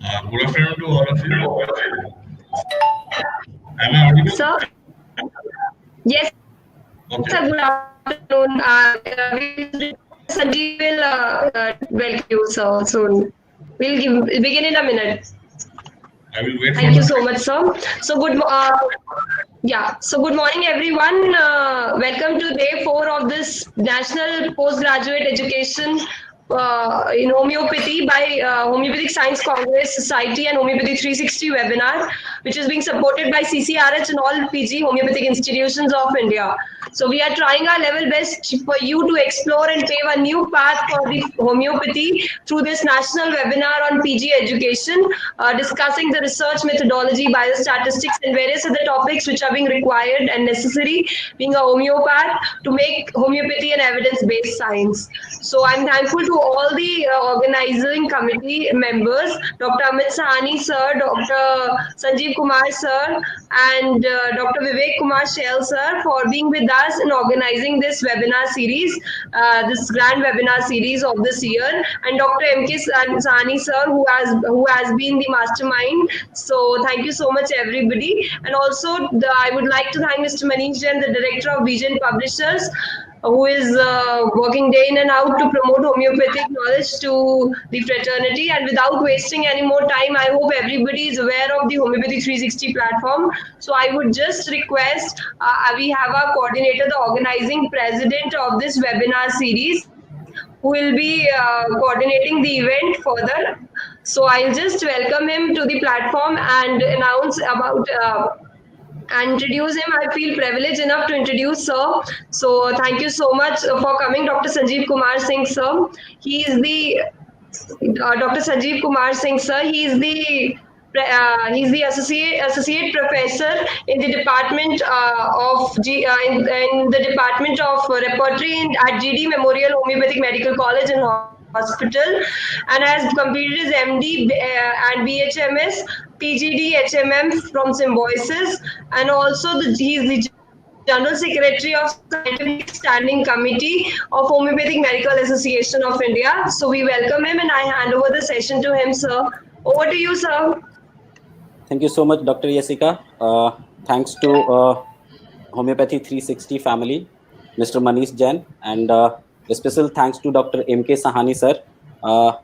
Good afternoon to all of you. Am I audible? Sir? Yes, sir. Good afternoon. Sanjiv will welcome you, sir, soon. Begin in a minute. I will wait for Thank you the so much, sir. So good morning, everyone. Welcome to day 4 of this National Postgraduate Education in Homeopathy by Homeopathic Science Congress Society and Homeopathy 360 webinar, which is being supported by CCRH and all PG Homeopathic institutions of India. So we are trying our level best for you to explore and pave a new path for the homeopathy through this national webinar on PG education, discussing the research methodology, biostatistics, and various other topics which are being required and necessary being a homeopath to make homeopathy an evidence-based science. So I'm thankful to all the organizing committee members, Dr. Amit Sahani sir, Dr. Sanjiv Kumar sir, and Dr. Vivek Kumar Shail sir for being with us in organizing this webinar series, this grand webinar series of this year, and Dr. M.K. Sahani sir who has been the mastermind. So thank you so much everybody, and also I would like to thank Mr. Manish Jain, the director of Jain Publishers, who is working day in and out to promote homeopathic knowledge to the fraternity. And without wasting any more time, I hope everybody is aware of the Homeopathy 360 platform. So I would just request, we have our coordinator, the organizing president of this webinar series, who will be coordinating the event further. So I'll just welcome him to the platform and announce about and introduce him. I feel privileged enough to introduce sir. So thank you so much for coming, Dr. Sanjiv Kumar Singh sir. He is the Dr. Sanjiv Kumar Singh sir. He's the associate professor in the department in the department of repertory at GD Memorial Homeopathic Medical College and Hospital, and has completed his MD and BHMS PGD HMM from Symbiosis, and also he is the General Secretary of Scientific Standing Committee of Homeopathic Medical Association of India. So we welcome him, and I hand over the session to him, sir. Over to you, sir. Thank you so much, Dr. Yasika. Thanks to Homeopathy 360 family, Mr. Manish Jain, and a special thanks to Dr. M.K. Sahani sir,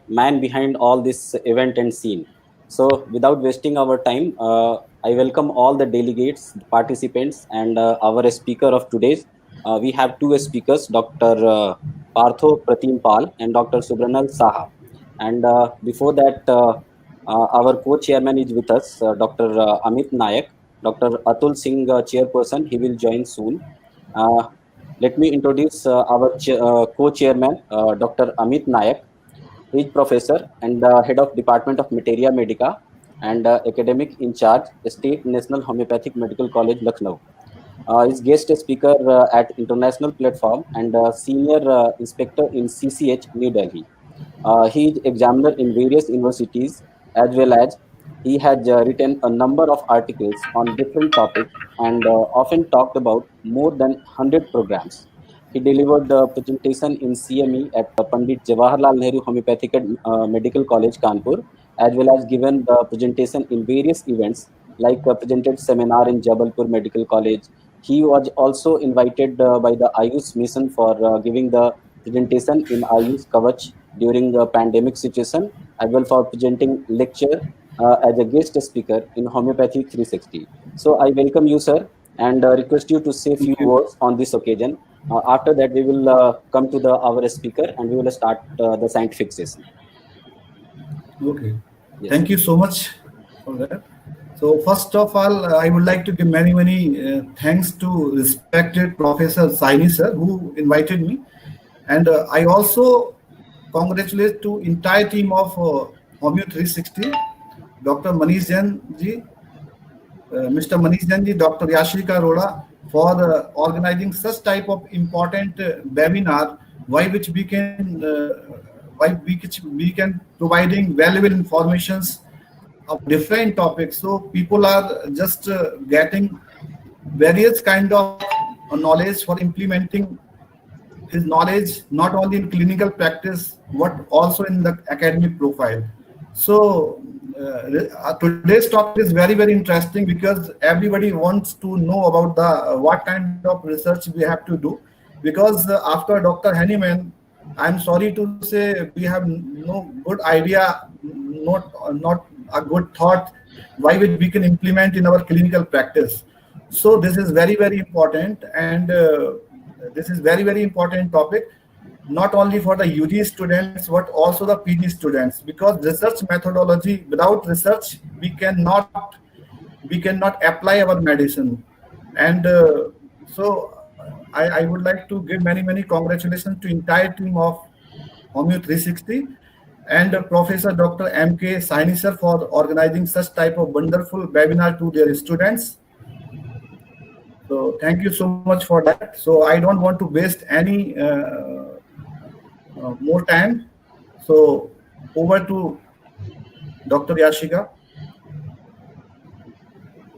man behind all this event and scene. So without wasting our time, I welcome all the delegates, participants, and our speaker of today's. We have two speakers, Dr. Partha Pratim Pal and Dr. Subhranil Saha. And before that, our co-chairman is with us, Dr. Amit Nayak, Dr. Atul Singh, chairperson. He will join soon. Let me introduce our co-chairman, Dr. Amit Nayak. He is professor and head of Department of Materia Medica and academic in charge, State National Homeopathic Medical College, Lucknow. Is guest speaker at international platform and senior inspector in CCH, New Delhi. He is examiner in various universities, as well as he has written a number of articles on different topics and often talked about more than 100 programs. He delivered the presentation in CME at Pandit Jawaharlal Nehru Homeopathic Medical College, Kanpur, as well as given the presentation in various events like presented seminar in Jabalpur Medical College. He was also invited by the Ayush mission for giving the presentation in Ayush Kavach during the pandemic situation, as well for presenting lecture as a guest speaker in Homeopathy 360. So I welcome you, sir, and request you to say a few words on this occasion. After that, we will come to our speaker and we will start the scientific session. Okay. Yes. Thank you so much for that. So first of all, I would like to give many thanks to respected Professor Sahani sir who invited me, and I also congratulate to entire team of Homeo 360, Dr. Manish Jain ji, Mr. Manish Jain ji, Dr. Yashika Arora for organizing such type of important webinar, which we can providing valuable informations of different topics. So people are just getting various kind of knowledge for implementing his knowledge not only in clinical practice but also in the academic profile. So today's topic is very, very interesting because everybody wants to know about the what kind of research we have to do. Because after Dr. Henneman, I'm sorry to say we have no good idea, not a good thought why we can implement in our clinical practice. So this is very, very important, and this is very, very important topic, not only for the UG students but also the PG students, because research methodology, without research we cannot apply our medicine. And so I would like to give many congratulations to entire team of Homeo 360 and Professor Dr. M.K. Sahani sir for organizing such type of wonderful webinar to their students. So thank you so much for that. So I don't want to waste any more time. So over to Dr. Yashika.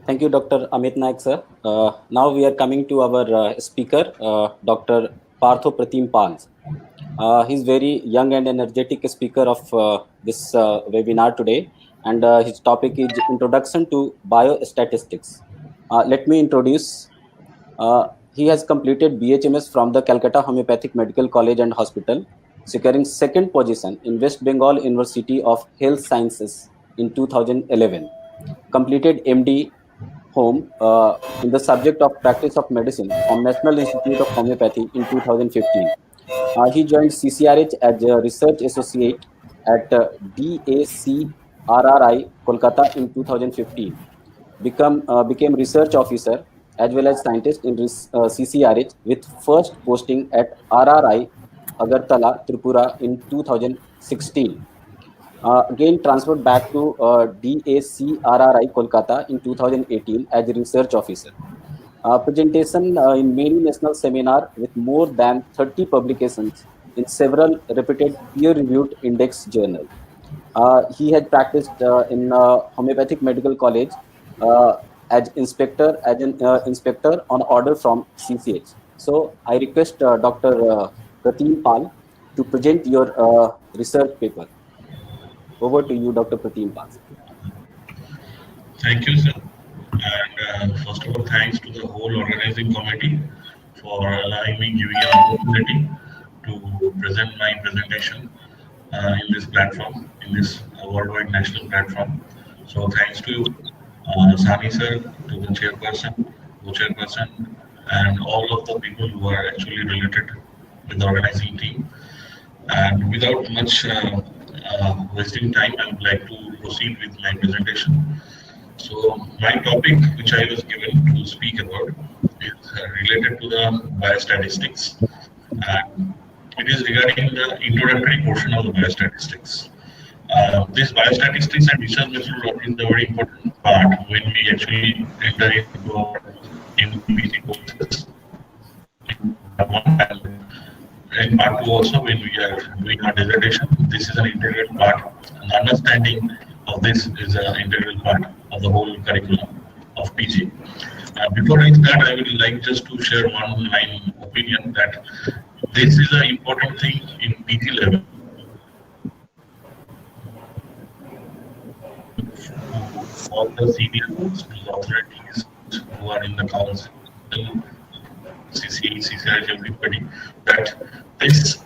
Thank you, Dr. Amit Naik, sir. Now we are coming to our speaker, Dr. Partha Pratim Pal. He's very young and energetic speaker of this webinar today, and his topic is Introduction to Biostatistics. Let me introduce. He has completed BHMS from the Calcutta Homeopathic Medical College and Hospital, securing second position in West Bengal University of Health Sciences in 2011. Completed MD Home in the subject of Practice of Medicine from National Institute of Homeopathy in 2015. He joined CCRH as a research associate at DACRRI, Kolkata in 2015. Became research officer as well as scientist in CCRH, with first posting at RRI, Agartala, Tripura in 2016. Again transferred back to DACRRI, Kolkata in 2018 as a research officer. Presentation in many national seminars with more than 30 publications in several reputed peer-reviewed index journals. He had practiced in Homeopathic Medical College as inspector on order from CCH. So I request Dr. Pratim Pal to present your research paper. Over to you, Dr. Pratim Pal. Thank you, sir. And first of all, thanks to the whole organizing committee for allowing me, giving an opportunity to present my presentation in this platform, in this worldwide national platform. So thanks to Sahani sir, to the chairperson, co-chairperson, and all of the people who are actually related with the organizing team. And without much wasting time, I would like to proceed with my presentation. So my topic, which I was given to speak about, is related to the biostatistics, and it is regarding the introductory portion of the biostatistics. This biostatistics and research methodology is a very important part when we actually enter into our MPC courses. In part 2 also, when we are doing our dissertation, this is an integral part. And understanding of this is an integral part of the whole curriculum of PG. Before I start, I would like just to share one line opinion that this is an important thing in PG level. All the senior authorities who are in the council, CCH, CCRH, everybody, that this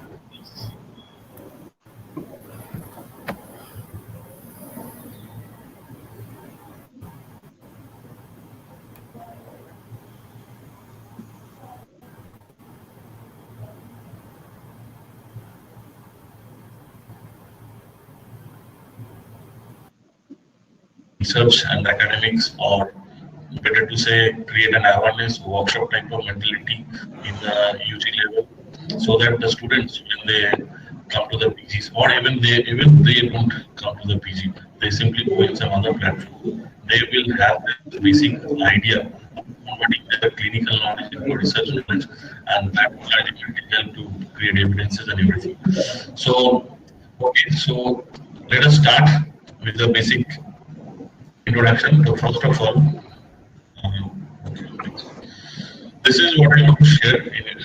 research and academics, or better to say, create an awareness workshop type of mentality in the UG level, so that the students, when they come to the PGs, or even they don't come to the PG, they simply go in some other platform, they will have the basic idea of converting their clinical knowledge into research knowledge, and that will ultimately help to create evidences and everything. So, okay, so let us start with the basic introduction. So first of all, this is what I want to share in it.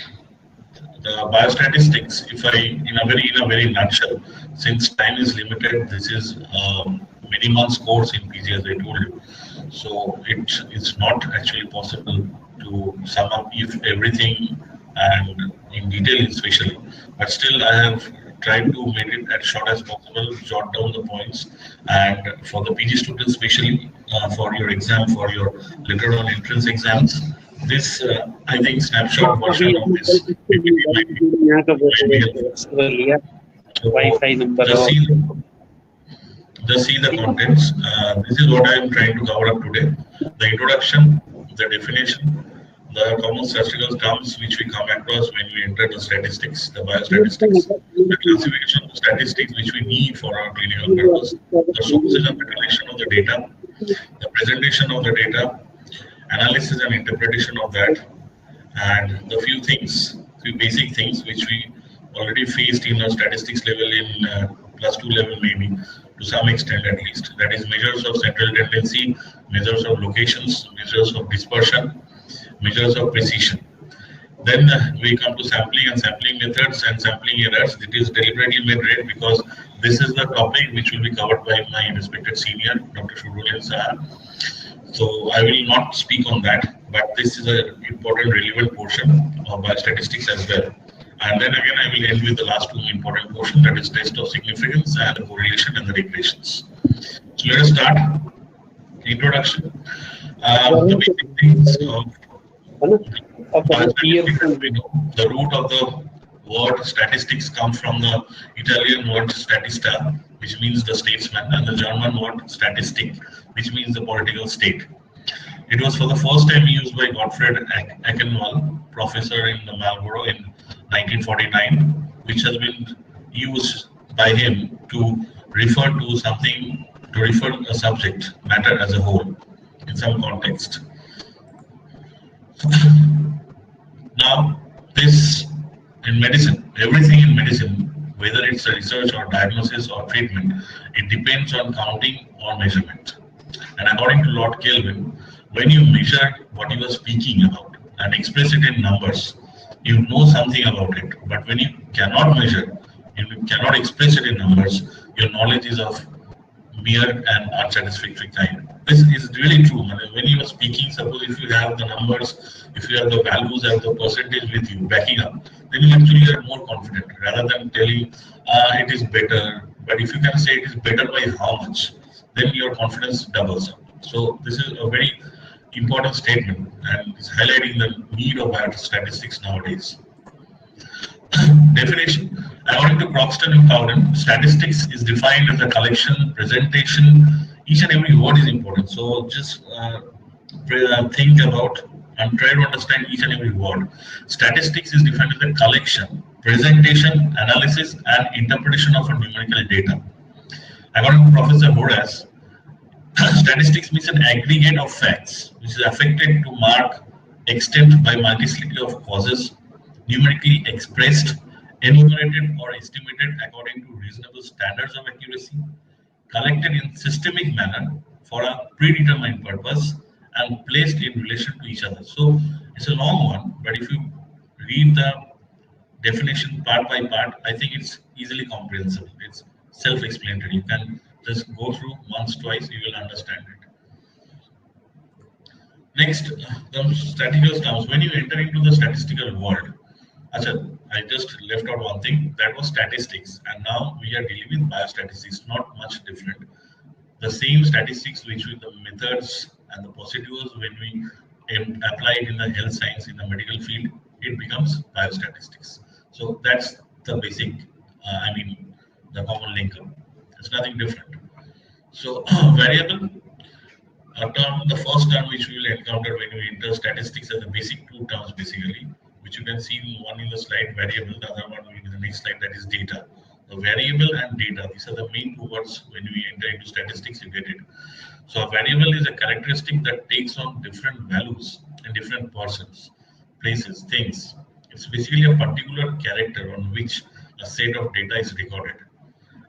The biostatistics, if I, in a very nutshell, since time is limited, this is many months course in PG, as I told you. So it's not actually possible to sum up if everything and in detail especially. But still, I have tried to make it as short as possible, jot down the points, and for the PG students, especially for your exam, for your later on entrance exams, this I think snapshot version of this PPT might be helpful. So just see the contents. This is what I am trying to cover up today. The introduction, the definition, the common statistical terms which we come across when we enter the statistics, the biostatistics, the classification of statistics which we need for our clinical purpose, the sources of the collection of the data, the presentation of the data, analysis and interpretation of that, and the few basic things which we already faced in our statistics level in +2 level maybe to some extent at least. That is measures of central tendency, measures of locations, measures of dispersion, measures of precision. Then we come to sampling and sampling methods and sampling errors. It is deliberately made red because this is the topic which will be covered by my respected senior, Dr. Subhranil Saha. So I will not speak on that, but this is an important relevant portion of biostatistics as well. And then again, I will end with the last two important portion, that is test of significance and the correlation and the regressions. So let us start. Introduction. The basic things of biostatistics, we know the root of the word statistics comes from the Italian word statista, which means the statesman, and the German word statistic, which means the political state. It was for the first time used by Gottfried Eichenwald, professor in the Marlborough in 1949, which has been used by him to refer to something, to refer to a subject matter as a whole in some context. Now, this in medicine, everything in medicine, whether it's a research or diagnosis or treatment, it depends on counting or measurement. And according to Lord Kelvin, when you measure what you are speaking about and express it in numbers, you know something about it. But when you cannot measure, you cannot express it in numbers, your knowledge is of mere and unsatisfactory kind. This is really true. When you are speaking, suppose if you have the numbers, if you have the values, have the percentage with you backing up, then you actually are more confident rather than telling it is better. But if you can say it is better by how much, then your confidence doubles up. So this is a very important statement and it's highlighting the need of biostatistics nowadays. Definition. According to Croxton and Cowden, statistics is defined as a collection, presentation. Each and every word is important. So just think about and try to understand each and every word. Statistics is defined as a collection, presentation, analysis, and interpretation of a numerical data. According to Professor Horace, statistics means an aggregate of facts which is affected to mark extent by multiplicity of causes, numerically expressed, enumerated or estimated according to reasonable standards of accuracy, collected in systemic manner for a predetermined purpose, and placed in relation to each other. So it's a long one, but if you read the definition part by part, I think it's easily comprehensible. It's self-explanatory. You can just go through once, twice, you will understand it. Next, the statistical terms. When you enter into the statistical world, I just left out one thing, that was statistics, and now we are dealing with biostatistics, not much different. The same statistics which with the methods and the procedures when we apply it in the health science, in the medical field, it becomes biostatistics. So that's the basic, the common linker. It's nothing different. So variable, a term, the first term which we will encounter when we enter statistics are the basic two terms basically, which you can see one in the slide, variable, the other one will be the next slide, that is data. The variable and data, these are the main two words when we enter into statistics, you get it. So a variable is a characteristic that takes on different values in different persons, places, things. It's basically a particular character on which a set of data is recorded.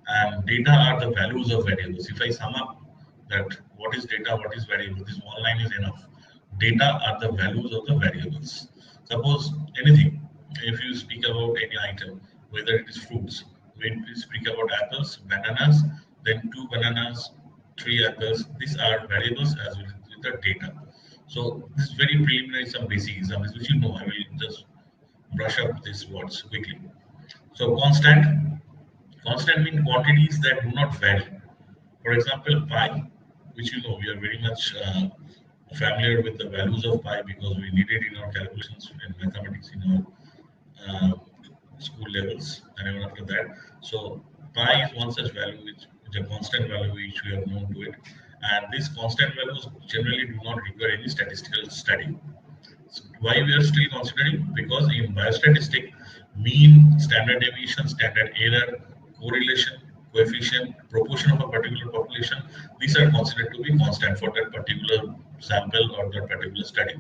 And data are the values of variables. If I sum up that what is data, what is variable, this one line is enough. Data are the values of the variables. Suppose anything, if you speak about any item, whether it is fruits, when you speak about apples, bananas, then 2 bananas three others. These are variables as well as with the data. So this is very preliminary, some basic examples which you know. I will just brush up these words quickly. So constant mean quantities that do not vary. For example, pi, which you know we are very much familiar with the values of pi because we need it in our calculations in mathematics in our uh, school levels and even after that. So pi is one such value which is a constant value which we have known to it, and these constant values generally do not require any statistical study. Why we are still considering? Because in biostatistics, mean, standard deviation, standard error, correlation, coefficient, proportion of a particular population, these are considered to be constant for that particular sample or that particular study.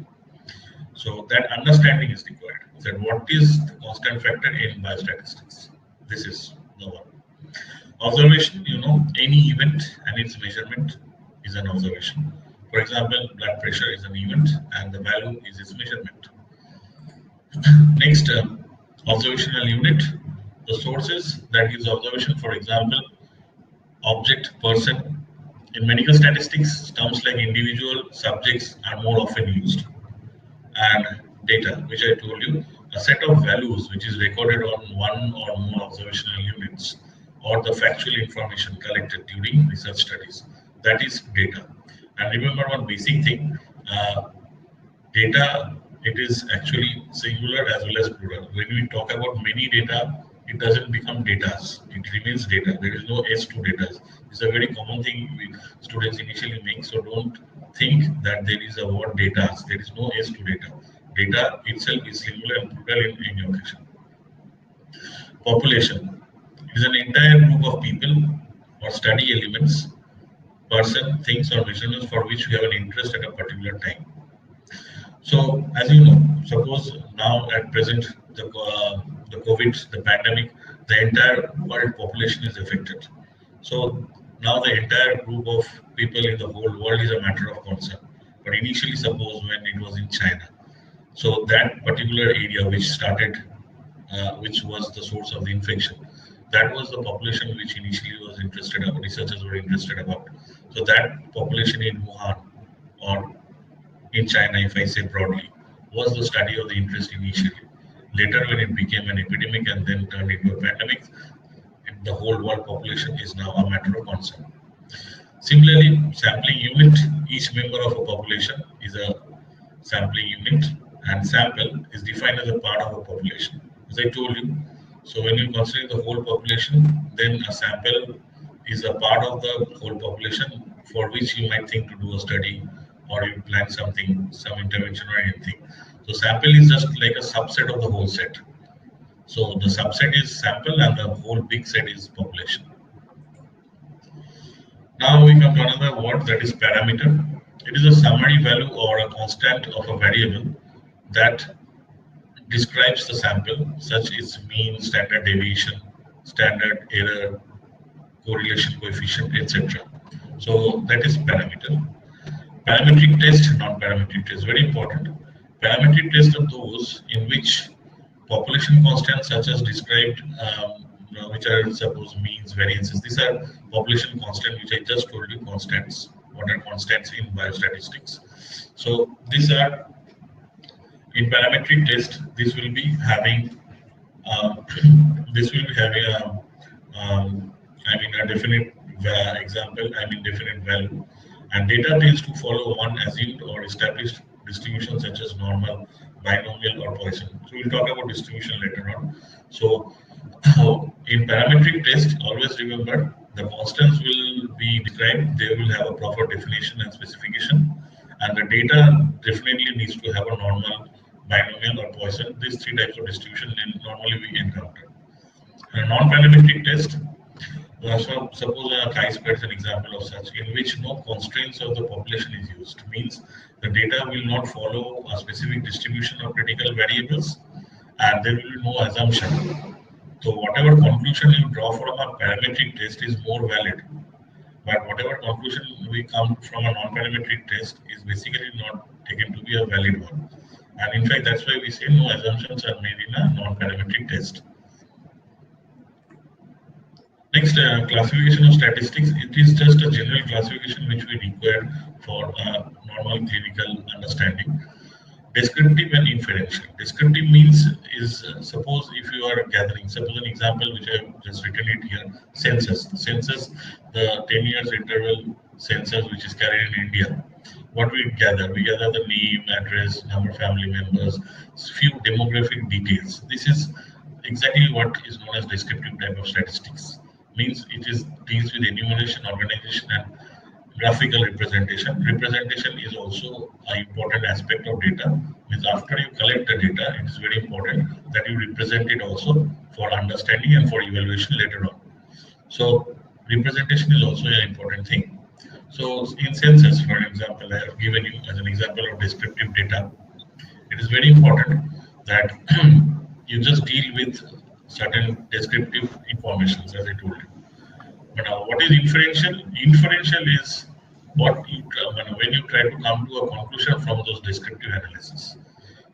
So that understanding is required. That what is the constant factor in biostatistics? This is the one. Observation, you know, any event and its measurement is an observation. For example, blood pressure is an event and the value is its measurement. Next, observational unit. The sources that gives observation, for example, object, person. In medical statistics, terms like individual, subjects are more often used. And data, which I told you, a set of values which is recorded on one or more observational units or the factual information collected during research studies. That is data. And remember one basic thing, data, it is actually singular as well as plural. When we talk about many data, it doesn't become datas. It remains data. There is no S to data. It's a very common thing students initially make. So don't think that there is a word data. There is no S to data. Data itself is singular and plural in your question. Population. It is an entire group of people or study elements, person, things or measurements for which we have an interest at a particular time. So, as you know, suppose now at present the COVID, the pandemic, the entire world population is affected. So now the entire group of people in the whole world is a matter of concern. But initially, suppose when it was in China, so that particular area which started, which was the source of the infection, that was the population which initially was interested about, researchers were interested about. So that population in Wuhan or in China, if I say broadly, was the study of the interest initially. Later, when it became an epidemic and then turned into a pandemic, the whole world population is now a matter of concern. Similarly, sampling unit, each member of a population is a sampling unit, and sample is defined as a part of a population. As I told you, so when you consider the whole population, then a sample is a part of the whole population for which you might think to do a study or you plan something, some intervention or anything. So sample is just like a subset of the whole set. So the subset is sample and the whole big set is population. Now we come to another word, that is parameter. It is a summary value or a constant of a variable that describes the sample, such as mean, standard deviation, standard error, correlation coefficient, etc. So that is parameter. Parametric test, non-parametric test, very important. Parametric tests are those in which population constants such as described, which are suppose means, variances. These are population constant, which I just told you constants. What are constants in biostatistics? So these are in parametric test. This will be having this will be having a definite example. Definite value. And data tends to follow one assumed or established distribution such as normal, binomial, or Poisson. So we'll talk about distribution later on. So in parametric test, always remember the constants will be described. They will have a proper definition and specification, and the data definitely needs to have a normal, binomial, or Poisson. These three types of distribution normally we encounter. A non-parametric test. So suppose a chi-square is an example of such, in which no constraints of the population is used. Means the data will not follow a specific distribution of critical variables, and there will be no assumption. So whatever conclusion you draw from a parametric test is more valid, but whatever conclusion we come from a non-parametric test is basically not taken to be a valid one. And in fact, that's why we say no assumptions are made in a non-parametric test. Next, classification of statistics. It is just a general classification which we require for normal clinical understanding. Descriptive and inferential. Descriptive means is suppose if you are gathering, suppose an example which I have just written it here, census. The census, the 10 years interval census which is carried in India. What we gather? We gather the name, address, number of family members, few demographic details. This is exactly what is known as descriptive type of statistics. Means it is deals with enumeration, organization, and graphical representation. Representation is also an important aspect of data. Means after you collect the data, it is very important that you represent it also for understanding and for evaluation later on. So representation is also an important thing. So in census, for example, I have given you as an example of descriptive data. It is very important that you just deal with certain descriptive information, as I told you. But now, what is inferential? Inferential is what you when you try to come to a conclusion from those descriptive analysis.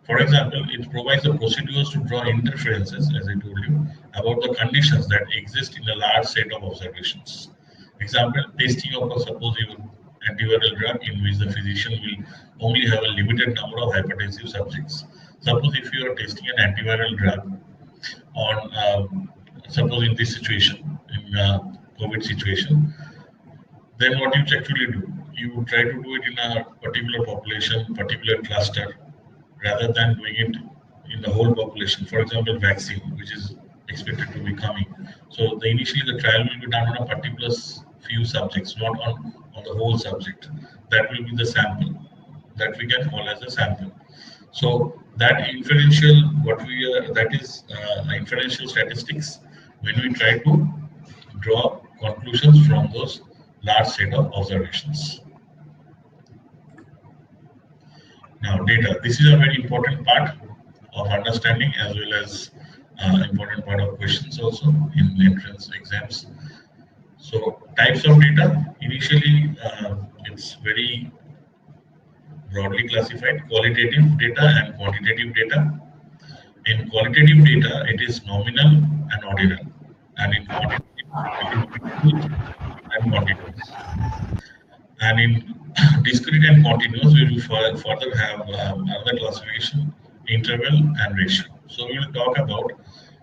For example, it provides the procedures to draw inferences, as I told you, about the conditions that exist in a large set of observations. Example, testing of a suppose antiviral drug in which the physician will only have a limited number of hypertensive subjects. Suppose if you are testing an antiviral drug on, suppose in this situation, in COVID situation, then what you actually do? You try to do it in a particular population, particular cluster, rather than doing it in the whole population. For example, vaccine, which is expected to be coming. So initially the trial will be done on a particular few subjects, not on the whole subject. That will be the sample that we can call as a sample. So that inferential, that is inferential statistics, when we try to draw conclusions from those large set of observations. Now, data. This is a very important part of understanding as well as important part of questions also in entrance exams. So, types of data. Initially, it's very broadly classified: qualitative data and quantitative data. In qualitative data, it is nominal and ordinal, and in quantitative, it is discrete and continuous. And in discrete and continuous, we will further have another classification: interval and ratio. So we will talk about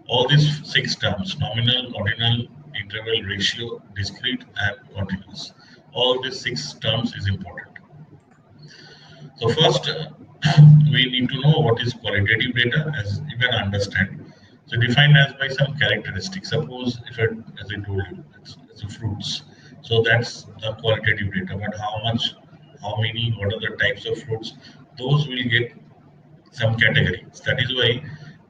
all these 6 terms: nominal, ordinal, interval, ratio, discrete, and continuous. All these 6 terms is important. So first, we need to know what is qualitative data, as you can understand. So defined as by some characteristics. Suppose if as I told you, it's a fruits. So that's the qualitative data. But how much, how many, what are the types of fruits? Those will get some categories. That is why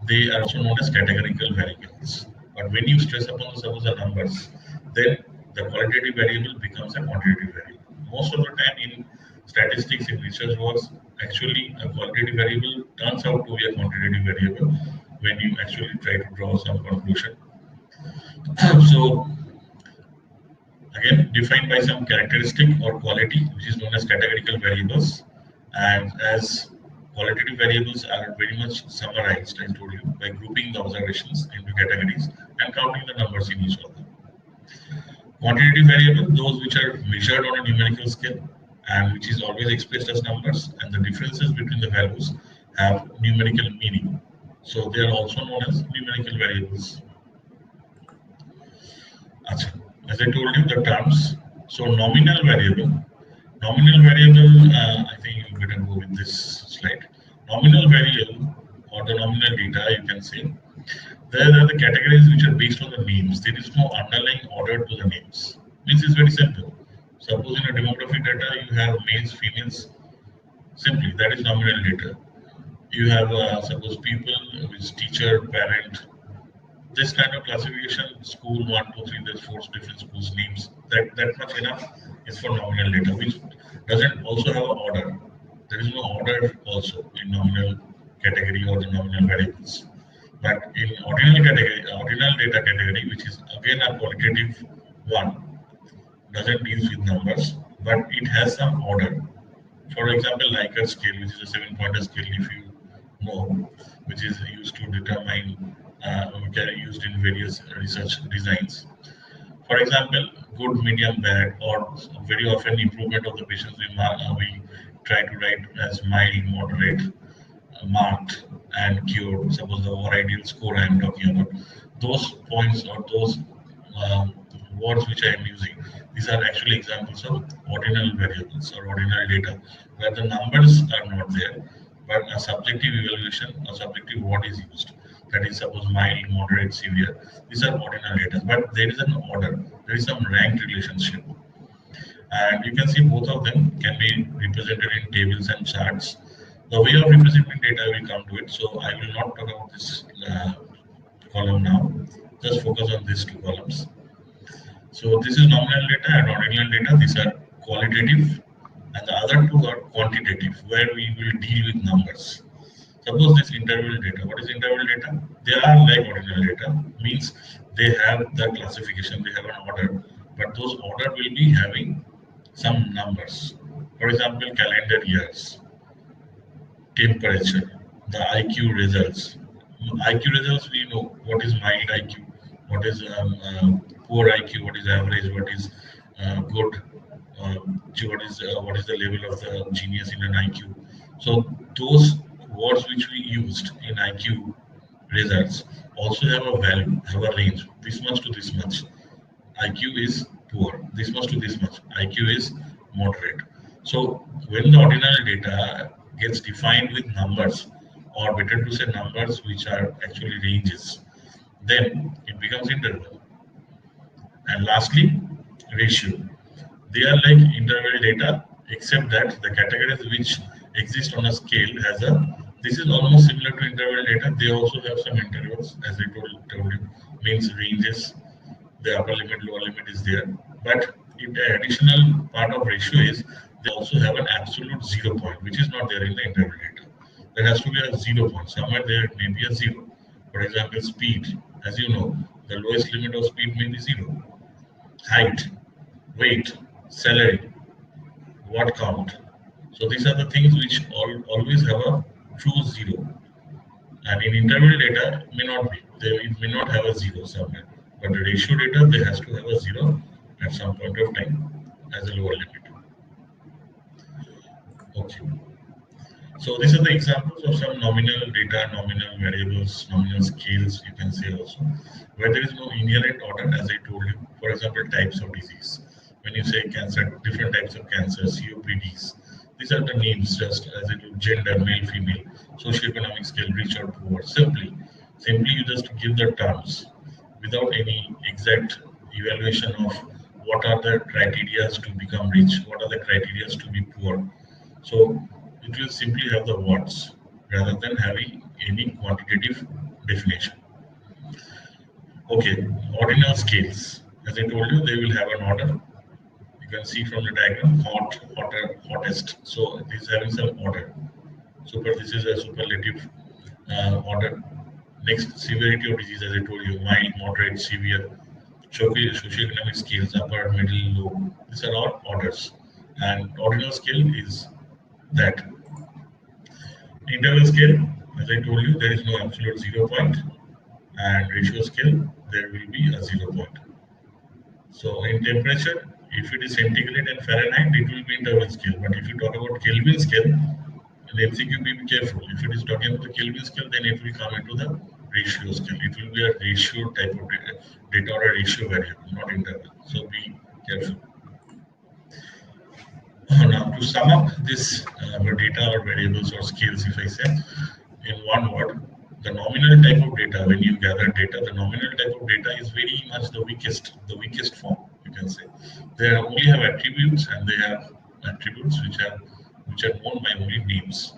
they are also known as categorical variables. But when you stress upon suppose the numbers, then the qualitative variable becomes a quantitative variable. Most of the time in statistics, in research works, actually a qualitative variable turns out to be a quantitative variable when you actually try to draw some conclusion. So again, defined by some characteristic or quality, which is known as categorical variables, and as qualitative variables are very much summarized, I told you, by grouping the observations into categories and counting the numbers in each of them. Quantitative variable, those which are measured on a numerical scale and which is always expressed as numbers, and the differences between the values have numerical meaning. So they are also known as numerical variables. As I told you, the terms. So nominal variable. Nominal variable, I think you better go with this slide. Nominal variable or the nominal data, you can say. There are the categories which are based on the names. There is no underlying order to the names. This is very simple. Suppose in a demographic data, you have males, females. Simply, that is nominal data. You have suppose people with teacher, parent. This kind of classification, school 1, 2, 3, there's 4 different schools names. That much enough is for nominal data, which doesn't also have an order. There is no order also in nominal category or the nominal variables. But in ordinal category, ordinal data category, which is again a qualitative one, doesn't deal with numbers, but it has some order. For example, Likert scale, which is a 7-pointer scale, if you know, which is used to determine, used in various research designs. For example, good, medium, bad, or very often improvement of the patients we try to write as mild, moderate, marked, and cured. Suppose the over ideal score I am talking about. Those points or those um, words which I am using, these are actually examples of ordinal variables or ordinal data where the numbers are not there, but a subjective evaluation, a subjective word is used. That is, suppose mild, moderate, severe. These are ordinal data, but there is an order. There is some ranked relationship, and you can see both of them can be represented in tables and charts. The way of representing data will come to it, so I will not talk about this column now. Just focus on these two columns. So this is nominal data and ordinal data. These are qualitative, and the other two are quantitative, where we will deal with numbers. Suppose this interval data. What is interval data? They are like ordinal data, means they have the classification, they have an order, but those order will be having some numbers. For example, calendar years, temperature, the IQ results. IQ results, we know what is mild IQ, what is poor IQ, what is average, what is good, what is the level of the genius in an IQ. So those words which we used in IQ results also have a value, have a range. This much to this much. IQ is poor. This much to this much. IQ is moderate. So when the ordinal data gets defined with numbers, or better to say numbers which are actually ranges, then it becomes interval. And lastly, ratio. They are like interval data, except that the categories which exist on a scale has a. This is almost similar to interval data. They also have some intervals, as I told you, means ranges. The upper limit, lower limit is there. But if the additional part of ratio is, they also have an absolute 0 point, which is not there in the interval data. There has to be a 0 point. Somewhere there may be a 0. For example, speed. As you know, the lowest limit of speed may be 0. Height, weight, salary, word count. So these are the things which always have a true 0. And in interval data, it may not be. It may not have a 0 somewhere. But the ratio data, they has to have a 0 at some point of time as a lower limit. Okay. So these are the examples of some nominal data, nominal variables, nominal scales, you can say also, where there is no inherent order, as I told you. For example, types of disease. When you say cancer, different types of cancer, COPDs, these are the names, just as it would gender, male, female, socioeconomic scale, rich or poor. Simply you just give the terms without any exact evaluation of what are the criteria to become rich, what are the criteria to be poor. So it will simply have the words rather than having any quantitative definition. Okay, ordinal scales. As I told you, they will have an order. You can see from the diagram, hot, hotter, hottest. So this is having some order. This is a superlative order. Next, severity of disease, as I told you, mild, moderate, severe. Socioeconomic scales, upper, middle, low. These are all orders. And ordinal scale is that. Interval scale, as I told you, there is no absolute 0 point. And ratio scale, there will be a 0 point. So in temperature, if it is centigrade and Fahrenheit, it will be interval scale. But if you talk about Kelvin scale, in MCQ, be careful. If it is talking about the Kelvin scale, then it will come into the ratio scale. It will be a ratio type of data or a ratio variable, not interval. So be careful. Now, to sum up this data or variables or scales, if I say in one word, the nominal type of data, when you gather data, the nominal type of data is very much the weakest form, you can say. They only have attributes, and they have attributes which are known by only names.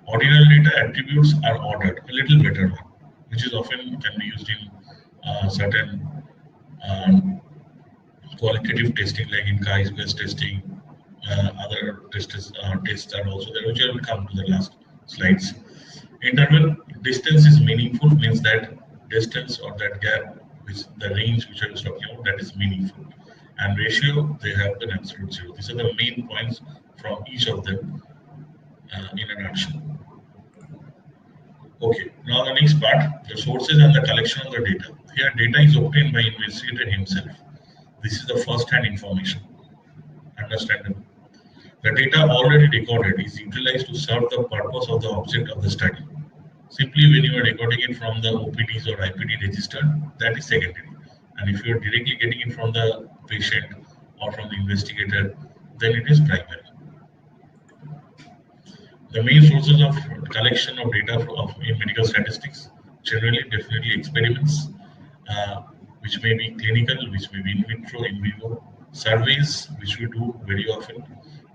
Ordinal data attributes are ordered, a little better one, which is often can be used in certain qualitative testing, like in chi-based testing. Other tests are also there, which I will come to the last slides. Interval distance is meaningful, means that distance or that gap, which the range which I was talking about, that is meaningful. And ratio, they have an absolute 0. These are the main points from each of them in a nutshell. Okay, now the next part, the sources and the collection of the data. Here, data is obtained by investigator himself. This is the first-hand information. Understandable. The data already recorded is utilized to serve the purpose of the object of the study. Simply when you are recording it from the OPDs or IPD register, that is secondary. And if you are directly getting it from the patient or from the investigator, then it is primary. The main sources of collection of data in medical statistics, generally definitely experiments, which may be clinical, which may be in vitro, in vivo, surveys, which we do very often,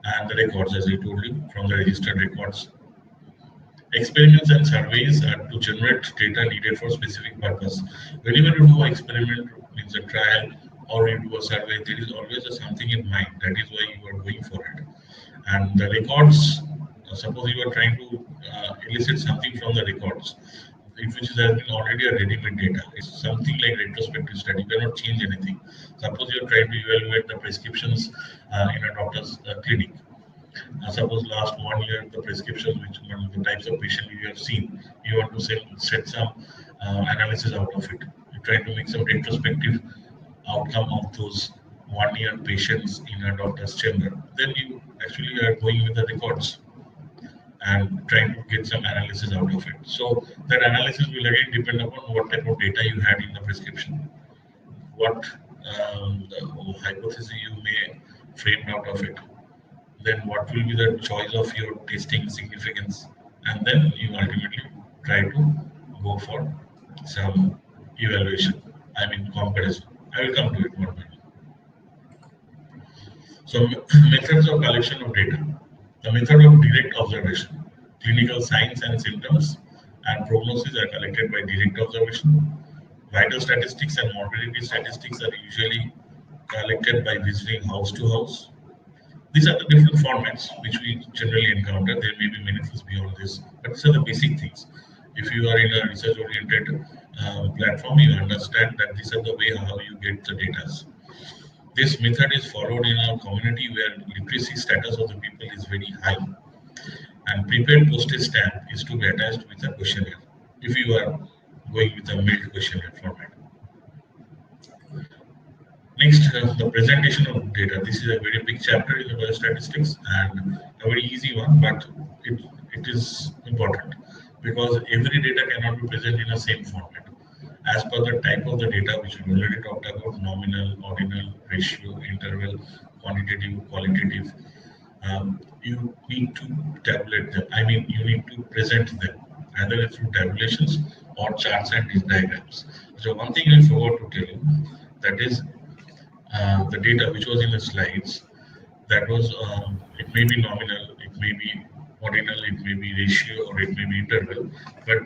and the records, as I told you, from the registered records. Experiments and surveys are to generate data needed for specific purpose. Whenever you do an experiment, means a trial, or you do a survey, there is always something in mind. That is why you are going for it. And the records, suppose you are trying to elicit something from the records, which has been already a ready-made data. It's something like retrospective study. You cannot change anything. Suppose you are trying to evaluate the prescriptions in a doctor's clinic. Suppose last 1 year, the prescriptions, which the types of patient you have seen, you want to set some analysis out of it. You try to make some retrospective outcome of those 1 year patients in a doctor's chamber. Then you actually are going with the records and trying to get some analysis out of it. So that analysis will again depend upon what type of data you had in the prescription, what the hypothesis you may frame out of it, then what will be the choice of your testing significance, and then you ultimately try to go for some evaluation, I mean comparison. I will come to it one minute. So methods of collection of data. The method of direct observation. Clinical signs and symptoms and prognosis are collected by direct observation. Vital statistics and morbidity statistics are usually collected by visiting house to house. These are the different formats which we generally encounter. There may be many things beyond this, but these are the basic things. If you are in a research-oriented platform, you understand that these are the way how you get the data. This method is followed in our community where literacy status of the people is very high, and prepared postage stamp is to be attached with a questionnaire if you are going with a mailed questionnaire format. Next, the presentation of data. This is a very big chapter in the biostatistics and a very easy one, but it is important because every data cannot be presented in the same format. As per the type of the data which we already talked about, nominal, ordinal, ratio, interval, quantitative, qualitative, you need to tabulate them. I mean, you need to present them either through tabulations or charts and diagrams. So one thing I forgot to tell you, that is the data which was in the slides, that was, it may be nominal, it may be ordinal, it may be ratio, or it may be interval, but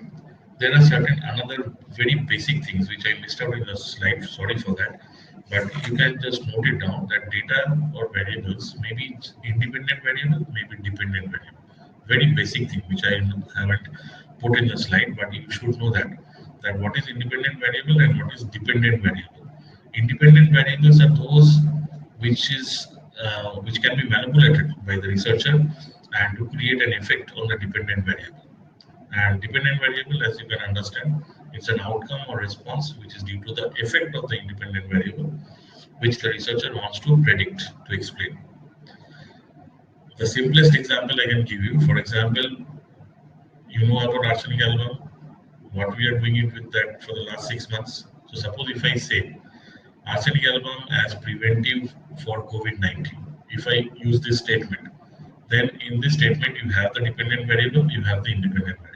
there are certain another very basic things which I missed out in the slide, sorry for that, but you can just note it down that data or variables may be independent variable, may be dependent variable. Very basic thing which I haven't put in the slide, but you should know that what is independent variable and what is dependent variable. Independent variables are those which can be manipulated by the researcher and to create an effect on the dependent variable. And dependent variable, as you can understand, it's an outcome or response which is due to the effect of the independent variable, which the researcher wants to predict, to explain. The simplest example I can give you, for example, you know about arsenic album, what we are doing it with that for the last 6 months. So suppose if I say arsenic album as preventive for COVID-19, if I use this statement, then in this statement you have the dependent variable, you have the independent variable.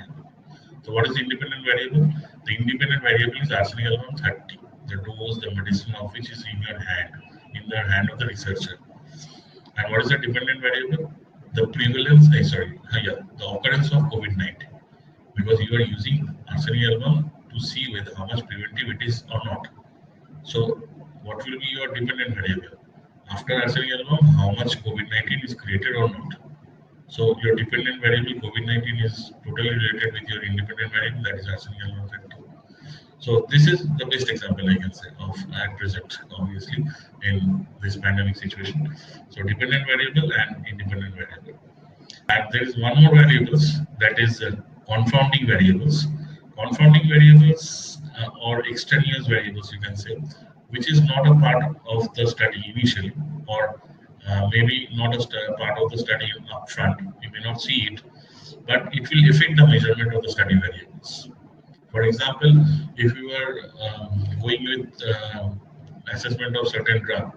So what is the independent variable? The independent variable is arsenic album 30, the dose, the medicine of which is in your hand, in the hand of the researcher. And what is the dependent variable? The prevalence, the occurrence of COVID-19, because you are using arsenic album to see whether how much preventive it is or not. So what will be your dependent variable? After arsenic album, how much COVID-19 is created or not? So your dependent variable COVID-19 is totally related with your independent variable, that is arsenic album 30. So this is the best example I can say of at present, obviously, in this pandemic situation. So dependent variable and independent variable. And there is one more variables, that is confounding variables. Confounding variables or extraneous variables, you can say, which is not a part of the study initially, or maybe not a part of the study upfront. You may not see it, but it will affect the measurement of the study variables. For example, if you are going with assessment of certain drug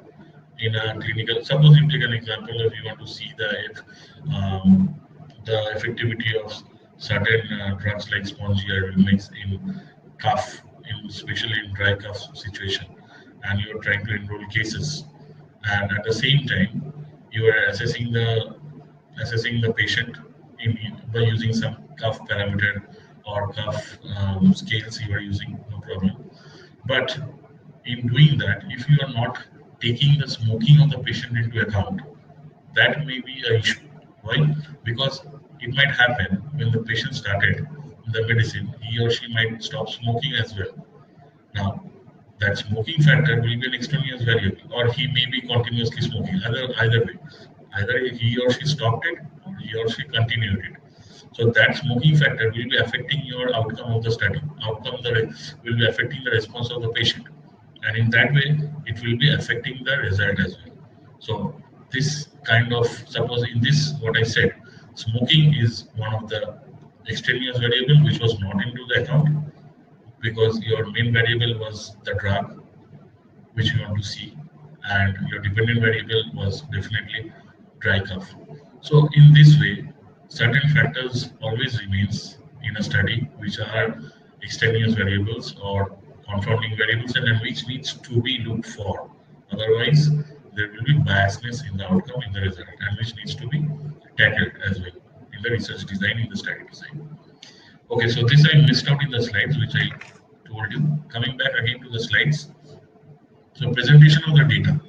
in a clinical, suppose you take an example if you want to see the effectivity of certain drugs like Spongia mix in cough, especially in dry cough situation, and you are trying to enroll cases, and at the same time you are assessing the patient by using some cough parameter or cough scales you are using, no problem. But in doing that, if you are not taking the smoking of the patient into account, that may be an issue. Why? Because it might happen when the patient started the medicine, he or she might stop smoking as well. Now, that smoking factor will be an extraneous variable, or he may be continuously smoking. Either way, either he or she stopped it, or he or she continued it. So that smoking factor will be affecting your outcome of the study. Will be affecting the response of the patient, and in that way, it will be affecting the result as well. So this kind of, suppose in this what I said, smoking is one of the extraneous variable which was not into the account, because your main variable was the drug which you want to see, and your dependent variable was definitely dry cough. So in this way, certain factors always remains in a study which are extraneous variables or confounding variables, and which needs to be looked for. Otherwise, there will be biasness in the outcome, in the result, and which needs to be tackled as well in the research design, in the study design. Okay, so this I missed out in the slides, which I told you. Coming back again to the slides. So presentation of the data.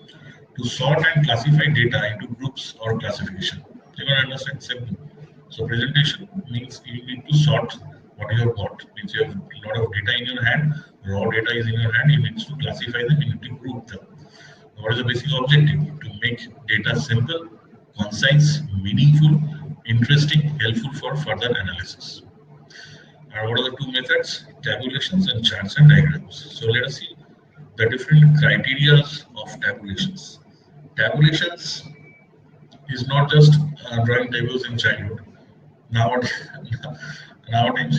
To sort and classify data into groups or classification. You can understand, simple. So presentation means you need to sort what you have got. Means you have a lot of data in your hand, raw data is in your hand, you need to classify them, you need to group them. What is the basic objective? To make data simple, concise, meaningful, interesting, helpful for further analysis. And what are the two methods? Tabulations and charts and diagrams. So let us see the different criteria of tabulations. Tabulations is not just drawing tables in childhood. Nowadays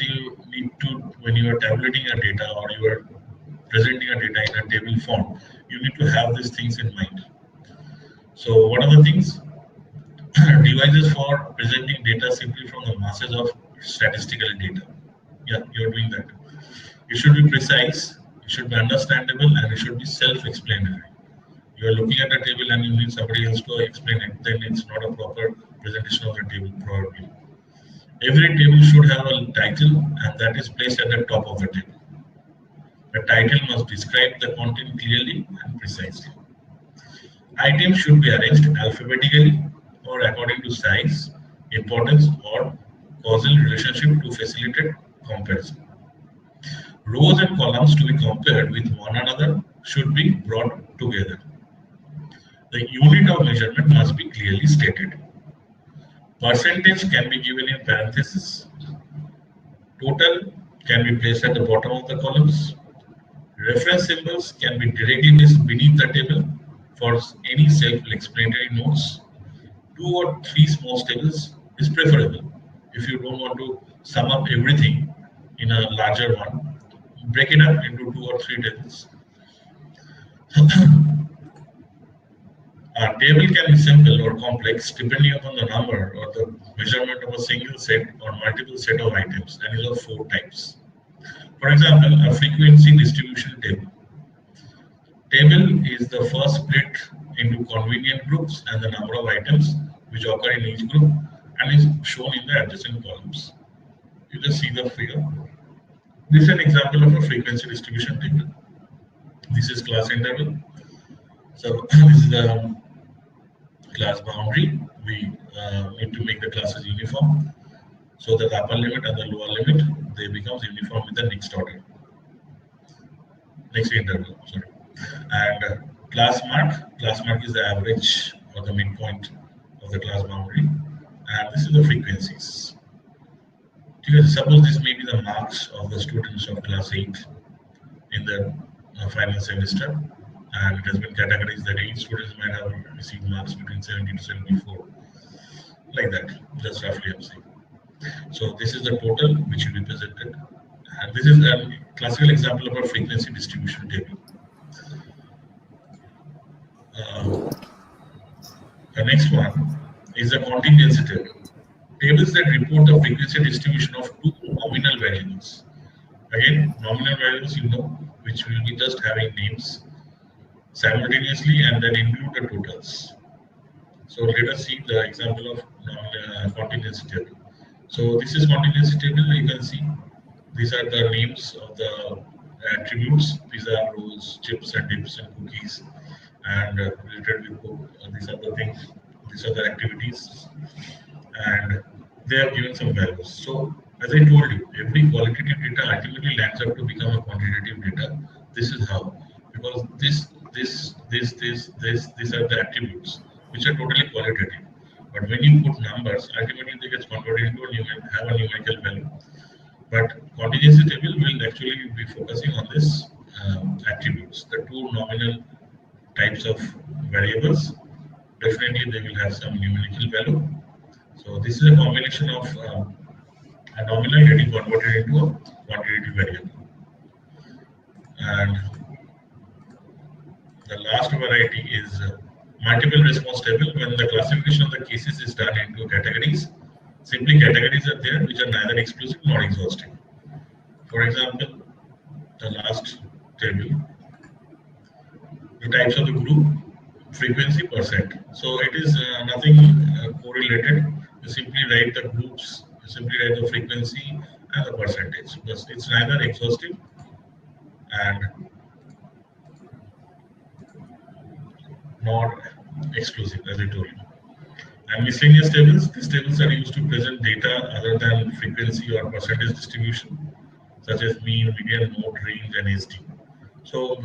you need to, when you are tabulating a data or you are presenting a data in a table form, you need to have these things in mind. So what are the things? Devices for presenting data simply from the masses of statistical data. Yeah, you're doing that. It should be precise, it should be understandable, and it should be self-explanatory. You are looking at a table and you need somebody else to explain it, then it's not a proper presentation of the table, probably. Every table should have a title, and that is placed at the top of the table. The title must describe the content clearly and precisely. Items should be arranged alphabetically or according to size, importance, or causal relationship to facilitate comparison. Rows and columns to be compared with one another should be brought together. The unit of measurement must be clearly stated. Percentage can be given in parentheses. Total can be placed at the bottom of the columns. Reference symbols can be directly placed beneath the table for any self-explanatory notes. 2 or 3 small tables is preferable. If you don't want to sum up everything in a larger one, break it up into 2 or 3 tables. A table can be simple or complex depending upon the number or the measurement of a single set or multiple set of items, and is of 4 types. For example, a frequency distribution table. Table is the first split into convenient groups and the number of items which occur in each group, and is shown in the adjacent columns. You just see the figure. This is an example of a frequency distribution table. This is class interval. So this is the class boundary. We need to make the classes uniform. So the upper limit and the lower limit, they becomes uniform with the next order. Next interval, sorry. And class mark is the average or the midpoint of the class boundary. And this is the frequencies. Suppose this may be the marks of the students of class 8 in the final semester, and it has been categorized that 8 students might have received marks between 70 to 74, like that. That's roughly I'm saying. So this is the total which will be presented, and this is a classical example of a frequency distribution table. The next one is a contingency table. Tables that report the frequency distribution of two nominal variables. Again, nominal variables, which will be just having names simultaneously and then include the totals. So let us see the example of contingency table. So this is contingency table. You can see these are the names of the attributes. These are rows, chips and dips and cookies, and related with book. These are the things. These are the activities, and they have given some values. So as I told you, every qualitative data ultimately lands up to become a quantitative data. This is how, because these are the attributes which are totally qualitative. But when you put numbers, ultimately they get converted into have a numerical value. But contingency table will actually be focusing on this attributes, the two nominal types of variables. Definitely they will have some numerical value. So this is a combination of a nominal getting converted into a quantitative variable. And the last variety is multiple response table. When the classification of the cases is done into categories, simply categories are there which are neither exclusive nor exhaustive. For example, the last table, the types of the group, frequency, percent. So it is nothing correlated. You simply write the groups, you simply write the frequency and the percentage. Because it's neither exhaustive and nor exclusive, as I told you. And miscellaneous tables, these tables are used to present data other than frequency or percentage distribution, such as mean, median, mode, range, and SD. So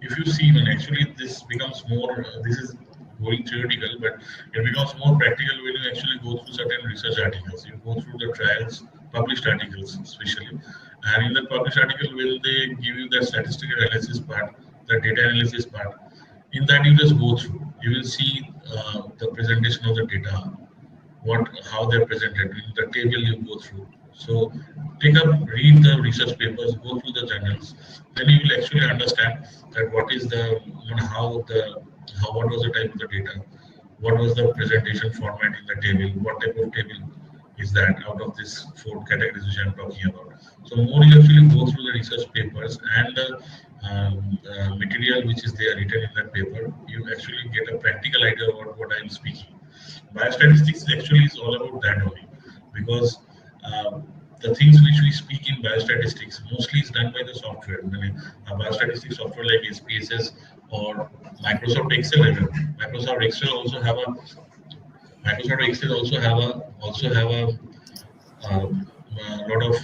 if you see, when actually this becomes more, this is going theoretical, but it becomes more practical when you actually go through certain research articles. You go through the trials, published articles especially, and in the published article, will they give you the statistical analysis part, the data analysis part. In that, you just go through. You will see the presentation of the data, how they're presented. In the table, you go through. So read the research papers, go through the journals. Then you will actually understand that what is the, what was the type of the data, what was the presentation format in the table, what type of table is that out of these 4 categories which I'm talking about. So more you actually go through the research papers and the material which is there written in that paper, you actually get a practical idea about what I'm speaking. Biostatistics actually is all about that only, because the things which we speak in biostatistics mostly is done by the software. A biostatistics software like SPSS or Microsoft Excel. Microsoft Excel also have a lot of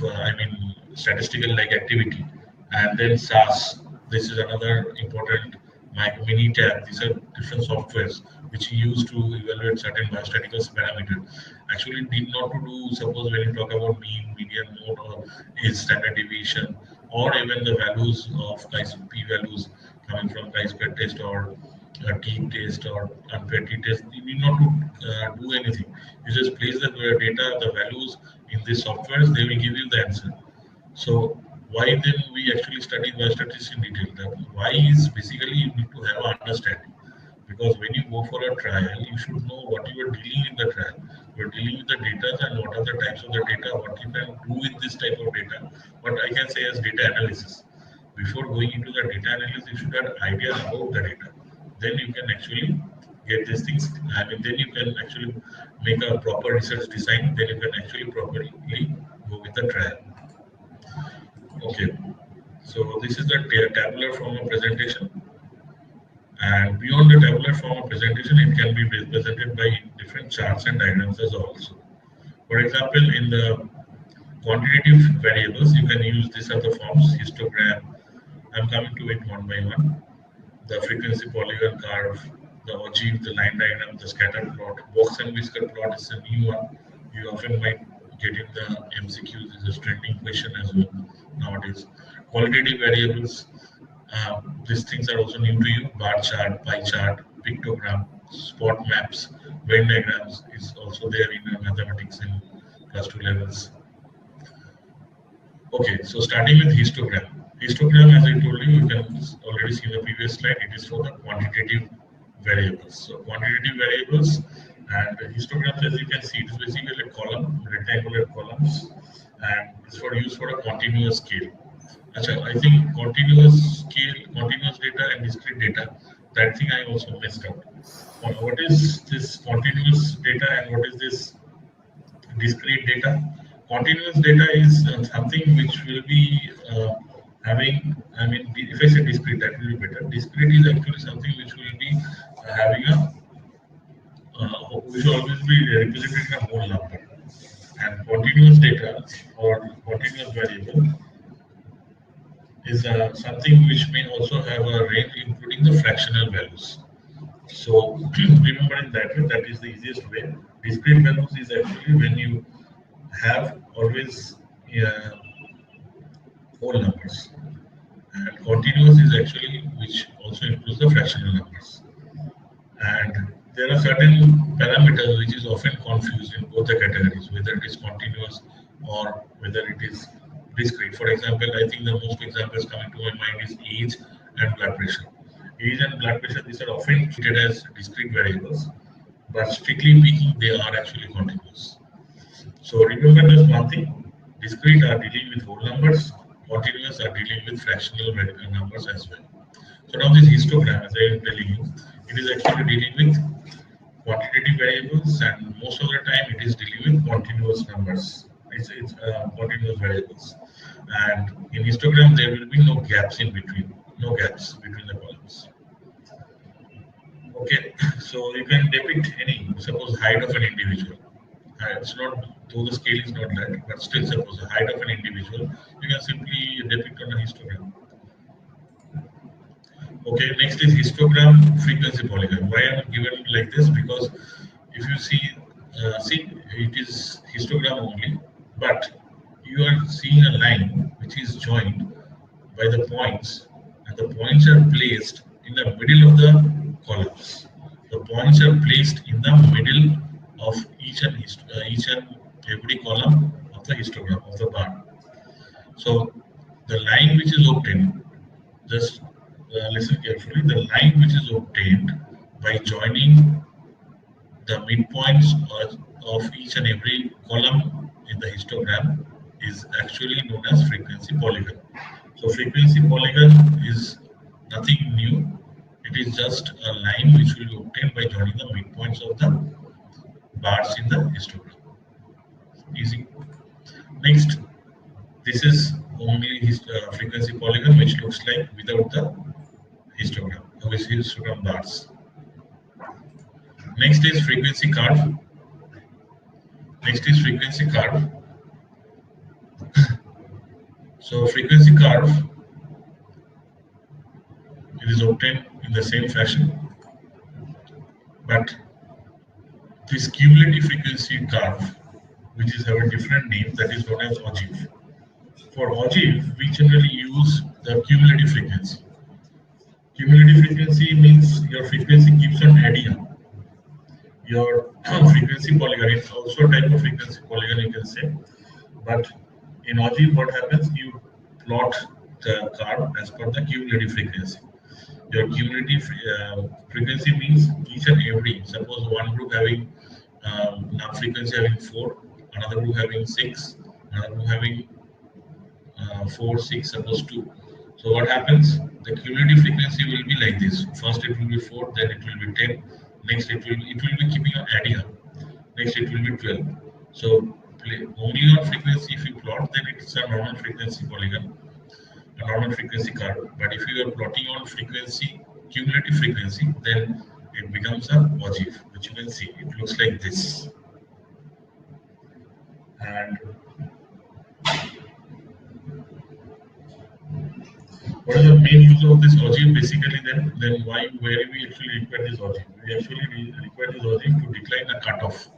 statistical like activity. And then SAS, this is another important mini tab. These are different softwares which you use to evaluate certain biostatistical parameters. Actually, need not to do, suppose when you talk about mean, median, mode, or is standard deviation, or even the values of p-values coming from chi-square test or t test or unpaired t-test. You need not to do anything. You just place the data, the values in these softwares, they will give you the answer. So why then we actually study biostatistics in detail? The why is basically you need to have an understanding. Because when you go for a trial, you should know what you are dealing in the trial. You are dealing with the data and what are the types of the data, what you can do with this type of data. What I can say as data analysis. Before going into the data analysis, you should have an idea about the data. Then you can actually get these things. Then you can actually make a proper research design. Then you can actually properly go with the trial. Okay, so this is the tabular form of presentation, and beyond the tabular form of presentation, it can be represented by different charts and diagrams as also. For example, in the quantitative variables, you can use these other forms: histogram. I'm coming to it one by one. The frequency polygon curve, the ogive, the line diagram, the scatter plot, box and whisker plot is a new one. You often might getting the MCQs is a trending question as well nowadays. Qualitative variables, these things are also new to you. Bar chart, pie chart, pictogram, spot maps, Venn diagrams is also there in mathematics in class 2 levels. Okay, so starting with histogram. Histogram, as I told you, you can already see the previous slide. It is for the quantitative variables. So quantitative variables and histograms, as you can see, it is basically a column, rectangular columns, and it's for use for a continuous scale. Achha, I think continuous scale, continuous data and discrete data, that thing I also messed up. What is this continuous data and what is this discrete data? Continuous data is something which will be having, I mean, if I say discrete, that will be better. Discrete is actually something which will be having a, which will always be represented in a whole number. And continuous data or continuous variable is something which may also have a range including the fractional values. So remembering that way, that is the easiest way. Discrete values is actually when you have always whole numbers, and continuous is actually which also includes the fractional numbers. And there are certain parameters which is often confused in both the categories, whether it is continuous or whether it is discrete. For example, I think the most examples coming to my mind is age and blood pressure. Age and blood pressure, these are often treated as discrete variables, but strictly speaking, they are actually continuous. So remember this one thing, discrete are dealing with whole numbers, continuous are dealing with fractional numbers as well. So now this histogram, as I am telling you, it is actually dealing with quantitative variables, and most of the time it is dealing with continuous numbers. It's continuous variables. And in histogram, there will be no gaps in between, no gaps between the columns. Okay, so you can depict any, suppose height of an individual. It's not, though the scale is not that, but still suppose the height of an individual, you can simply depict on a histogram. Okay, next is histogram frequency polygon. Why I am given like this? Because if you see, it is histogram only, but you are seeing a line which is joined by the points, and the points are placed in the middle of the columns. The points are placed in the middle of each and every column of the histogram of the bar. So the line which is obtained, just listen carefully, the line which is obtained by joining the midpoints of each and every column in the histogram is actually known as frequency polygon. So frequency polygon is nothing new. It is just a line which will be obtained by joining the midpoints of the bars in the histogram. Easy. Next, this is only frequency polygon, which looks like without the histogram, which is histogram bars. Next is frequency curve. Next is frequency curve. So frequency curve, it is obtained in the same fashion, but this cumulative frequency curve, which is have a different name, that is known as ogive. For ogive, we generally use the cumulative frequency. Cumulative frequency means your frequency keeps on adding up. Your frequency polygon is also a type of frequency polygon, you can say. But in ogive, what happens? You plot the curve as per the cumulative frequency. Your cumulative frequency means each and every. Suppose one group having frequency having 4, another group having 6, another group having 4, 6, suppose 2. So what happens? The cumulative frequency will be like this. First it will be 4, then it will be 10. Next it will be keeping on adding up. Next it will be 12. So only on frequency, if you plot, then it's a normal frequency polygon, a normal frequency curve. But if you are plotting on frequency, cumulative frequency, then it becomes a ogive, which you can see. It looks like this. And what is the main use of this ogive? Basically, then where we actually require this ogive? We actually require this ogive to decline a cutoff.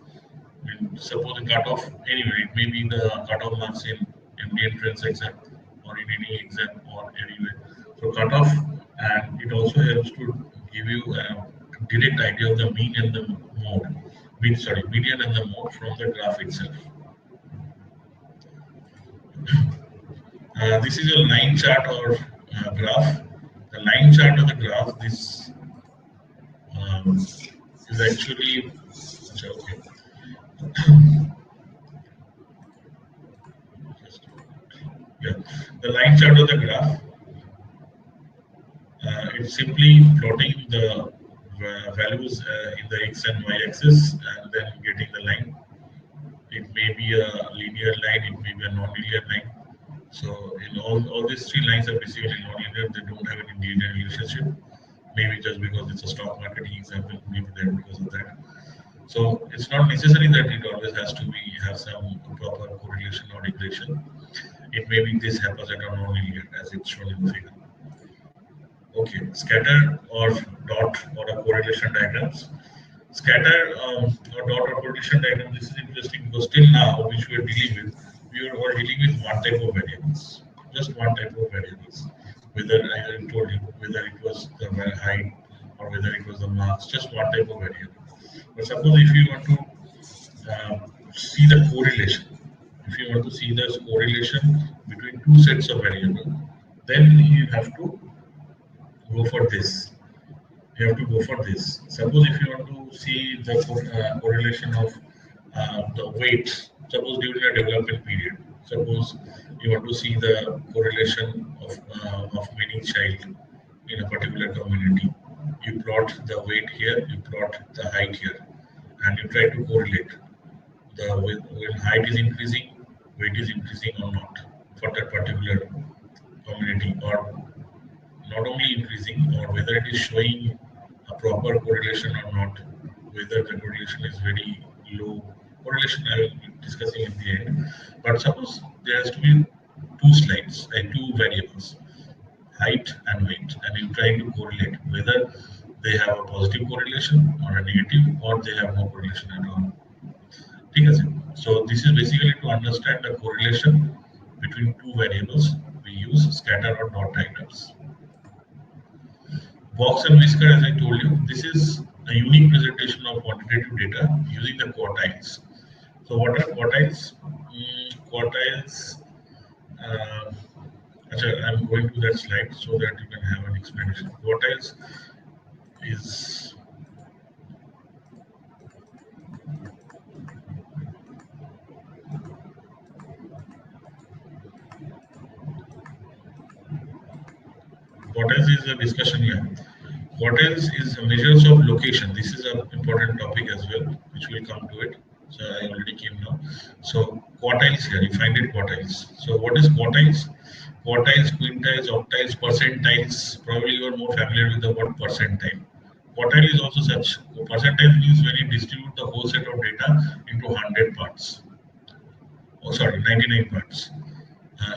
suppose the cutoff, anyway, it may be the cutoff marks in MD entrance exam or in any exam or anywhere. So cutoff, and it also helps to give you a direct idea of the mean and the mode, median and the mode from the graph itself. This is a line chart or graph. The line chart of the graph, this is actually, okay. Yeah, the line chart of the graph, it's simply plotting the values in the x and y axis and then getting the line. It may be a linear line, it may be a non-linear line. So in all these three lines are basically non-linear, they don't have any linear relationship. Maybe just because it's a stock marketing example, maybe there because of that. So it's not necessary that it always has to be have some proper correlation or regression. It may be this happens at a non-linear as it's shown in the figure. Okay, scatter or dot or a correlation diagrams. Scatter or dot or correlation diagram. This is interesting because till now, which we are dealing with, we are all dealing with one type of variables, just one type of variables. Whether I told you whether it was the height or whether it was the marks, just one type of variable. But suppose if you want to see the correlation, if you want to see the correlation between two sets of variables, then you have to go for this. You have to go for this. Suppose if you want to see the correlation of the weight, suppose during a development period, suppose you want to see the correlation of many child in a particular community. You plot the weight here, you plot the height here, and you try to correlate the when height is increasing, weight is increasing or not for that particular community, or not only increasing, or whether it is showing a proper correlation or not, whether the correlation is very low. Correlation I will be discussing at the end. But suppose there has to be two slides, two variables, height and weight, and you try to correlate whether they have a positive correlation or a negative, or they have no correlation at all. So this is basically to understand the correlation between two variables. We use scatter or dot diagrams. Box and whisker, as I told you, this is a unique presentation of quantitative data using the quartiles. So what are quartiles? Quartiles, I'm going to that slide so that you can have an explanation. Quartiles is a discussion here. Quartiles is measures of location. This is an important topic as well, which will come to it. So I already came now. So quartiles here, you find it quartiles. So what is quartiles? Quartiles, quintiles, octiles, percentiles. Probably you are more familiar with the word percentile. Quartile is also such. Percentile means when you distribute the whole set of data into 100 parts. Oh, sorry, 99 parts.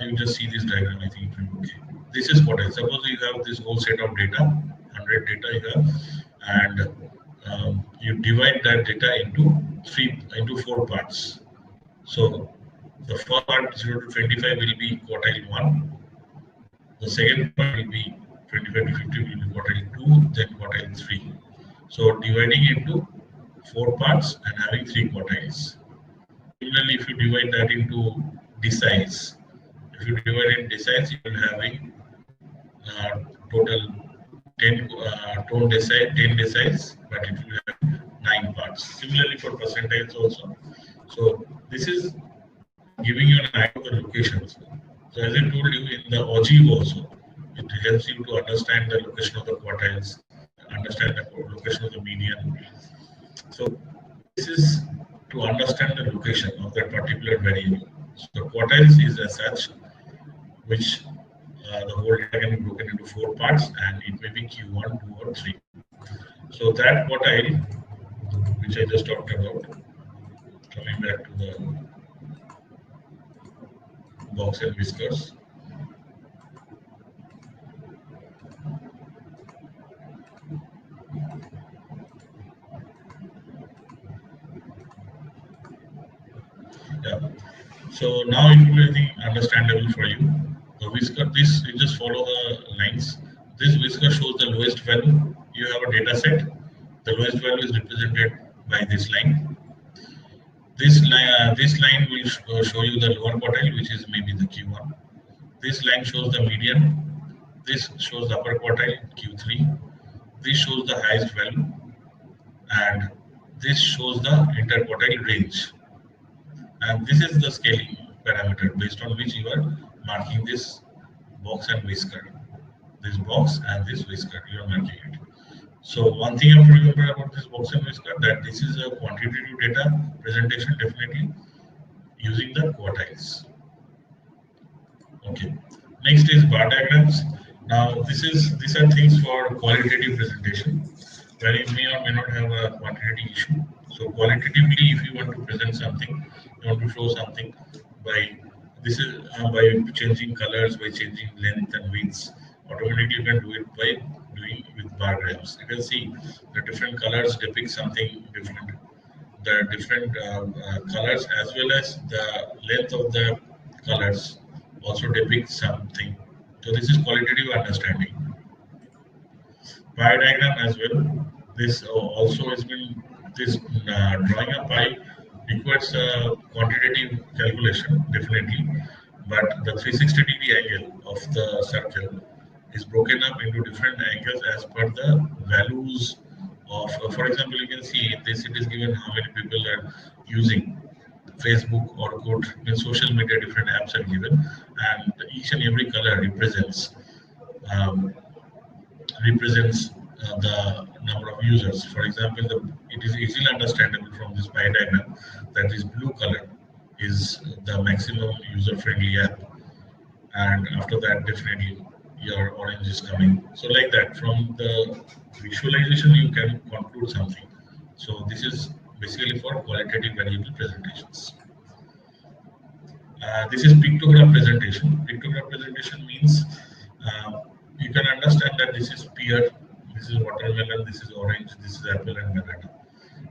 You just see this diagram, I think it will be okay. This is quartile. Suppose you have this whole set of data, 100 data you have, and you divide that data into 4 parts. So the first part 0 to 25 will be quartile 1. The second part will be 25 to 50 will be quartile 2, then quartile 3. So dividing into 4 parts and having 3 quartiles. Similarly, if you divide that into deciles, if you divide it in deciles, you will having total 10 deciles, but it will have 9 parts. Similarly for percentiles also. So this is giving you an idea of the locations. So as I told you in the OGIV also, it helps you to understand the location of the quartiles, understand the location of the median. So this is to understand the location of that particular variable. So quartiles is as such, which the whole data can be broken into 4 parts, and it may be Q1, 2, or 3. So that quartile, which I just talked about, coming back to the box and whiskers. Yeah. So now it will be, I think, understandable for you. The whisker, this you just follow the lines. This whisker shows the lowest value. You have a data set. The lowest value is represented by this line. This line will show you the lower quartile, which is maybe the Q1. This line shows the median. This shows the upper quartile, Q3. This shows the highest value, and this shows the interquartile range. And this is the scaling parameter based on which you are marking this box and whisker. This box and this whisker, you are marking it. So one thing you have to remember about this box and whisker, that this is a quantitative data presentation, definitely using the quartiles. Okay. Next is bar diagrams. Now these are things for qualitative presentation, where you may or may not have a quantitative issue. So qualitatively, if you want to present something, you want to show something by by changing colors, by changing length and widths. Automatically, you can do it by doing with bar graphs. You can see the different colors depict something different. The different colors as well as the length of the colors also depict something. So this is qualitative understanding. Pie diagram as well. This also has been this drawing a pie requires a quantitative calculation definitely, but the 360-degree angle of the circle is broken up into different angles as per the values of. For example, you can see this. It is given how many people are using Facebook or Orkut, social media. Different apps are given, and each and every color um, represents the number of users. For example, it is easily understandable from this pie diagram that this blue color is the maximum user-friendly app, and after that, definitely your orange is coming. So like that, from the visualization, you can conclude something. So this is basically for qualitative variable presentations. This is pictogram presentation. Pictogram presentation means you can understand that this is pear, this is watermelon, this is orange, this is apple and banana.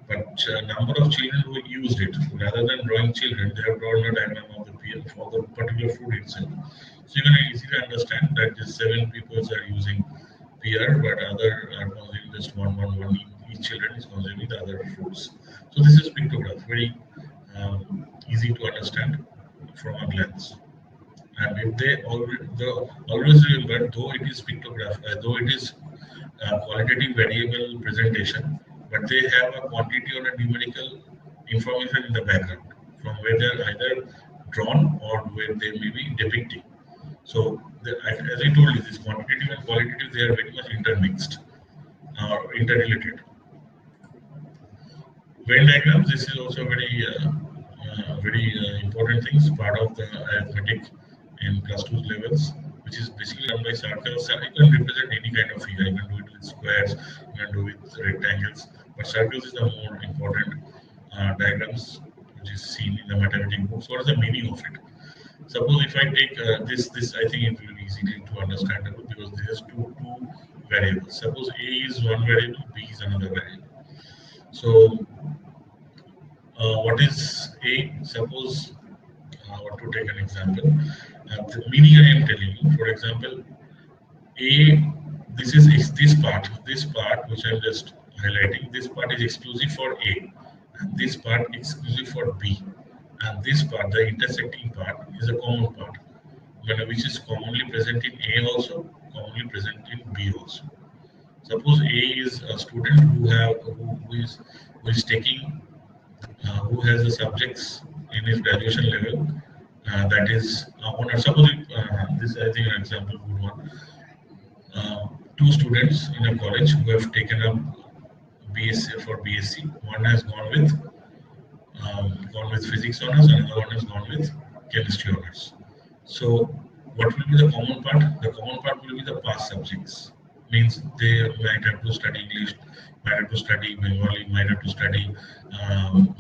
But number of children who used it, rather than drawing children, they have drawn a diagram of the pear for the particular fruit itself. So you can easily understand that these 7 people are using pear, but other are consuming just one. Each children is consuming the other fruits. So this is pictograph, very easy to understand from a glance. And if they always remember, though it is pictograph, though it is qualitative variable presentation, but they have a quantity or a numerical information in the background from where they're either drawn or where they may be depicting. So, as I told you, this quantitative and qualitative, they are very much intermixed or interrelated. Venn diagrams, this is also very important things, part of the arithmetic in class 2 levels, which is basically done by circles. You can represent any kind of figure. You can do it with squares, you can do it with rectangles, but circles is the more important diagrams which is seen in the mathematics books. What is the meaning of it? Suppose if I take this I think it will be easily to understandable because this is two variables. Suppose A is one variable, B is another variable. So what is A? Suppose I want to take an example. The meaning I am telling you, for example, A, this is this part which I'm just highlighting, this part is exclusive for A, and this part exclusive for B, and this part, the intersecting part, is a common part, which is commonly present in A also, commonly present in B also. Suppose A is a student who is taking who has the subjects in his graduation level that is honor. Suppose this I think an example good one. Two students in a college who have taken up BSc for BSc. One has gone with physics honors, and another one has gone with chemistry honors. So, what will be the common part? The common part will be the past subjects. Means they might have to study English, might have to study Bengali, might have to study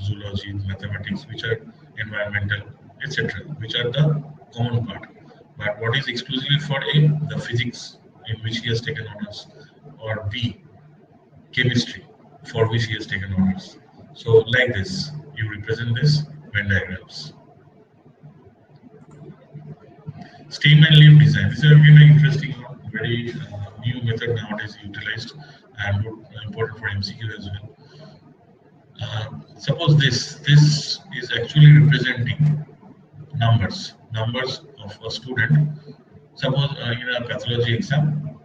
zoology, mathematics, which are environmental, etc., which are the common part. But what is exclusively for A, the physics in which he has taken honors, or B, chemistry for which he has taken honors. So like this, you represent this Venn diagrams. stem and leaf design. This is again an interesting one, very new method nowadays utilized and important for MCQ as well. Suppose this is actually representing numbers of a student. Suppose in a pathology exam,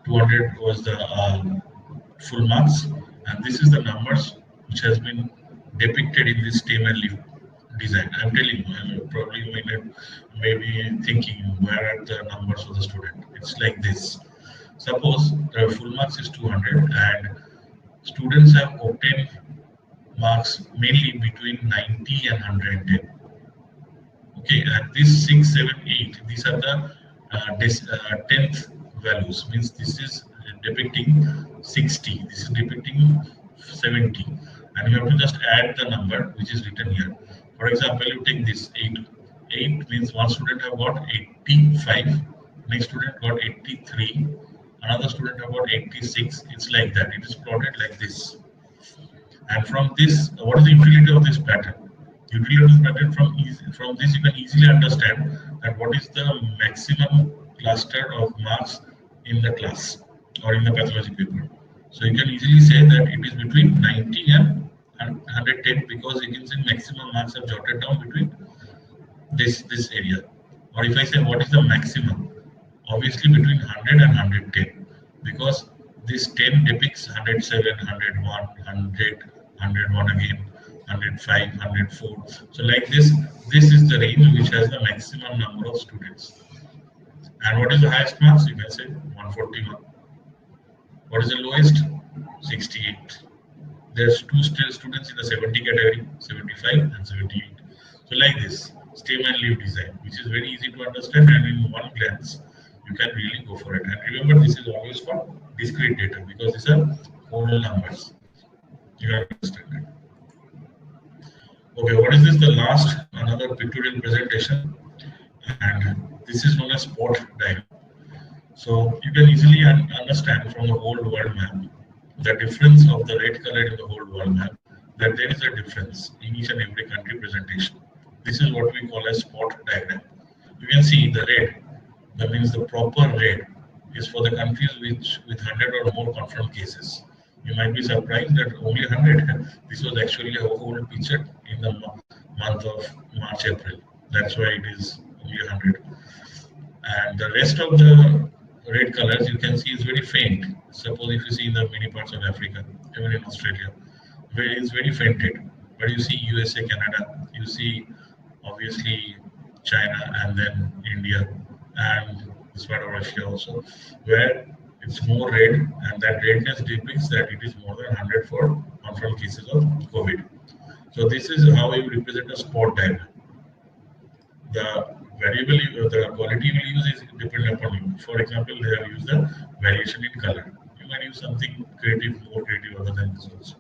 200 was the full marks, and this is the numbers which has been depicted in this stem and leaf design. I'm telling you, probably you may be thinking, where are the numbers of the student? It's like this. Suppose the full marks is 200 and students have obtained marks mainly between 90 and 110. Okay, and this 6, 7, 8, these are the 10th values, means this is depicting 60, this is depicting 70, and you have to just add the number which is written here. For example, you take this 8. 8 means one student have got 85, next student got 83, another student have got 86. It's like that. It is plotted like this. And from this, what is the utility of this pattern? Utility of this pattern, from this you can easily understand that what is the maximum cluster of marks in the class or in the pathology paper. So you can easily say that it is between 90 and 110 because it is in maximum marks are jotted down between this area. Or if I say what is the maximum, obviously between 100 and 110 because this 10 depicts 107, 101, 100, 101 again, 105, 104. So like this is the range which has the maximum number of students. And what is the highest marks? You can say 141. What is the lowest? 68. There's two students in the 70 category, 75 and 78. So like this, stem and leaf design, which is very easy to understand, and in one glance you can really go for it. And remember, this is always for discrete data because these are whole numbers. You have to understand that. Okay, what is this? The last, another pictorial presentation, and this is known as spot diagram. So you can easily understand from the whole world map the difference of the red color in the whole world map, that there is a difference in each and every country presentation. This is what we call as spot diagram. You can see the red, that means the proper red is for the countries with 100 or more confirmed cases. You might be surprised that only 100. This was actually a whole picture in the month of March, April. That's why it is only 100. And the rest of the red colors you can see is very faint. Suppose if you see in the many parts of Africa, even in Australia, where it's very fainted. But you see USA, Canada, you see obviously China and then India and this part of Russia also, where it's more red, and that redness depicts that it is more than 100 for confirmed cases of COVID. So this is how you represent a spot diagram. The variable, the quality you will use is dependent upon you. For example, they have used the variation in color. You might use something creative, more creative other than this also.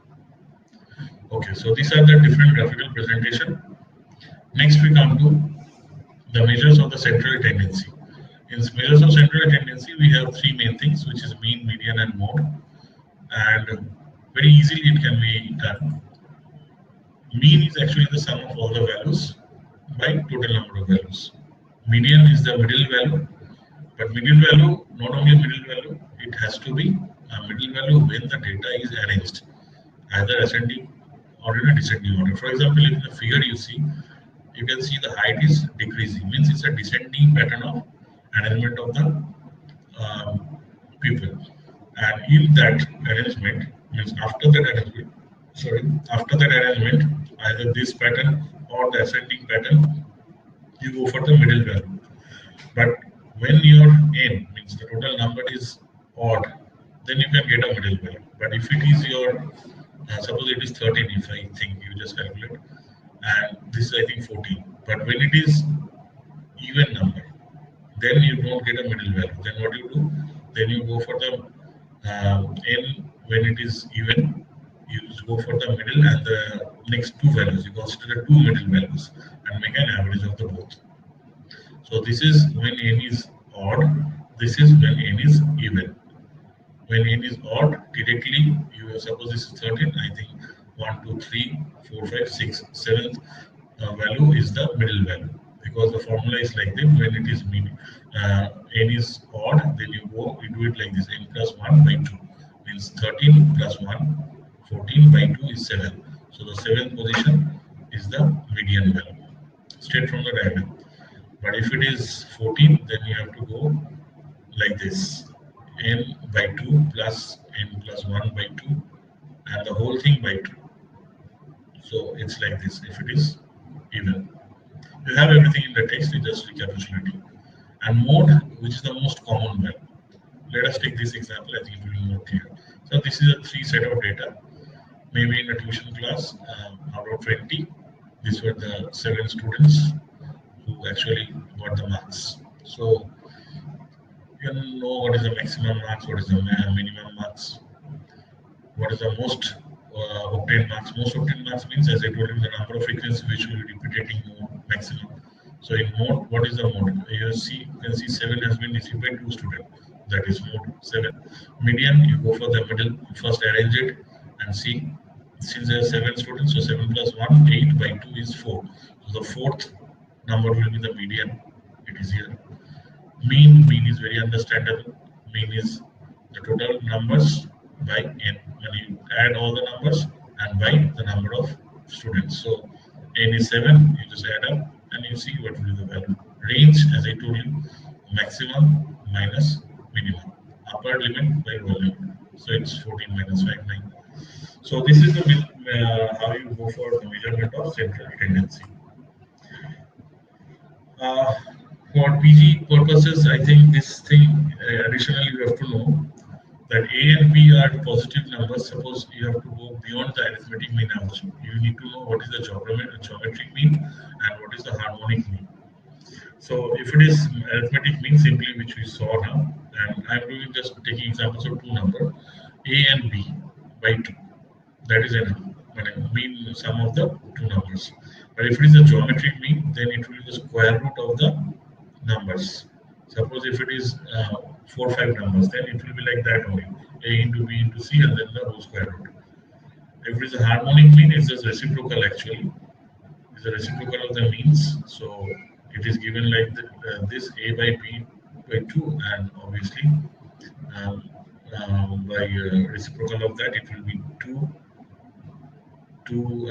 Okay, so these are the different graphical presentation. Next we come to the measures of the central tendency. In measures of central tendency, we have three main things, which is mean, median, and mode. And very easily it can be done. Mean is actually the sum of all the values by total number of values. Median is the middle value, but middle value, not only middle value, it has to be a middle value when the data is arranged, either ascending or in a descending order. For example, in the figure you see, you can see the height is decreasing, means it's a descending pattern of arrangement of the people. And in that arrangement, means after that arrangement, either this pattern or the ascending pattern, you go for the middle value. But when your n, means the total number, is odd, then you can get a middle value. But if it is your, suppose it is 13, if I think you just calculate, and this is I think 14. But when it is even number, then you don't get a middle value. Then what you do? Then you go for the n when it is even. You go for the middle and the next two values. You consider two middle values and make an average of the both. So this is when n is odd. This is when n is even. When n is odd, directly you suppose this is 13. I think 1, 2, 3, 4, 5, 6, 7th value is the middle value. because the formula is like that. When it is n is odd, then you do it like this: n plus 1 by 2 means 13 plus 1, 14 by 2 is 7. So the 7th position is the median value, straight from the diagram. But if it is 14, then you have to go like this: n by 2 plus n plus 1 by 2 and the whole thing by 2. So it's like this if it is even. You have everything in the text, it's just recapitulating. And mode, which is the most common value. Let us take this example, I think it will be more clear. So this is a 3 set of data. Maybe in a tuition class, out of 20, these were the 7 students who actually got the marks. So you know what is the maximum marks, what is the minimum marks, what is the most obtained marks. Most obtained marks means, as I told you, the number of frequencies which will be repeating mode maximum. So in mode, what is the mode? You can see 7 has been received by 2 students. That is mode 7. Median, you go for the middle. You first arrange it and see. Since there are 7 students, so 7 plus 1, 8 by 2 is 4. So the 4th number will be the median. It is here. Mean is very understandable. Mean is the total numbers by n. When you add all the numbers and by the number of students. So n is 7, you just add up and you see what will be the value. Range, as I told you, maximum minus minimum. Upper limit by volume. So it's 14 minus 5, 9. So this is the how you go for the measurement of central tendency. For PG purposes, I think this thing additionally you have to know that A and B are positive numbers. Suppose you have to go beyond the arithmetic mean also. You need to know what is the geometric mean and what is the harmonic mean. So if it is arithmetic mean, simply which we saw now, and I'm doing just taking examples of 2 numbers, A and B by 2. That is enough. Mean sum of the 2 numbers. But if it is a geometric mean, then it will be the square root of the numbers. Suppose if it is 4 or 5 numbers, then it will be like that only: A into B into C and then the whole square root. If it is a harmonic mean, it's just reciprocal actually. It's a reciprocal of the means. So it is given like this: A by B by 2, and obviously by reciprocal of that, it will be 2,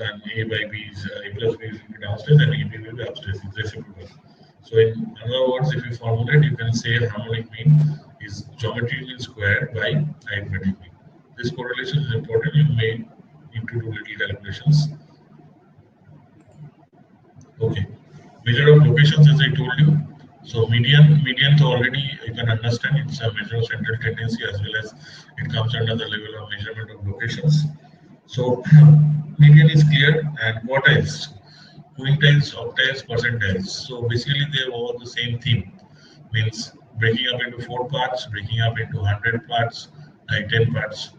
and A by B is A plus B will be downstairs and A B will be upstairs. It's reciprocal. So in other words, if you formulate, you can say harmonic mean is geometric mean squared by arithmetic mean. This correlation is important. You may need to do little calculations. Okay. Measure of locations, as I told you. So median so already you can understand it's a measure of central tendency, as well as it comes under the level of measurement of locations. So median is clear, and quartiles, quintiles, octiles, percentiles. So basically they have all the same theme, means breaking up into 4 parts, breaking up into 100 parts, like 10 parts,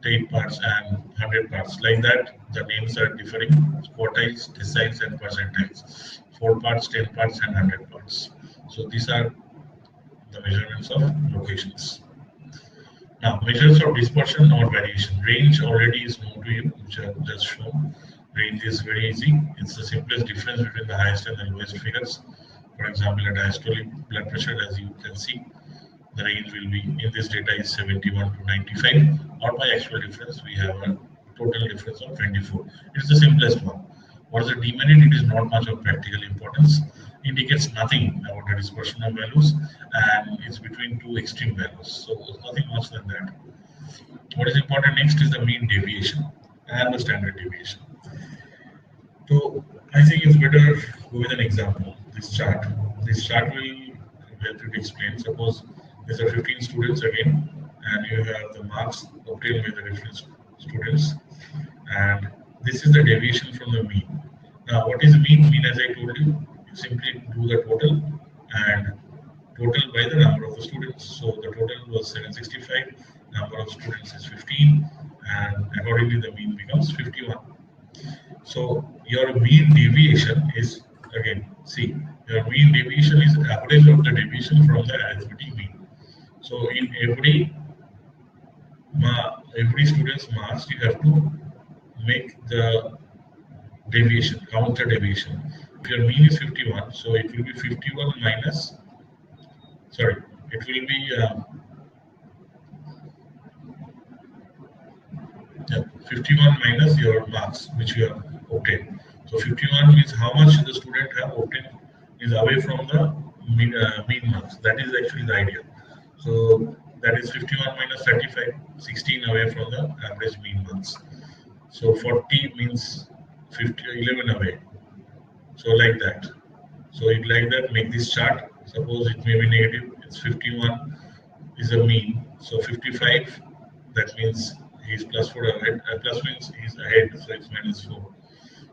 8 parts, and 100 parts. Like that, the names are differing: quartiles, deciles, and percentiles. 4 parts, 10 parts, and 100 parts. So these are the measurements of locations. Now, measures of dispersion or variation. Range already is known to you, which I have just shown. Range is very easy. It's the simplest difference between the highest and the lowest figures. For example, at diastolic blood pressure, as you can see, the range will be in this data is 71 to 95, or by actual difference, we have a total difference of 24. It's the simplest one. What is the demerit? It is not much of practical importance. Indicates nothing about the dispersion of values, and it's between 2 extreme values. So nothing much than that. What is important next is the mean deviation and the standard deviation. So I think it's better go with an example. This chart will help you to explain. Suppose these are 15 students again, and you have the marks obtained by the different students, and this is the deviation from the mean. Now, what is mean? Mean, as I told you, you simply do the total and total by the number of the students. So the total was 765, number of students is 15, and accordingly the mean becomes 51. So your mean deviation is, again, see, your mean deviation is average of the deviation from the arithmetic mean. So in every student's marks, you have to make the deviation, count the deviation, if your mean is 51, so it will be 51 minus, sorry, it will be 51 minus your marks which you have obtained. So 51 means how much the student have obtained is away from the mean marks. That is actually the idea. So that is 51 minus 35, 16 away from the average mean marks. So 40 means 11 away. So like that. So it like that, make this chart. Suppose it may be negative, it's 51 is a mean. So 55, that means he's plus 4 ahead, plus means he's ahead, so it's minus 4.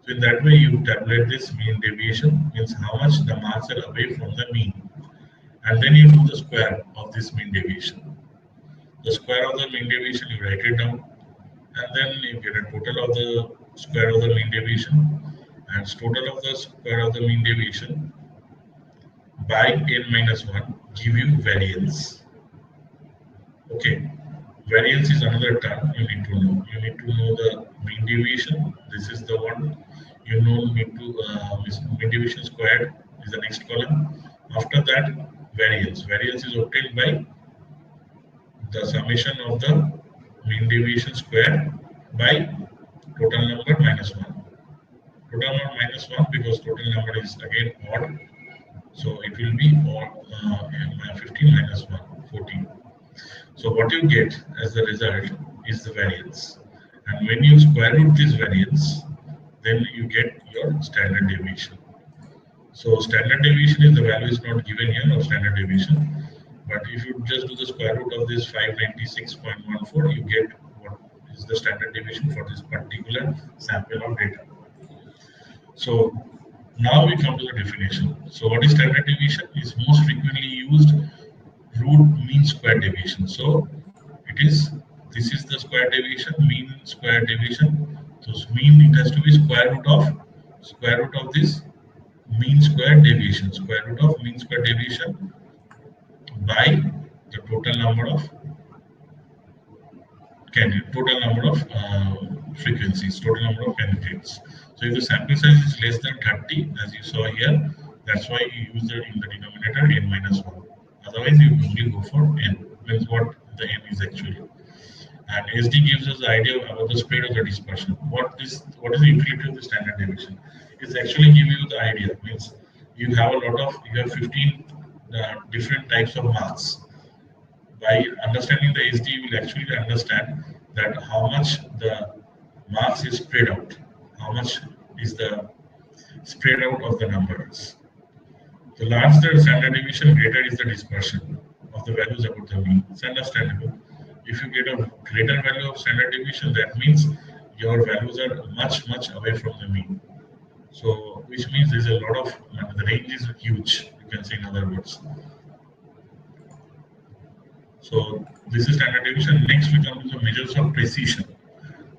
So in that way, you tabulate this mean deviation, means how much the marks are away from the mean. And then you do the square of this mean deviation. The square of the mean deviation, you write it down, and then you get a total of the square of the mean deviation, and total of the square of the mean deviation by n minus 1 give you variance. Okay, variance is another term you need to know. You need to know the mean deviation. This is the one you know. Need to mean deviation squared is the next column. After that, variance. Variance is obtained by the summation of the mean deviation square by total number minus 1. Total number minus 1 because total number is again odd. So it will be odd, 15 minus 1, 14. So what you get as the result is the variance. And when you square root this variance, then you get your standard deviation. So standard deviation is the value is not given here of standard deviation. But if you just do the square root of this 596.14, you get what is the standard deviation for this particular sample of data. So now we come to the definition. So what is standard deviation? Is most frequently used root mean square deviation. So it is, this is the square deviation, mean square deviation. So mean, it has to be square root of this mean square deviation. Square root of mean square deviation by the total number of frequencies, total number of candidates. So if the sample size is less than 30, as you saw here, that's why you use the in the denominator n minus 1. Otherwise, you usually go for n, means what the n is actually. And SD gives us the idea about the spread of the dispersion. What is the utility of the standard deviation? It's actually give you the idea. Means you have 15 different types of marks. By understanding the SD, you will actually understand that how much the marks is spread out. How much is the spread out of the numbers. The larger the standard deviation, greater is the dispersion of the values about the mean. It's understandable. If you get a greater value of standard deviation, that means your values are much away from the mean. So, which means there's a lot of, the range is huge, you can say in other words. So, this is standard deviation. Next, we come to the measures of precision.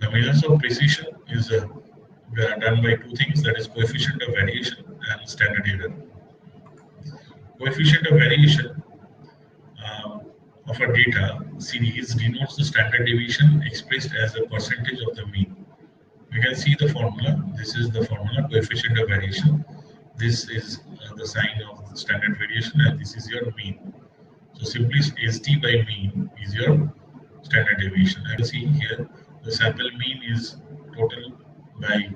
The measures of precision is done by two things, that is coefficient of variation and standard error. Coefficient of variation of a data series denotes the standard deviation expressed as a percentage of the mean. You can see the formula. This is the formula, coefficient of variation. This is the sign of the standard variation, and this is your mean. So simply ST by mean is your standard deviation. I will see here the sample mean is total by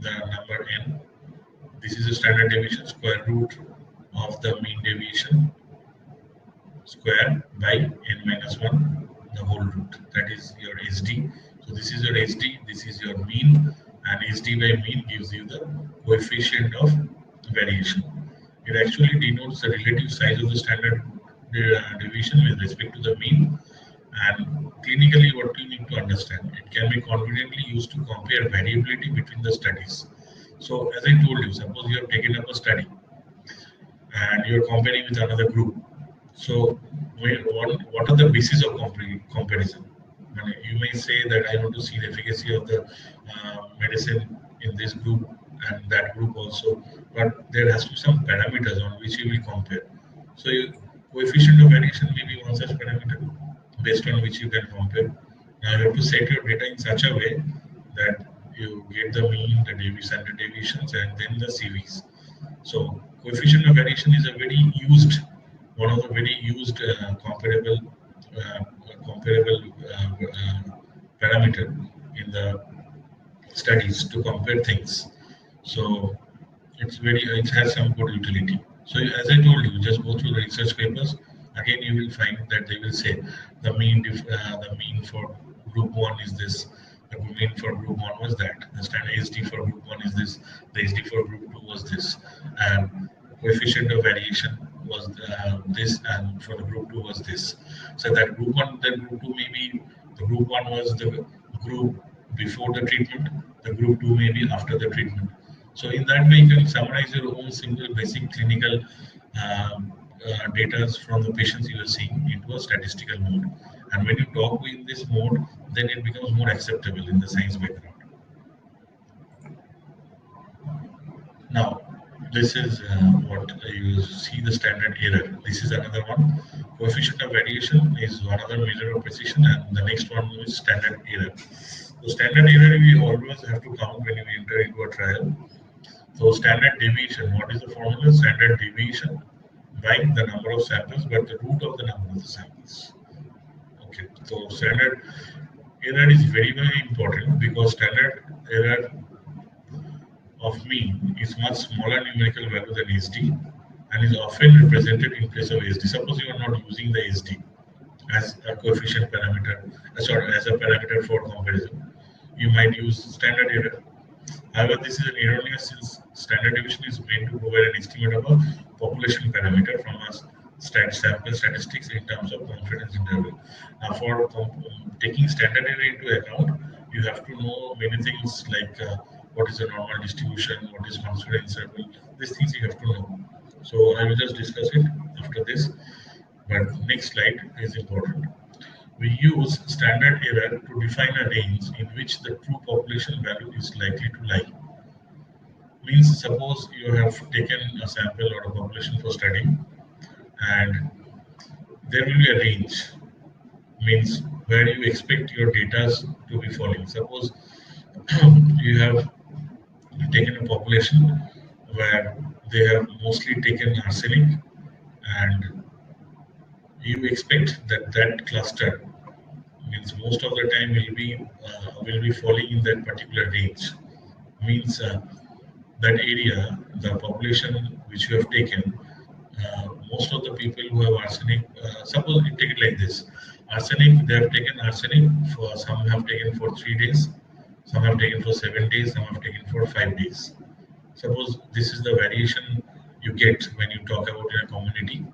the number n. This is a standard deviation, square root of the mean deviation square by n minus 1, the whole root. That is your SD. So this is your SD, this is your mean, and SD by mean gives you the coefficient of variation. It actually denotes the relative size of the standard deviation with respect to the mean. And clinically, what you need to understand, it can be conveniently used to compare variability between the studies. So as I told you, suppose you have taken up a study and you are comparing with another group. So what are the basis of comparison? You may say that I want to see the efficacy of the medicine in this group and that group also, but there has to be some parameters on which you will compare. So coefficient of variation may be one such parameter based on which you can compare. Now you have to set your data in such a way that you get the mean, the standard deviations, and then the CVs. So coefficient of variation is a very used, one of the very used comparable parameter in the studies to compare things. So it has some good utility. So as I told you, just go through the research papers. Again, you will find that they will say the mean for group 1 is this, the mean for group 1 was that, the standard SD for group 1 is this, the SD for group 2 was this, and coefficient of variation was this, and for the group 2 was this. So that group 1, then group 2 maybe the group 1 was the group before the treatment, the group 2 maybe after the treatment. So in that way, you can summarize your own simple basic clinical data from the patients you are seeing into a statistical mode. And when you talk in this mode, then it becomes more acceptable in the science background. Now, this is what you see the standard error. This is another one. Coefficient of variation is another measure of precision, and the next one is standard error. So standard error we always have to count when we enter into a trial. So standard deviation, what is the formula? Standard deviation by the number of samples, but the root of the number of the samples. Okay, so standard error is very, very important because standard error of mean is much smaller numerical value than SD and is often represented in place of SD. Suppose you are not using the SD as a coefficient parameter, as a parameter for comparison, you might use standard error. However, this is an erroneous since standard deviation is meant to provide an estimate of a population parameter from a sample statistics in terms of confidence interval. Now, for taking standard error into account, you have to know many things like what is the normal distribution, what is confidence interval. These things you have to know. So I will just discuss it after this. But next slide is important. We use standard error to define a range in which the true population value is likely to lie. Means suppose you have taken a sample or a population for study and there will be a range, means where you expect your data to be falling. Suppose you have taken a population where they have mostly taken arsenic and you expect that that cluster means most of the time will be falling in that particular range. Means that area, the population which you have taken, most of the people who have arsenic, suppose you take it like this: arsenic, they have taken arsenic for some have taken for 3 days, some have taken for 7 days, some have taken for 5 days. Suppose this is the variation you get when you talk about in a community.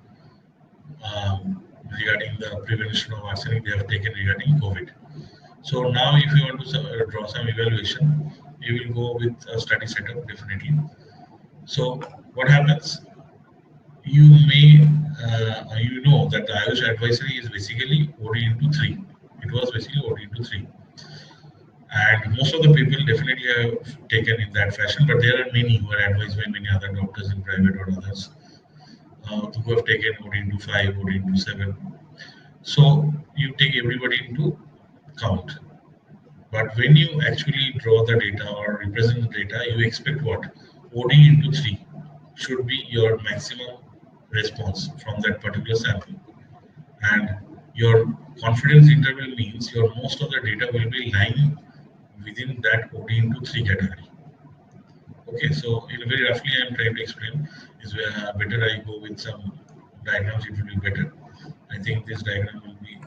Regarding the prevention of arsenic they have taken regarding COVID. So now if you want to draw some evaluation, you will go with a study setup definitely. So what happens? You may, you know that the Ayush advisory is basically OD into 3. It was basically OD into 3. And most of the people definitely have taken in that fashion, but there are many who are advised by many other doctors in private or others. Who have taken OD into 5, OD into 7. So you take everybody into count. But when you actually draw the data or represent the data, you expect what? OD into 3 should be your maximum response from that particular sample. And your confidence interval means your most of the data will be lying within that OD into 3 category. Okay, so in a very roughly I am trying to explain is better I go with some diagrams, it will be better. I think this diagram will be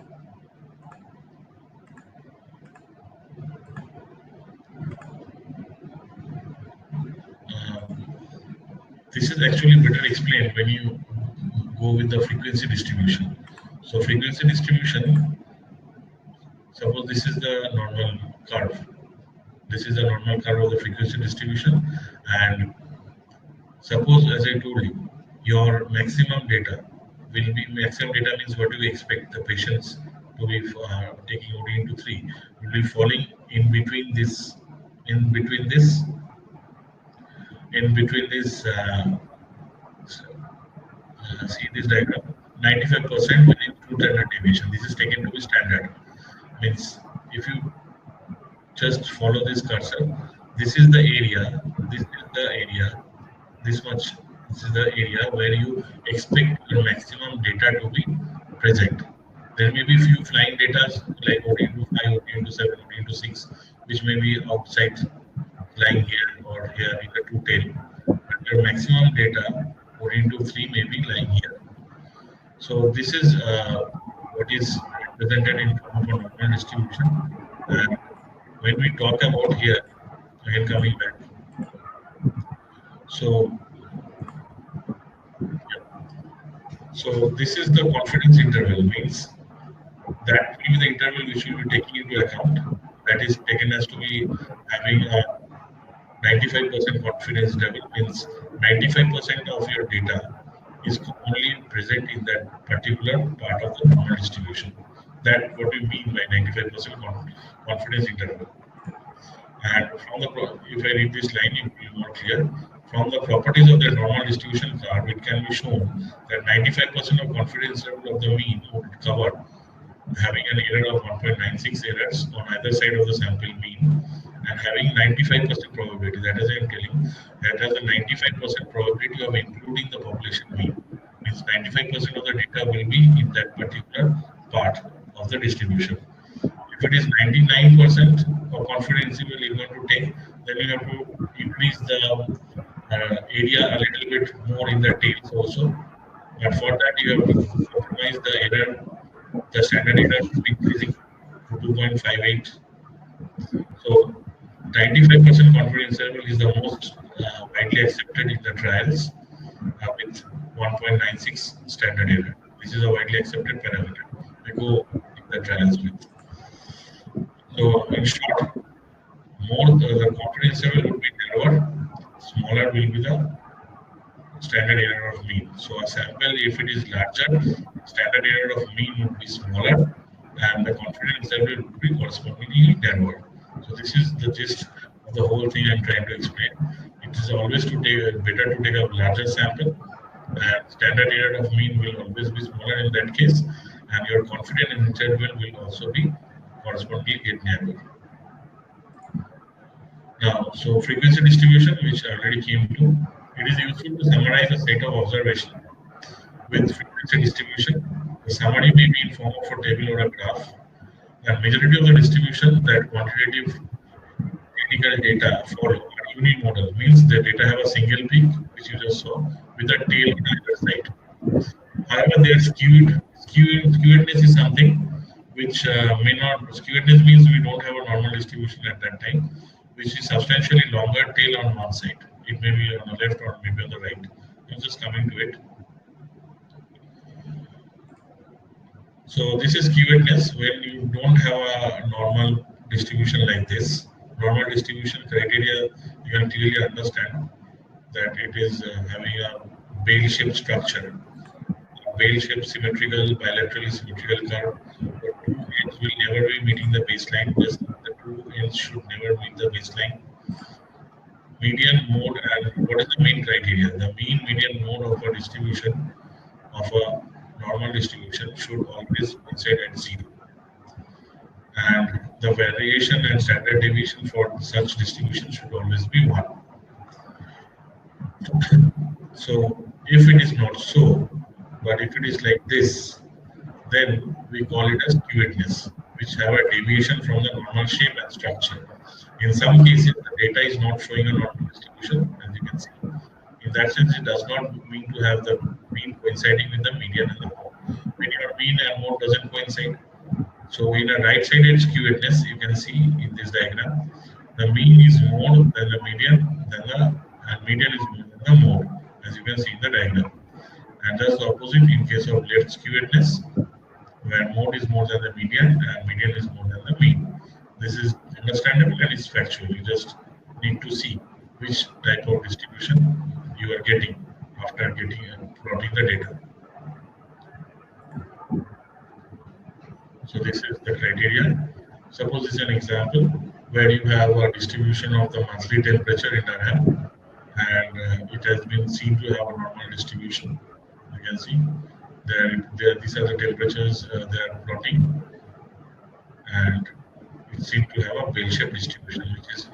this is actually better explained when you go with the frequency distribution. So frequency distribution, suppose this is the normal curve. This is the normal curve of the frequency distribution, and suppose as I told you, your maximum data will be maximum data means what do you expect the patients to be taking OD into 3 will be falling in between this see this diagram 95% will include standard deviation. This is taken to be standard. Means if you just follow this cursor, this is the area, this much This is the area where you expect your maximum data to be present. There may be few flying data like OD into 5, OD into 7, OD into 6, which may be outside lying here or here in the two tail. But your maximum data, OD into 3, may be lying here. So this is what is represented in form of a normal distribution. And when we talk about here, again coming back. So, so this is the confidence interval, means that will be the interval which will be taking into account. That is taken as to be having a 95% confidence level, means 95% of your data is only present in that particular part of the normal distribution. That what we mean by 95% confidence interval. And from the, if I read this line, it will be more clear. From the properties of the normal distribution curve, it can be shown that 95% of confidence level of the mean would cover having an error of 1.96 errors on either side of the sample mean, and having 95% probability, that is I am telling, that has a 95% probability of including the population mean. Means 95% of the data will be in that particular part of the distribution. If it is 99% of confidence interval you are going to take, then you have to increase the area a little bit more in the tails also. But for that you have to optimize the error. The standard error should be increasing to 2.58. So 95% confidence interval is the most widely accepted in the trials with 1.96 standard error. This is a widely accepted parameter we go in the trials with. So in short, more the confidence interval would be narrower, smaller will be the standard error of mean. So a sample, if it is larger, standard error of mean would be smaller, and the confidence interval would be correspondingly narrower. So this is the gist of the whole thing I'm trying to explain. It is always to take better to take a larger sample, and standard error of mean will always be smaller in that case, and your confidence interval will also be correspondingly get narrower. Now, so frequency distribution, which I already came to, it is useful to summarize a set of observations with frequency distribution. The summary may be in form of a table or a graph. The majority of the distribution that quantitative technical data for unimodal means the data have a single peak, which you just saw, with a tail on either side. However, they are skewed. Skewedness is something which may not. Skewedness means we don't have a normal distribution at that time, which is substantially longer tail on one side. It may be on the left or maybe on the right. I'm just coming to it. So this is skewedness when you don't have a normal distribution like this. Normal distribution criteria, you can clearly understand that it is having a bell-shaped structure. Bell-shaped symmetrical, bilaterally symmetrical curve. The two ends will never be meeting the baseline. Just the two ends should never meet the baseline. Median mode, and what is the main criteria? The mean median mode of a distribution of a normal distribution should always coincide at 0. And the variation and standard deviation for such distribution should always be 1. So if it is not so, but if it is like this, then we call it as skewedness, which have a deviation from the normal shape and structure. In some cases, the data is not showing a normal distribution, as you can see. In that sense, it does not mean to have the mean coinciding with the median and the mode. When your mean and mode doesn't coincide, so in a right-sided skewedness, you can see in this diagram, the mean is more than the median, and median is more than the mode, as you can see in the diagram. And just the opposite in case of left skewedness, where mode is more than the median and median is more than the mean. This is understandable and it's factual. You just need to see which type of distribution you are getting after getting and plotting the data. So this is the criteria. Suppose this is an example where you have a distribution of the monthly temperature in Durham, and it has been seen to have a normal distribution. You can see these are the temperatures they are plotting, and it seems to have a bell-shaped distribution, which is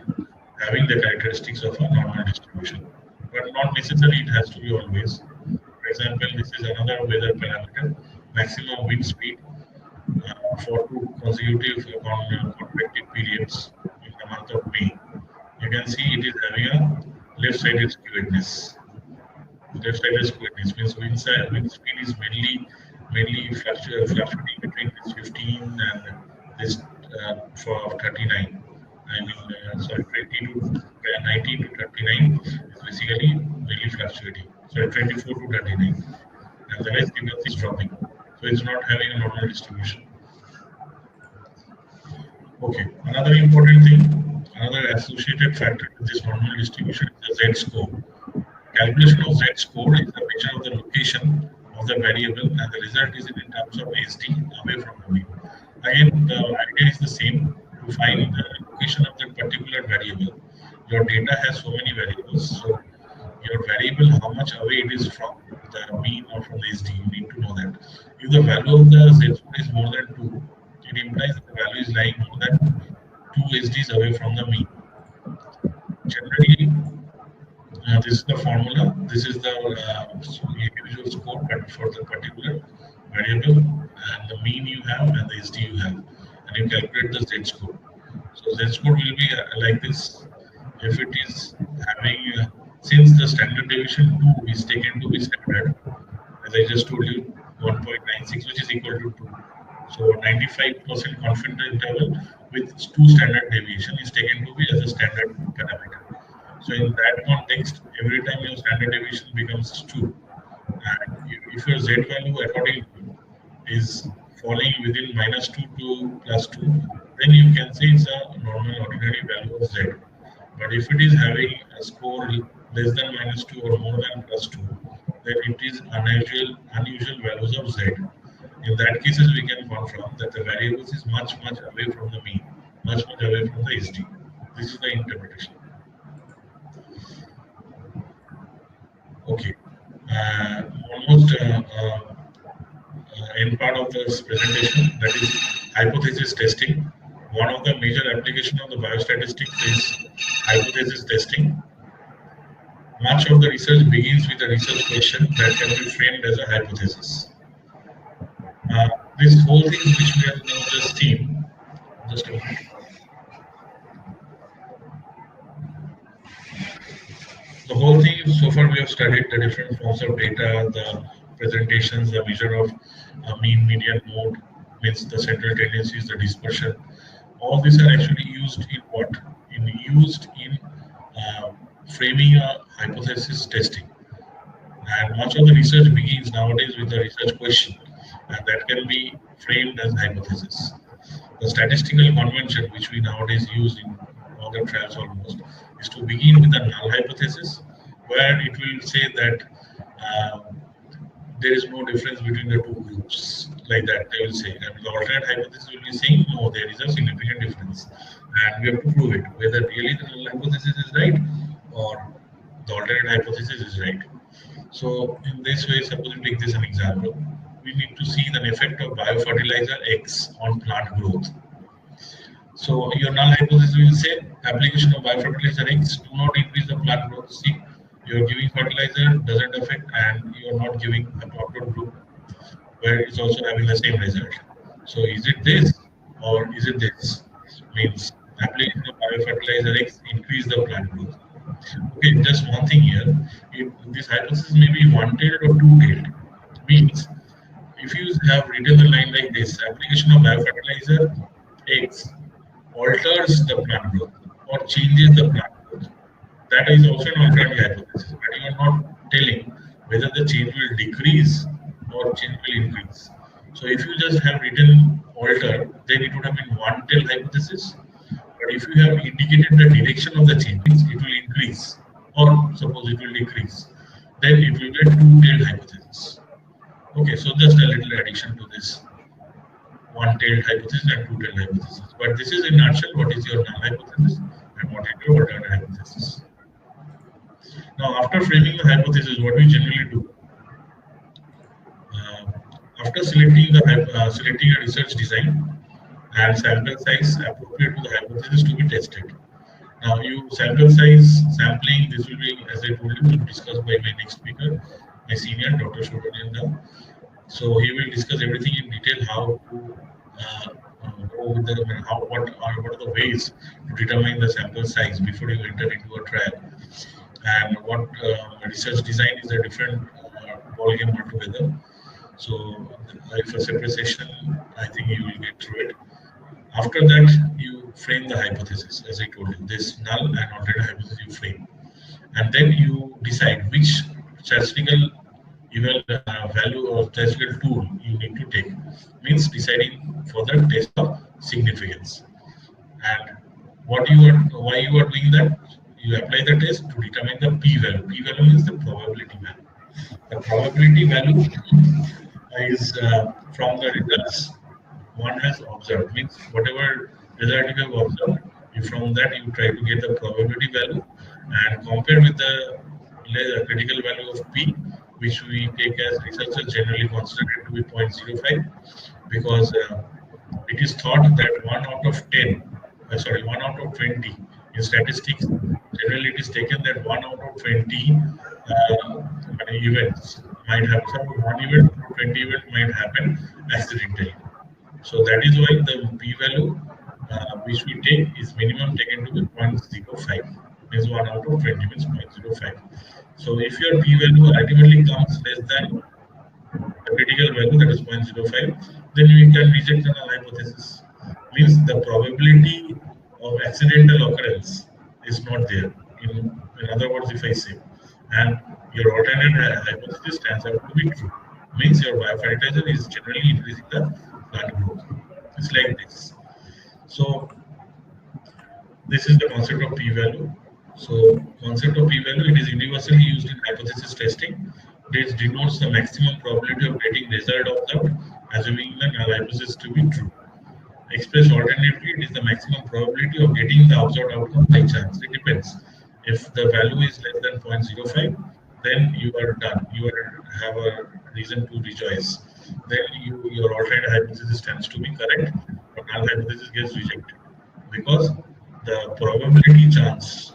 having the characteristics of a normal distribution. but not necessarily it has to be always. For example, this is another weather parameter, maximum wind speed for 2 consecutive convective periods in the month of May. You can see it is having a left-sided skewedness. Left-sided skewedness means wind speed is mainly fluctuating between this 15 and this for 39. I mean, sorry, 20 to 19 to 39 is basically mainly fluctuating. Sorry, 24 to 39, and the rest is dropping. So it's not having a normal distribution. Okay, another important thing, another associated factor with this normal distribution is the Z-score. Calculation of Z-score is a measure of the location of the variable, and the result is in terms of SD away from the mean. Again, the idea is the same. To find the location of that particular variable, your data has so many variables. So your variable, how much away it is from the mean or from the SD, you need to know that. If the value of the Z-score is more than 2, it implies that the value is lying more than 2 SDs away from the mean. Generally, this is the formula. This is the individual score for the particular variable, and the mean you have and the SD you have, and you calculate the Z-score. So Z-score will be like this. If it is having, since the standard deviation 2 is taken to be standard, as I just told you, 1.96, which is equal to 2. So 95% confidence interval with 2 standard deviation is taken to be as a standard parameter. So in that context, every time your standard deviation becomes 2, and if your Z value accordingly is falling within -2 to +2, then you can say it's a normal ordinary value of Z. But if it is having a score less than -2 or more than +2, then it is unusual values of Z. In that cases, we can confirm that the variables is much away from the mean, much away from the SD. This is the interpretation. Okay, almost end part of this presentation, that is hypothesis testing. One of the major applications of the biostatistics is hypothesis testing. Much of the research begins with a research question that can be framed as a hypothesis. This whole thing which we have now just seen, just a minute. The whole thing, so far we have studied the different forms of data, the presentations, the measure of mean, median, mode, means the central tendencies, the dispersion. All these are actually used in what? Used in framing a hypothesis testing. And much of the research begins nowadays with a research question, and that can be framed as hypothesis. The statistical convention which we nowadays use in all the trials almost is to begin with a null hypothesis, where it will say that there is no difference between the two groups, like that they will say. And the alternate hypothesis will be saying no, there is a significant difference, and we have to prove it whether really the null hypothesis is right or the alternate hypothesis is right. So in this way, suppose you take this an example, we need to see the effect of biofertilizer X on plant growth. So your null hypothesis will say application of biofertilizer X do not increase the plant growth. See, you are giving fertilizer doesn't affect, and you are not giving a control group where it's also having the same result. So is it this or is it this? Means application of biofertilizer X increase the plant growth. Okay, just one thing here. If this hypothesis may be one-tailed or two-tailed. Means if you have written the line like this, application of biofertilizer X alters the plant growth or changes the plant growth. That is also an alternate hypothesis, but you are not telling whether the change will decrease or change will increase. So if you just have written alter, then it would have been one-tailed hypothesis. But if you have indicated the direction of the change, it will increase, or suppose it will decrease, then it will be a two-tailed hypothesis. Okay, so just a little addition to this one-tailed hypothesis and two-tailed hypothesis. But this is in a nutshell what is your null hypothesis and what is your alternate hypothesis. Now, after framing the hypothesis, what we generally do? After selecting a research design and sample size appropriate to the hypothesis to be tested, Now, you sample size sampling, this will be, as I told you, discussed by my next speaker, my senior, Dr. Subhranil Saha. So he will discuss everything in detail, how to go with the what are the ways to determine the sample size before you enter into a trial, and what research design is a different ball game altogether. So if a separate session, I think you will get through it. After that, you frame the hypothesis, as I told you. This null and alternate hypothesis you frame, and then you decide which statistical value or statistical tool you need to take. Means deciding for the test of significance, and why you are doing that. You apply the test to determine the p-value. P-value is the probability value. The probability value is from the results one has observed. Means whatever result you have observed, from that you try to get the probability value and compare with the critical value of p, which we take as researchers generally consider it to be 0.05, because it is thought that 1 out of 10, 1 out of 20 in statistics, generally it is taken that 1 out of 20 events might happen. So 1 event or 20 event might happen accidentally. So that is why the p-value which we take is minimum taken to be 0.05, means 1 out of 20 means 0.05. So if your p-value ultimately comes less than the critical value, that is 0.05, then we can reject the null hypothesis. Means the probability of accidental occurrence is not there. In other words, if I say, and your alternate hypothesis turns out to be true, means your biofertilizer is generally increasing the plant growth. It's like this. So this is the concept of p-value. So concept of p-value, it is universally used in hypothesis testing. This denotes the maximum probability of getting result observed, assuming the null hypothesis to be true. Expressed alternatively, it is the maximum probability of getting the observed outcome by chance. It depends. If the value is less than 0.05, then you are done. You have a reason to rejoice. Then your alternate hypothesis tends to be correct, but null hypothesis gets rejected because the probability chance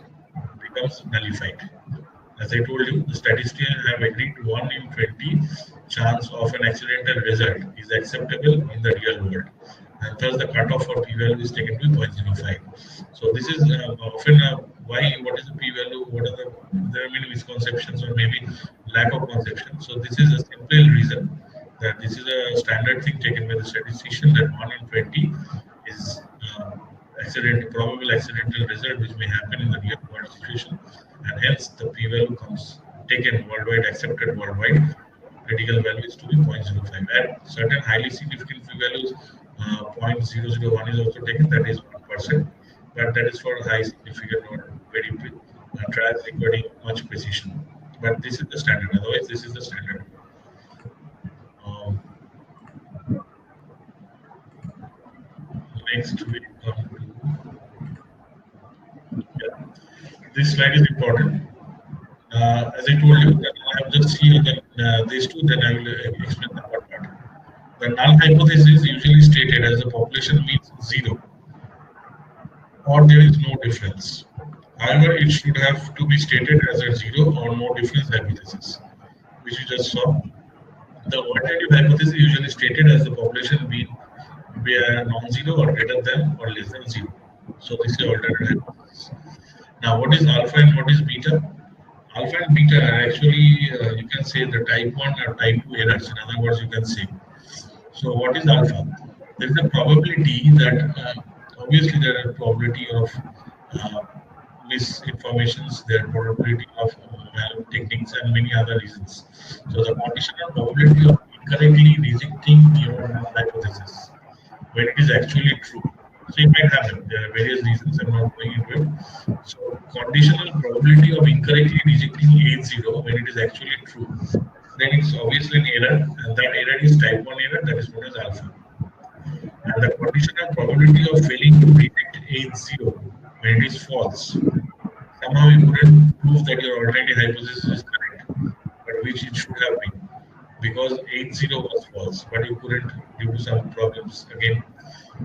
becomes nullified. As I told you, the statisticians have agreed 1 in 20 chance of an accidental result is acceptable in the real world, and thus the cutoff for p-value is taken to 0.05. So this is often why. What is the p-value? There are many misconceptions or maybe lack of conception. So this is a simple reason that this is a standard thing taken by the statistician, that 1 in 20 is probable accidental result which may happen in the real world situation, and hence the p-value comes taken worldwide, accepted worldwide. Critical value is to be 0.05. At certain highly significant p-values, 0.001 is also taken, that is 1%, but that is for high significant or very trials requiring much precision. But this is the standard. Otherwise, this is the standard. Next, we come to this slide is important. As I told you, I have just seen these two, then I will explain the third part. The null hypothesis is usually stated as the population means 0 or there is no difference. However, it should have to be stated as a 0 or no difference hypothesis, which you just saw. The alternative hypothesis is usually stated as the population be non-zero or greater than or less than 0. So this is alternative hypothesis. Now, what is alpha and what is beta? Alpha and beta are actually, you can say, the type 1 or type 2 errors. In other words, you can say. So what is alpha? There is a probability that, obviously, there are probability of misinformations, there are probability of techniques and many other reasons. So the conditional probability of incorrectly rejecting your hypothesis when it is actually true. So it might happen. There are various reasons. I'm not going into it. So conditional probability of incorrectly rejecting A0 when it is actually true, then it's obviously an error, and that error is type 1 error, that is known as alpha. And the conditional probability of failing to reject A0 when it is false, somehow you couldn't prove that your alternative hypothesis is correct, but which it should have been, because A0 was false, but you couldn't due to some problems again.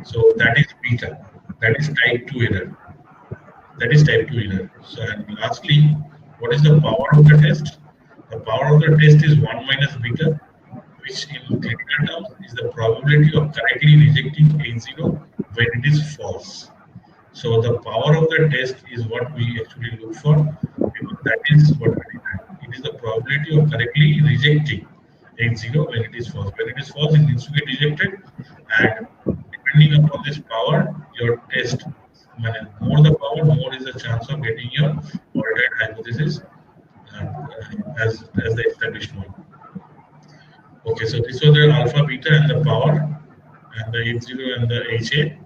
So that is beta, that is type 2 error. That is type 2 error. So, and lastly, what is the power of the test? The power of the test is 1 minus beta, which in clinical terms is the probability of correctly rejecting A0 when it is false. So the power of the test is what we actually look for, because that is what we demand. It is the probability of correctly rejecting A0 when it is false. When it is false, it needs to get rejected, and depending upon this power, your test, more the power, more is the chance of getting your altered hypothesis as the established one. Okay, so this was the alpha, beta, and the power, and the H0 and the HA.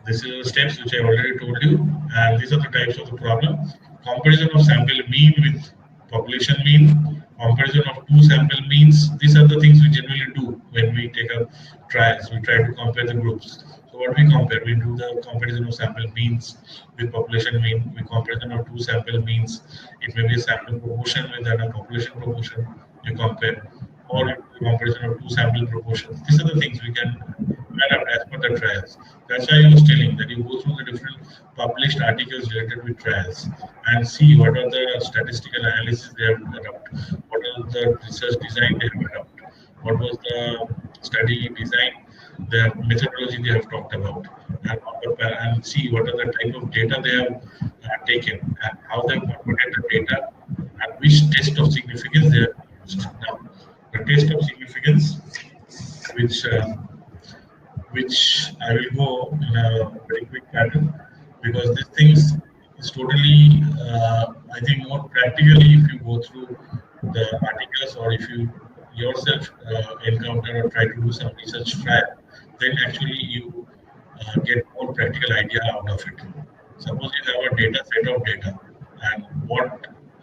This is the steps which I already told you, and these are the types of the problem. Comparison of sample mean with population mean, comparison of two sample means. These are the things we generally do when we take up trials. We try to compare the groups. So what we compare? We do the comparison of sample means with population mean. We comparison of two sample means. It may be a sample proportion with a population proportion. You compare, or comparison of two sample proportions. These are the things we can add up as per the trials. That's why I was telling that you go through the different published articles related with trials and see what are the statistical analysis they have adopted, what are the research design they have adopted, what was the study design, the methodology they have talked about, and see what are the type of data they have taken and how they have converted the data and which test of significance they have used. Now, the test of significance, which I will go in a very quick pattern, because this things is totally, I think, more practically if you go through the articles, or if you yourself encounter or try to do some research trial, then actually you get more practical idea out of it. Suppose you have a data set of data, and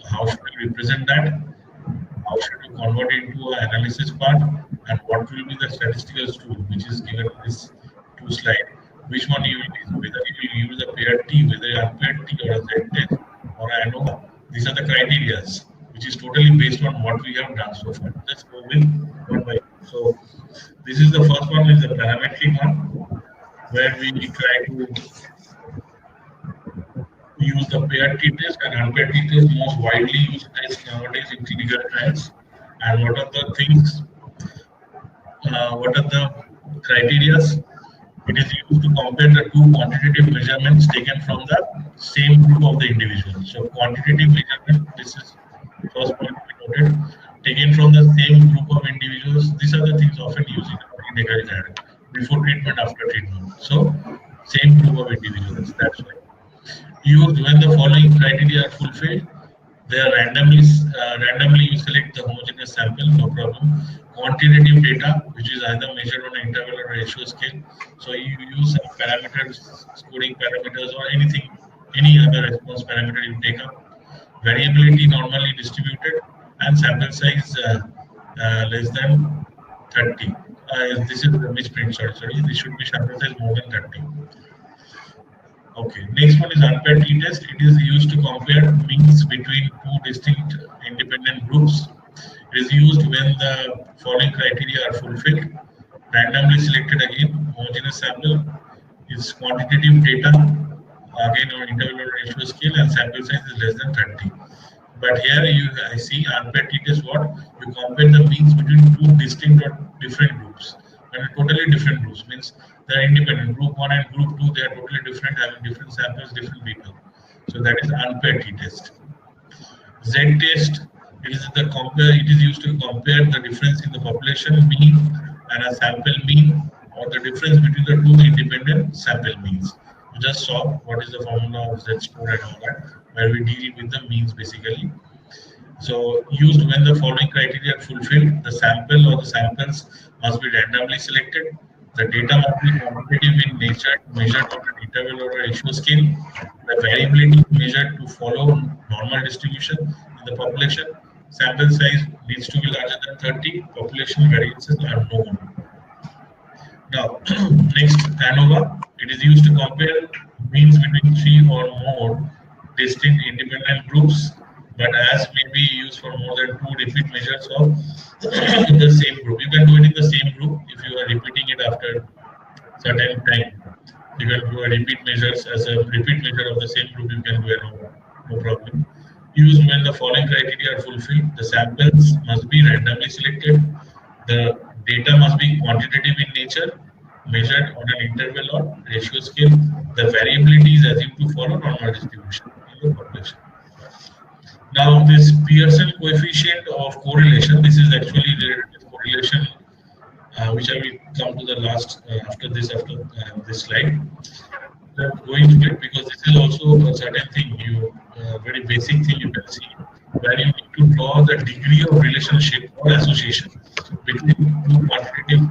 how should you represent that? How should you convert it into an analysis part, and what will be the statistical tool which is given in this two slide? Which one you will use? Whether you will use a paired T, whether an unpaired T, or a Z test, or an ANOVA. These are the criteria, which is totally based on what we have done so far. Let's go with one by one. So this is the first one, is the parametric one, where we try to use the paired t-test and unpaired t-test, most widely used test nowadays in clinical trials. And what are the things, what are the criteria? It is used to compare the two quantitative measurements taken from the same group of the individuals. So quantitative measurement, this is first point to be noted, taken from the same group of individuals. These are the things often used in clinical trial, before treatment, after treatment. So same group of individuals, that's why. Used when the following criteria are fulfilled. They are randomly you select the homogeneous sample, no problem. Quantitative data, which is either measured on an interval or ratio scale. So you use some parameters, scoring parameters, or anything, any other response parameter you take up. Variability normally distributed, and sample size less than 30. This is the misprint. Sorry. This should be sample size more than 30. Okay, next one is unpaired t-test. It is used to compare means between two distinct independent groups. It is used when the following criteria are fulfilled. Randomly selected again, homogeneous sample is quantitative data, again on interval or ratio scale, and sample size is less than 30. But here I see unpaired t-test what? You compare the means between two distinct or different groups. And totally different groups means they are independent. Group 1 and group 2, they are totally different, having different samples, different people. So that is unpaired t-test. Z test, it is used to compare the difference in the population mean and a sample mean, or the difference between the two independent sample means. You just saw what is the formula of Z score and all that, where we deal with the means basically. So used when the following criteria are fulfilled. The sample or the samples must be randomly selected. The data must be quantitative in nature, measured on an interval or a ratio scale. The variability measured to follow normal distribution in the population. Sample size needs to be larger than 30. Population variances are known. Now, next, ANOVA. It is used to compare means between 3 or more distinct independent groups, but as may be used for more than 2 repeat measures of the same group. You can do it in the same group if you are repeating it after certain time. You can do a repeat measures as a repeat measure of the same group. You can do it, no problem. Use when the following criteria are fulfilled. The samples must be randomly selected. The data must be quantitative in nature, measured on an interval or ratio scale. The variability is assumed to follow normal distribution in the population. Now, this Pearson coefficient of correlation, this is actually related with correlation, which I will come to the last after this slide. Going to it because this is also a certain thing, very basic thing you can see, where you need to draw the degree of relationship or association between two quantitative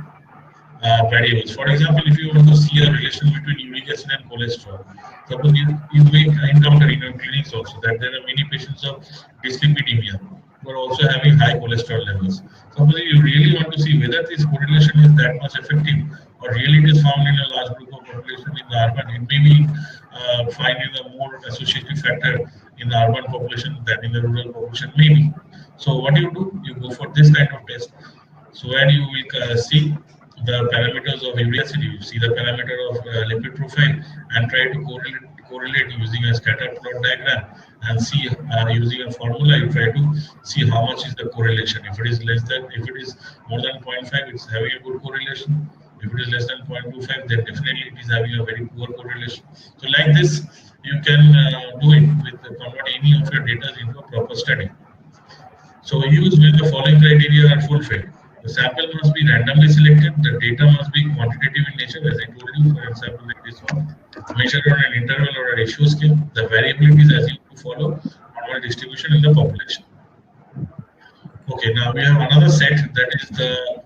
variables. For example, if you want to see a relation between uric acid and cholesterol, suppose you may encounter in your clinics also that there are many patients of dyslipidemia who are also having high cholesterol levels. Suppose you really want to see whether this correlation is that much effective or really it is found in a large group of population in the urban, it may be finding a more associative factor in the urban population than in the rural population, maybe. So what do? You go for this kind of test. So where you will see the parameters of uric acid, you see the parameter of lipid profile, and try to correlate using a scatter plot diagram, and see using a formula. You try to see how much is the correlation. If it is more than 0.5, it's having a good correlation. If it is less than 0.25, then definitely it is having a very poor correlation. So like this, you can do it with convert any of your data into a proper study. So use when the following criteria are fulfilled. The sample must be randomly selected. The data must be quantitative in nature, as I told you, for example, like this one. Measured on an interval or a ratio scale. The variability is assumed to follow normal distribution in the population. Okay, now we have another set, that is the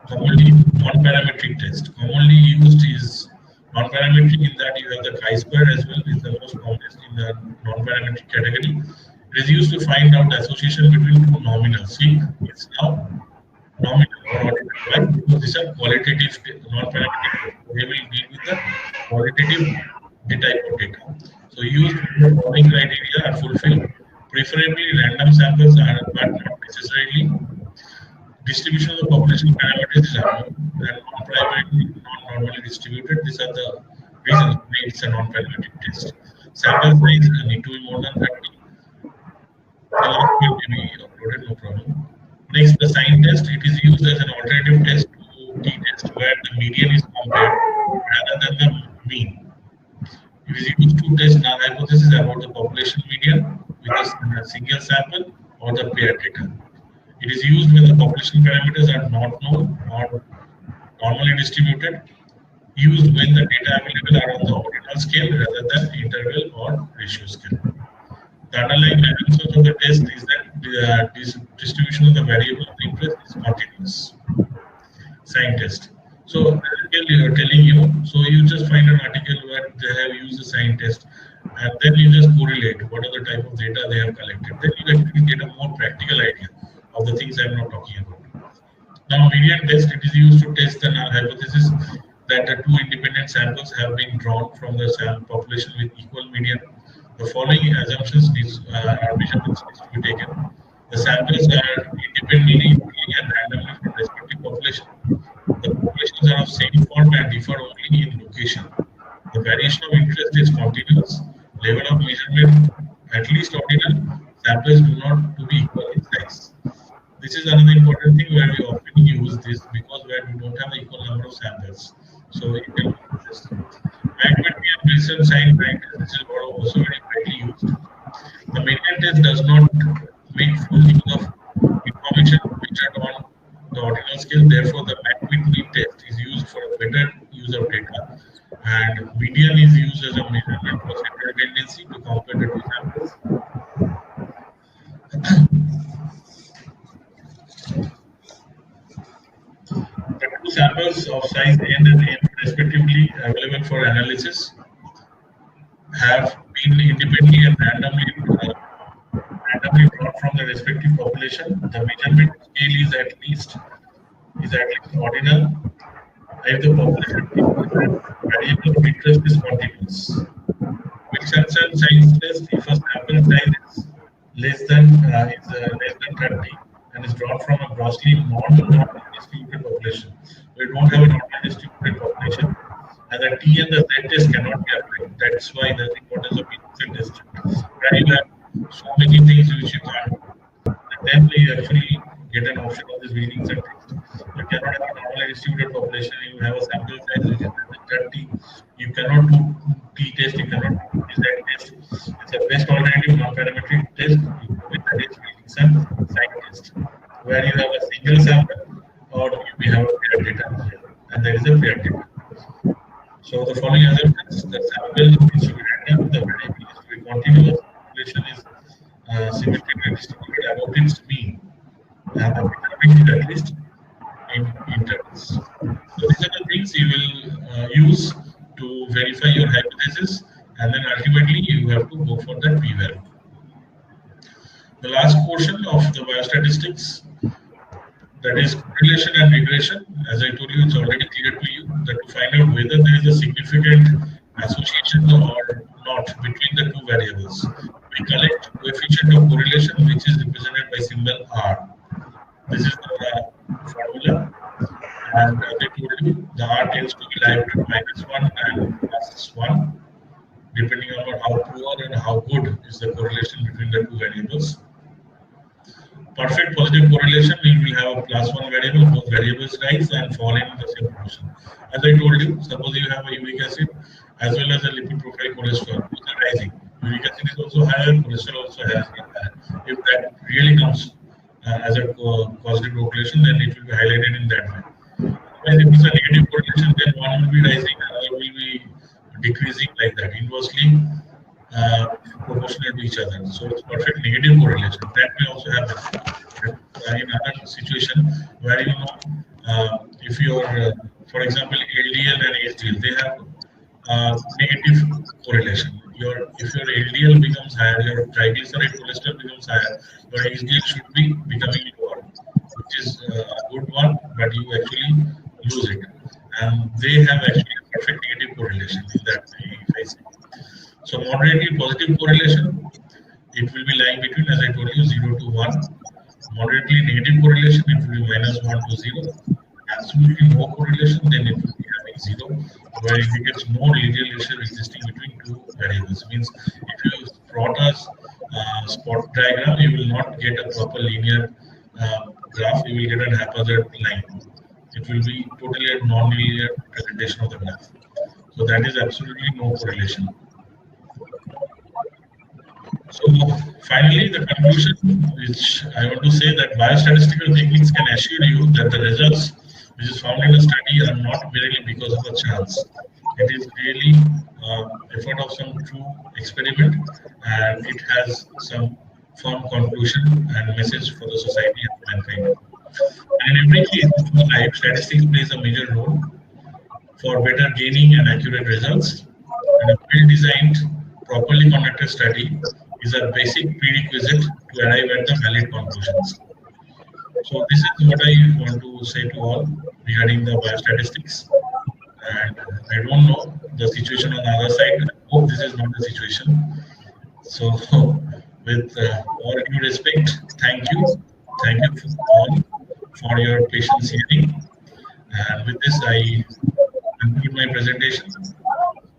commonly non-parametric test. Commonly used is non-parametric, in that you have the chi-square as well, is the most commonest in the non-parametric category. It is used to find out the association between two nominals. See, it's now nominal or ordinal, right? Because these are qualitative non-parametric. They will deal with the qualitative type of data. So used when the following criteria are fulfilled. Preferably random samples are, but not necessarily. Distribution of the population parameters is unknown and non-normally distributed. These are the reasons why it's a non-parametric test. Sample size need to be more than 30. The last will be uploaded, no problem. Next, the sign test. It is used as an alternative test to t-test, where the median is compared rather than the mean. It is used to test null hypothesis about the population median with a single sample or the paired data. It is used when the population parameters are not known or normally distributed. Used when the data available are on the ordinal scale rather than interval or ratio scale. The underlying dimensions of the test is that this distribution of the variable of interest is continuous. Sign test. So article you are telling you, so you just find an article where they have used a sign test, and then you just correlate what are the type of data they have collected. Then you actually get a more practical idea of the things I'm not talking about. Now, median test, it is used to test the null hypothesis that the two independent samples have been drawn from the population with equal median. The following assumptions are measurements needs to be taken. The samples are independently and randomly from respective population. The populations are of same form and differ only in location. The variation of interest is continuous. Level of measurement at least ordinal. Samples do not to be equal in size. This is another important thing where we often use this because where we don't have the equal number of samples. So you can use this. Magnetic and Wilson sign test. This is also very widely used. The median test does not make full use of information measured on the ordinal scale. Therefore, the Whitney test is used for a better use of data, and median is used as a measurement for central tendency to compare the two samples. The two samples of size n and m respectively available for analysis have been independently and randomly drawn from the respective population. The measurement scale is at least ordinal. If the population variable of interest is continuous. Wilson size test, if a sample size is less than 30 and is drawn from a grossly non-distributed population. We don't have a non-distributed population, and the T and the Z test cannot be applied. That's why the importance of initial test. Where you have so many things which you can't do. And then you actually get an option of this readings and test. You cannot have a normal distributed population. You have a sample size which is less than 30. You cannot do T test. You cannot do Z test. It's a best alternative non-parametric test with the readings and sign test, where you have a single sample or you have a paired data, and there is a paired data. So the following assumptions: the sample needs to be random, the variable needs to be continuous, population is symmetrically distributed about its mean, and the beta at least in intervals. So these are the things you will use to verify your hypothesis, and then ultimately you have to go for that p-value. The last portion of the biostatistics, that is correlation and regression. As I told you, it's already clear to you that to find out whether there is a significant association or not between the two variables, we collect coefficient of correlation, which is represented by symbol R. This is the formula, and as I told you, the R tends to be like -1 and +1, depending on how poor and how good is the correlation between the two variables. Perfect positive correlation, we will have a +1 variable, both variables rise and fall in the same proportion. As I told you, suppose you have a uric acid as well as a lipid profile cholesterol, both are rising. Uric acid is also higher, cholesterol also has been higher. If that really comes as a positive correlation, then it will be highlighted in that way. Otherwise, if it's a negative correlation, then one will be rising, another will be decreasing like that, inversely proportional to each other. So it's perfect negative correlation. That may also happen in other situation where if your, for example, LDL and HDL, they have negative correlation. If your LDL becomes higher, your triglyceride cholesterol becomes higher, your HDL should be becoming lower, which is a good one, but you actually lose it. And they have actually a perfect negative correlation in that way, if I say. So moderately positive correlation, it will be lying between, as I told you, 0 to 1. Moderately negative correlation, it will be -1 to 0. Absolutely no correlation, then it will be having 0, where it indicates no linear relationship existing between two variables. Means if you plot a spot diagram, you will not get a proper linear graph, you will get an haphazard line. It will be totally a non-linear presentation of the graph. So that is absolutely no correlation. So finally, the conclusion which I want to say, that biostatistical techniques can assure you that the results which is found in a study are not merely because of a chance. It is really effort of some true experiment, and it has some firm conclusion and message for the society and mankind. And in every case of life, statistics plays a major role for better gaining and accurate results. And a well-designed, properly conducted study is a basic prerequisite to arrive at the valid conclusions. So this is what I want to say to all regarding the biostatistics. And I don't know the situation on the other side. I hope this is not the situation. So with all due respect, thank you. Thank you all for your patience hearing. And with this, I conclude my presentation.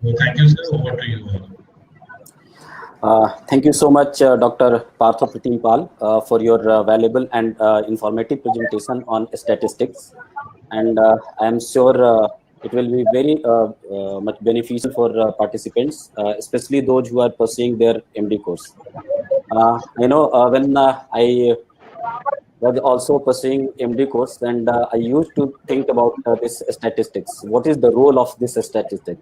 So thank you, sir. Over to you all. Thank you so much, Dr. Partha Pratim Pal, for your valuable and informative presentation on statistics. And I am sure it will be very much beneficial for participants, especially those who are pursuing their MD course. I know when I was also pursuing MD course, and I used to think about this statistics. What is the role of this statistic?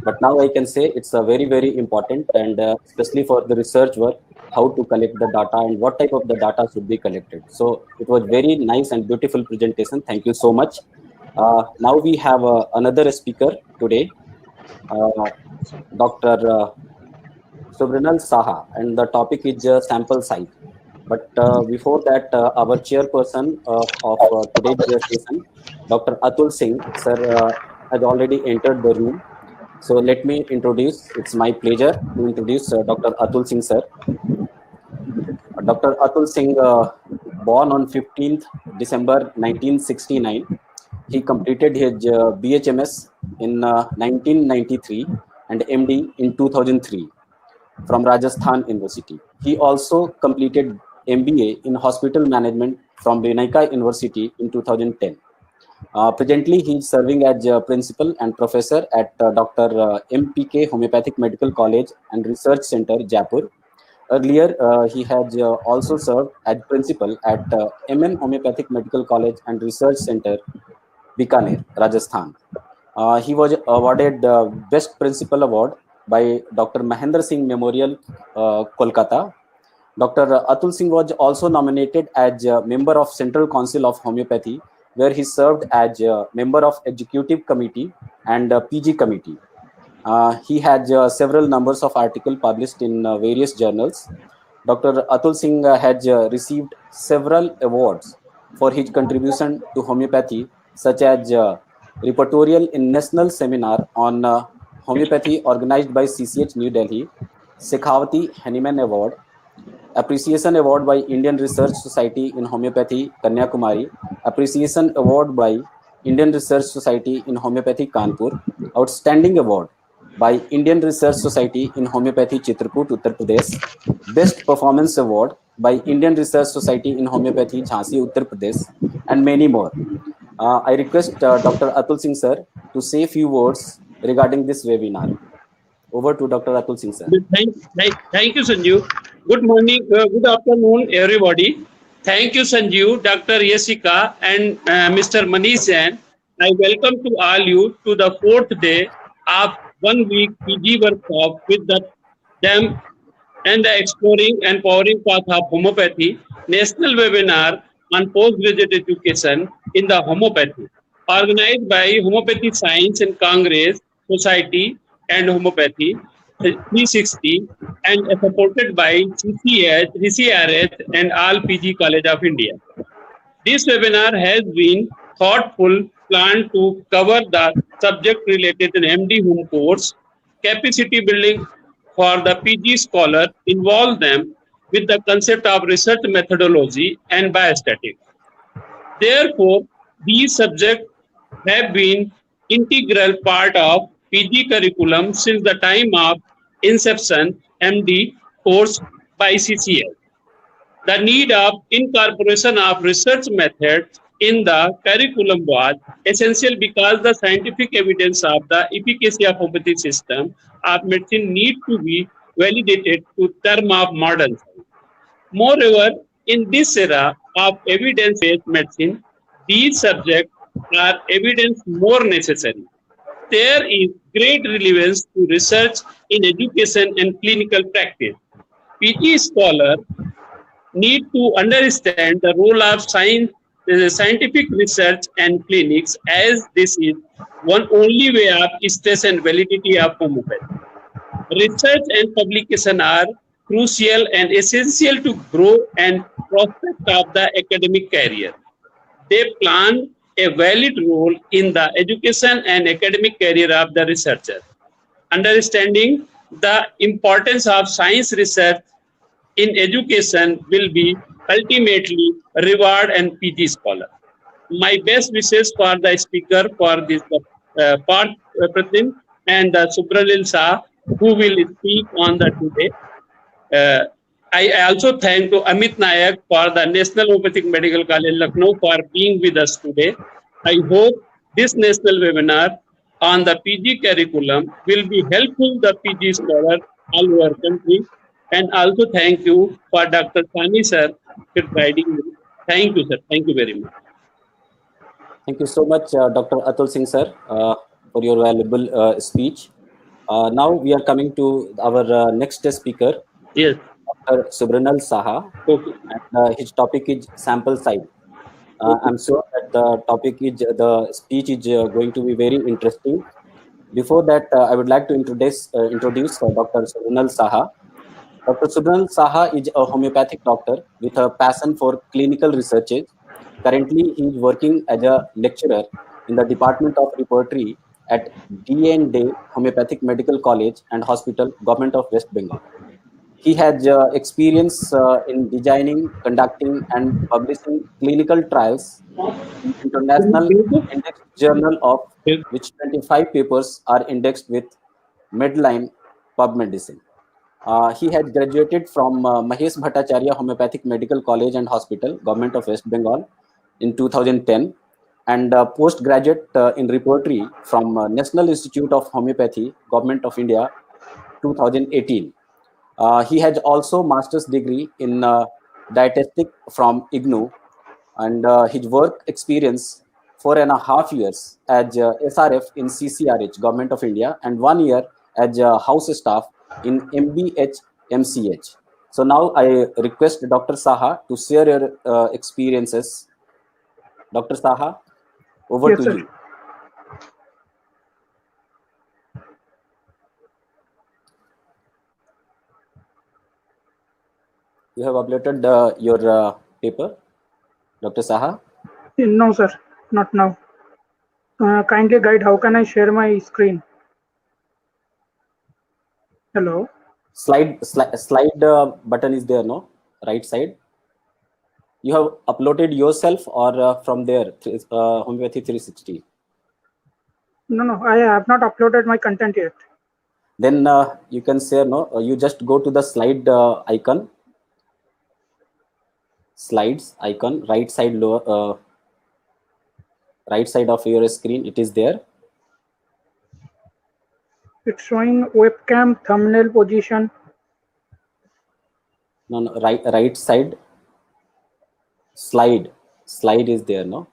But now I can say it's a very, very important, and especially for the research work, how to collect the data and what type of the data should be collected. So it was very nice and beautiful presentation. Thank you so much. Now we have another speaker today, Dr. Subhranil Saha, and the topic is sample size. But before that, our chairperson of today's session, Dr. Atul Singh, sir, has already entered the room. So let me introduce, it's my pleasure to introduce Dr. Atul Singh, sir. Dr. Atul Singh, born on 15th December 1969, he completed his BHMS in 1993 and MD in 2003 from Rajasthan University. He also completed MBA in Hospital Management from Vinaika University in 2010. Presently, he is serving as principal and professor at Dr. MPK Homeopathic Medical College and Research Center, Jaipur. Earlier, he has also served as principal at MN Homeopathic Medical College and Research Center, Bikaner, Rajasthan. He was awarded the Best Principal Award by Dr. Mahendra Singh Memorial, Kolkata. Dr. Atul Singh was also nominated as a member of Central Council of Homeopathy, where he served as a member of Executive Committee and PG Committee. He had several numbers of articles published in various journals. Dr. Atul Singh has received several awards for his contribution to homeopathy, such as repertorial in National Seminar on Homeopathy organized by CCH New Delhi, Shekhawati Hanneman Award, Appreciation Award by Indian Research Society in Homeopathy, Kanyakumari, Appreciation Award by Indian Research Society in Homeopathy, Kanpur, Outstanding Award by Indian Research Society in Homeopathy, Chitrakoot, Uttar Pradesh, Best Performance Award by Indian Research Society in Homeopathy, Jhansi, Uttar Pradesh, and many more. I request Dr. Atul Singh sir to say a few words regarding this webinar. Over to Dr. Atul Singh sir. Thank you, Sanjiv. Good morning, good afternoon, everybody. Thank you, Sanjiv, Dr. Yesika, and Mr. Manish Jain. I welcome to all you to the fourth day of 1 week PG workshop with them and the exploring and powering path of homeopathy national webinar on postgraduate education in the homeopathy, organized by Homeopathy Science and Congress Society and Homeopathy 360 and supported by CCRH and all PG College of India. This webinar has been thoughtful, planned to cover the subject related to MD home course, capacity building for the PG scholar, involve them with the concept of research methodology and biostatistics. Therefore, these subjects have been integral part of PG curriculum since the time of inception MD course by CCL. The need of incorporation of research methods in the curriculum was essential because the scientific evidence of the efficacy of homeopathy system of medicine need to be validated to term of modern science. Moreover, in this era of evidence-based medicine, these subjects are evidence more necessary. There is great relevance to research in education and clinical practice. PG scholars need to understand the role of scientific research and clinics, as this is one only way of stress and validity of homeopathy. Research and publication are crucial and essential to grow and prospect of the academic career. They plan a valid role in the education and academic career of the researcher. Understanding the importance of science research in education will be ultimately reward and PG scholar. My best wishes for the speaker for this Partha Pratim and Subhranil Saha, who will speak on the today. I also thank to Amit Nayak for the National Homeopathic Medical College Lucknow for being with us today. I hope this national webinar on the PG curriculum will be helpful to the PG scholars all over country. And also thank you for Dr. Sahani sir for guiding me. Thank you, sir. Thank you very much. Thank you so much, Dr. Atul Singh sir, for your valuable speech. Now we are coming to our next speaker, Yes. Dr. Subhranil Saha, Okay. and his topic is sample size. I'm sure that the speech is going to be very interesting. Before that, I would like to introduce Dr. Subhranil Saha. Dr. Subhranil Saha is a homeopathic doctor with a passion for clinical researches. Currently, he is working as a lecturer in the Department of Repertory at D&D Homeopathic Medical College and Hospital, Government of West Bengal. He has experience in designing, conducting, and publishing clinical trials in International Index Journal, of which 25 papers are indexed with Medline PubMedicine. He had graduated from Mahesh Bhattacharya Homeopathic Medical College and Hospital, Government of West Bengal, in 2010, and postgraduate in repertory from National Institute of Homeopathy, Government of India, 2018. He has also master's degree in dietetic from IGNOU, and his work experience 4.5 years as SRF in CCRH, Government of India, and 1 year as house staff in MBH MCH. So now I request Dr. Saha to share your experiences. Dr. Saha, over Yes, to sir. you. You have uploaded your paper, Dr. Saha? No, sir, not now. Kindly guide, how can I share my screen? Hello? Slide button is there, no? Right side. You have uploaded yourself or from there, Homeopathy 360? No, I have not uploaded my content yet. Then you can share, no? You just go to the slide icon, slides icon, right side lower, right side of your screen. It is there. It's showing webcam thumbnail position. No, right side. Slide is there, no?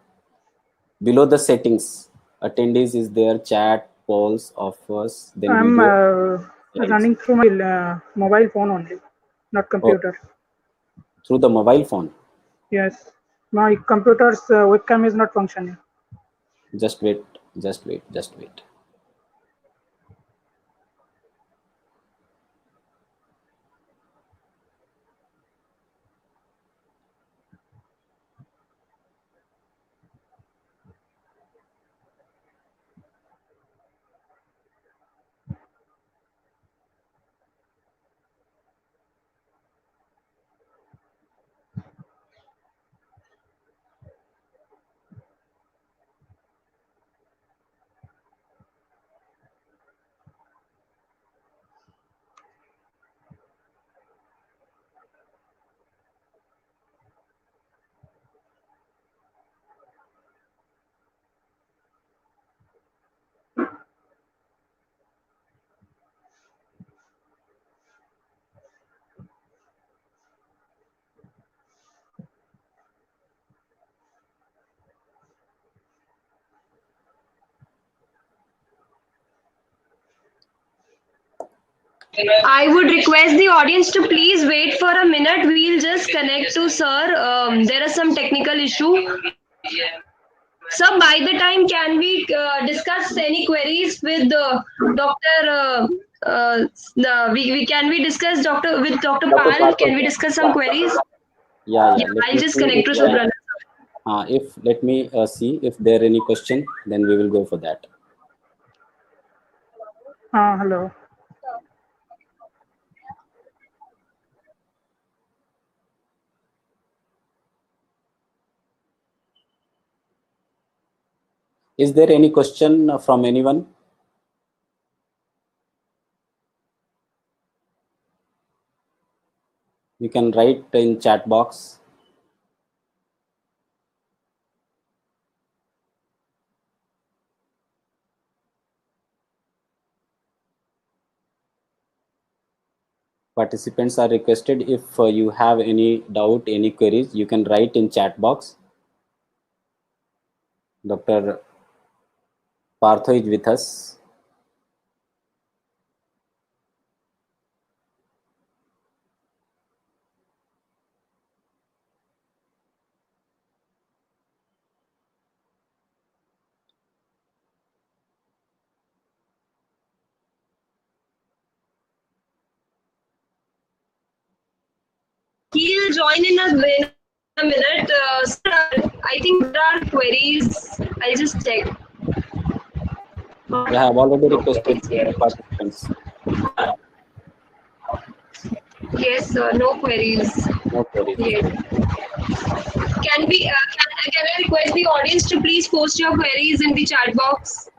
Below the settings, attendees is there, chat, polls, offers, then I'm video. running through my mobile phone only, not computer. Through the mobile phone. Yes, my computer's webcam is not functioning. Just wait. I would request the audience to please wait for a minute. We'll just connect to sir. There is some technical issue. Sir, by the time, can we discuss any queries with Dr. We discuss Dr. Pal? Can we discuss some queries? Yeah. I'll just connect to Subhranil. Let me see if there are any question, then we will go for that. Hello. Is there any question from anyone? You can write in chat box. Participants are requested, if you have any doubt, any queries, you can write in chat box. Dr. Partha is with us. He'll join in a minute. Sir, I think there are queries. I'll just check. I have already requested the participants. Yes, sir. No queries. No queries. Yes. Can I request the audience to please post your queries in the chat box?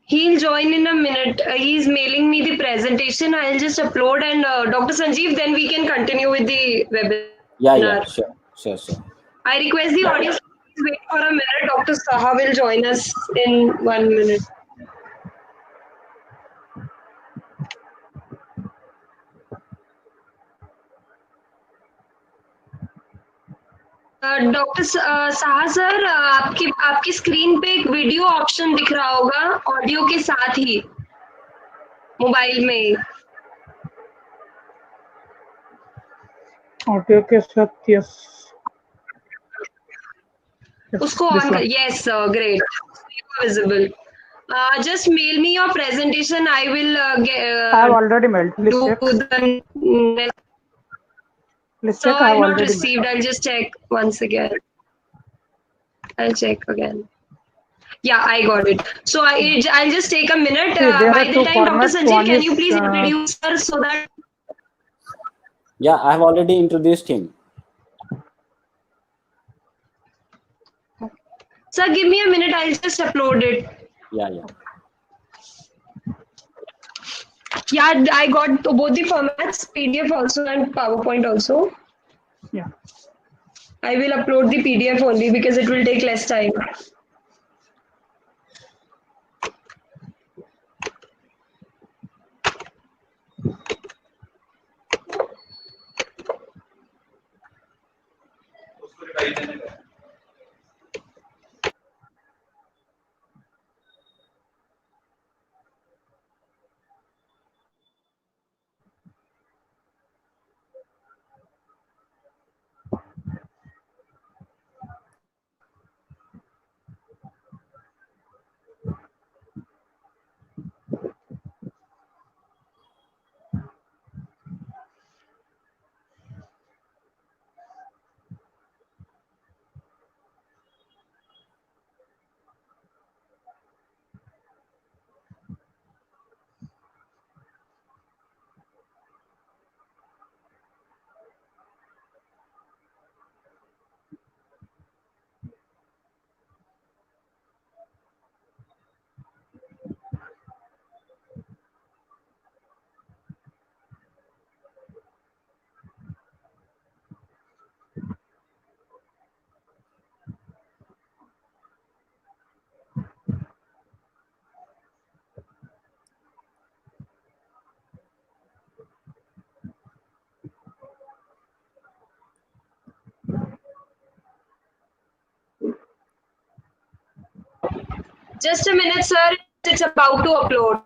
He'll join in a minute. He's mailing me the presentation. I'll just upload and Dr. Sanjiv, then we can continue with the webinar. Yeah, sure. I request the audience to please wait for a minute. Dr. Saha will join us in 1 minute. Doctor Saha sir आपकी आपकी screen पे एक video option दिख रहा होगा audio के साथ ही mobile में ऑडियो के साथ यस उसको ऑन कर yes great visible just mail me your presentation. I will I have already mailed. Please do check. the Please so check. I I have have not already received. mailed. I'll just check once again. I'll check again. Yeah, I got it. So I'll just take a minute. See, there By are the two time, Dr. formats. Sanjiv, One can is you please introduce her so that? Yeah, I have already introduced him. Sir, give me a minute. I'll just upload it. Yeah. Yeah, I got both the formats, PDF also and PowerPoint also. Yeah. I will upload the PDF only because it will take less time. Just a minute, sir. It's about to upload.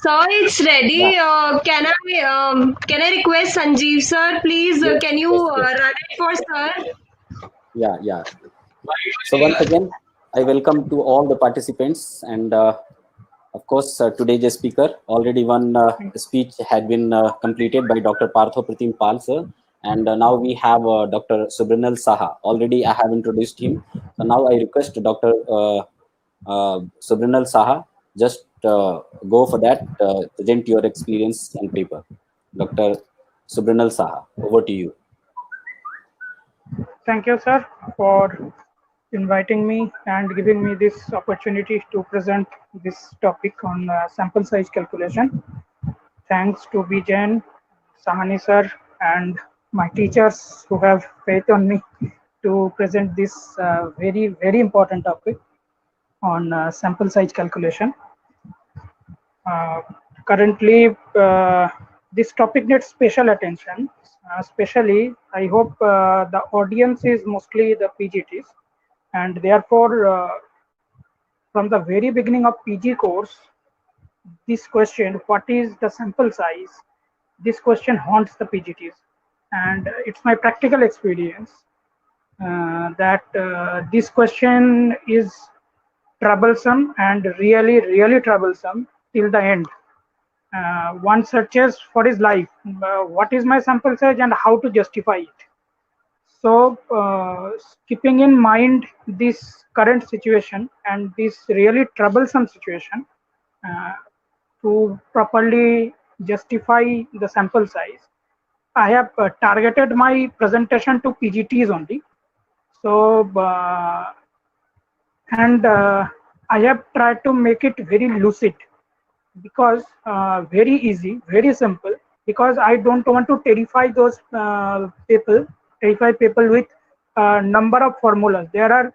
Sir, it's ready. Yeah. Can I request Sanjiv sir, please? Yes, Can you yes, yes. run it for sir? Yeah, yeah. So once again, I welcome to all the participants, and of course, today's speaker. Already one speech had been completed by Dr. Partha Pratim Pal, sir, and now we have Dr. Subhranil Saha. Already I have introduced him. So now I request Dr. Subhranil Saha, just go for that, present your experience and paper. Dr. Subhranil Saha, over to you. Thank you, sir, for inviting me and giving me this opportunity to present this topic on sample size calculation. Thanks to Jain, Sahani sir, and my teachers who have faith on me to present this very, very important topic on sample size calculation. Uh, Currently, this topic needs special attention. Especially, I hope the audience is mostly the PGTs, and therefore, from the very beginning of PG course, this question, what is the sample size? This question haunts the PGTs, and it's my practical experience that this question is troublesome and really, really troublesome till the end. One searches for his life, what is my sample size and how to justify it. So, keeping in mind this current situation and this really troublesome situation, uh, to properly justify the sample size, I have targeted my presentation to PGTs only. So, and I have tried to make it very lucid, because very easy, very simple, because I don't want to terrify people with number of formulas. There are,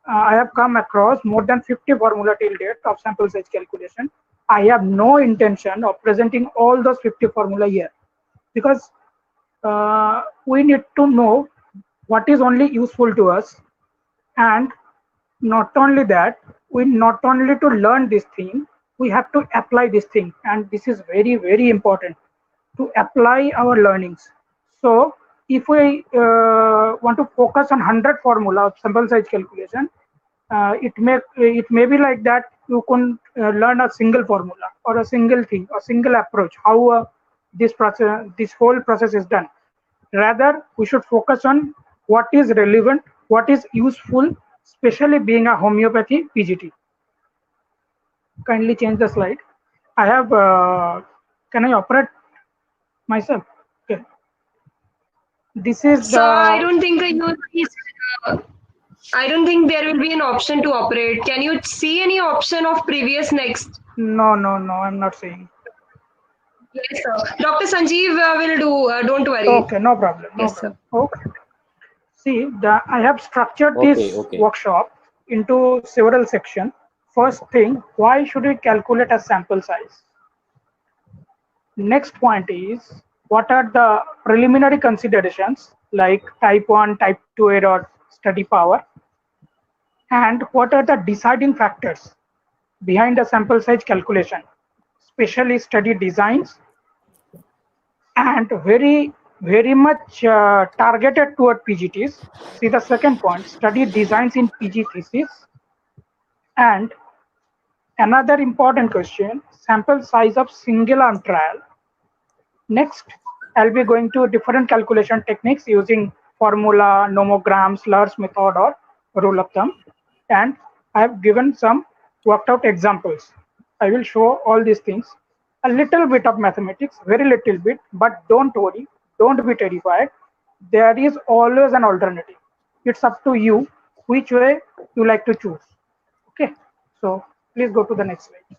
I have come across more than 50 formula till date of sample size calculation. I have no intention of presenting all those 50 formula here, because we need to know what is only useful to us. And not only that, we not only to learn this thing, we have to apply this thing, and this is very, very important, to apply our learnings. So if we want to focus on 100 formula of sample size calculation, it may be like that you can learn a single formula or a single thing, a single approach, how this whole process is done. Rather, we should focus on what is relevant, what is useful, especially being a homeopathy PGT. Kindly change the slide. I have, can I operate myself? Okay. This is Sir, I the, don't think I don't think there will be an option to operate. Can you see any option of previous next? no, I'm not saying. Yes, sir. Dr. Sanjiv will do. Don't worry. Okay, no problem. Yes, sir. Okay. See, I have structured Okay, this okay. workshop into several sections. First thing, why should we calculate a sample size? Next point is, what are the preliminary considerations like type 1, type 2 error, study power? And what are the deciding factors behind the sample size calculation, especially study designs, and very, very much targeted toward PGTs. See the second point, study designs in PG thesis. And another important question, sample size of single arm trial. Next, I'll be going to different calculation techniques using formula, nomograms, Lur's method, or rule of thumb. And I have given some worked out examples. I will show all these things. A little bit of mathematics, very little bit, but don't worry, don't be terrified. There is always an alternative. It's up to you which way you like to choose. Okay, so please go to the next slide.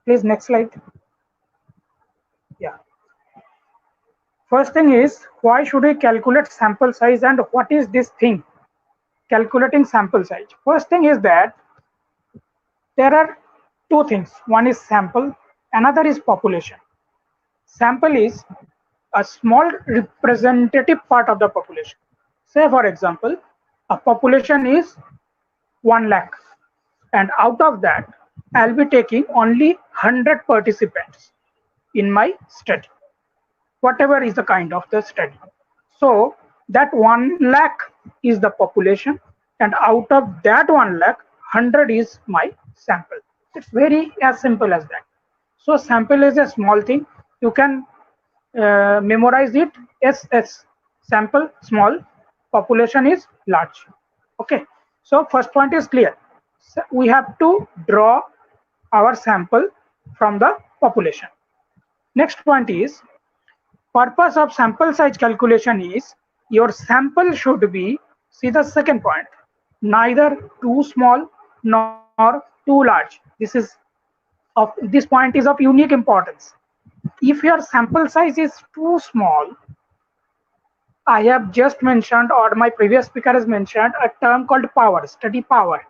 Please, next slide. Yeah. First thing is, why should we calculate sample size and what is this thing? Calculating sample size. First thing is that there are two things. One is sample, another is population. Sample is a small representative part of the population. Say, for example, a population is 1 lakh. and out of that, I'll be taking only 100 participants in my study, whatever is the kind of the study. So that 1 lakh is the population, and out of that 1 lakh, 100 is my sample. It's very as simple as that. So sample is a small thing. You can memorize it as sample small, population is large. Okay. So first point is clear. So we have to draw our sample from the population. Next point is, purpose of sample size calculation is your sample should be, see the second point, neither too small nor too large. This point is of unique importance. If your sample size is too small, I have just mentioned, or my previous speaker has mentioned, a term called power, study power.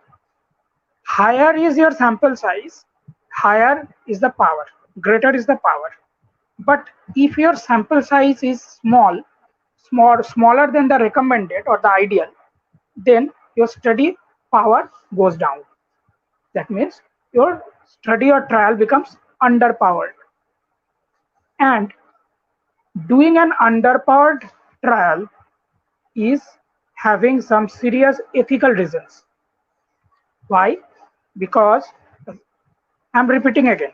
Higher is your sample size, higher is the power, greater is the power. But if your sample size is smaller than the recommended or the ideal, then your study power goes down. That means your study or trial becomes underpowered. And doing an underpowered trial is having some serious ethical reasons. Why? Because, I'm repeating again,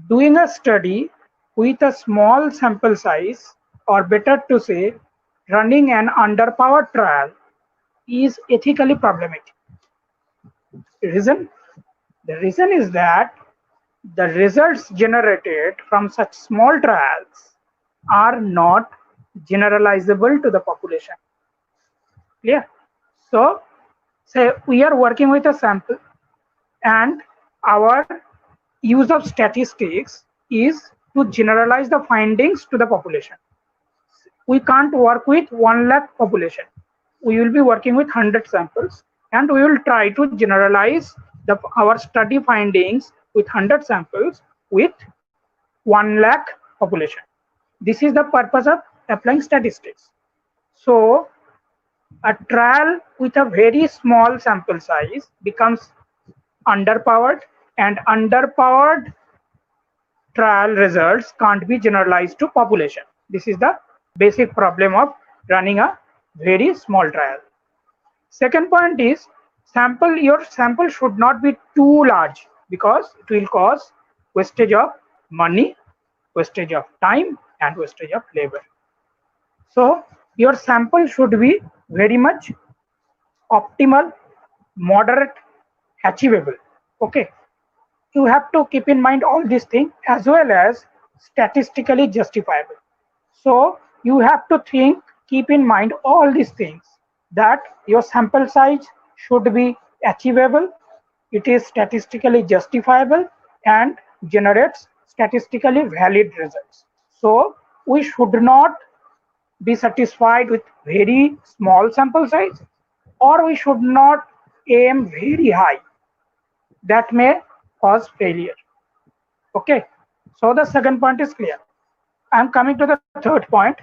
doing a study with a small sample size, or better to say, running an underpowered trial, is ethically problematic. Reason? The reason is that the results generated from such small trials are not generalizable to the population. Clear? So, say we are working with a sample, and our use of statistics is to generalize the findings to the population. We can't work with 1 lakh population. We will be working with 100 samples, and we will try to generalize our study findings with 100 samples with 1 lakh population. This is the purpose of applying statistics. So a trial with a very small sample size becomes underpowered, and underpowered trial results can't be generalized to population. This is the basic problem of running a very small trial. Second point is, your sample should not be too large, because it will cause wastage of money, wastage of time, and wastage of labor. So your sample should be very much optimal, moderate, achievable. Okay. You have to keep in mind all these things, as well as statistically justifiable. So you have to keep in mind all these things, that your sample size should be achievable, it is statistically justifiable, and generates statistically valid results. So we should not be satisfied with very small sample size, or we should not aim very high. That may cause failure. Okay, so the second point is clear. I'm coming to the third point.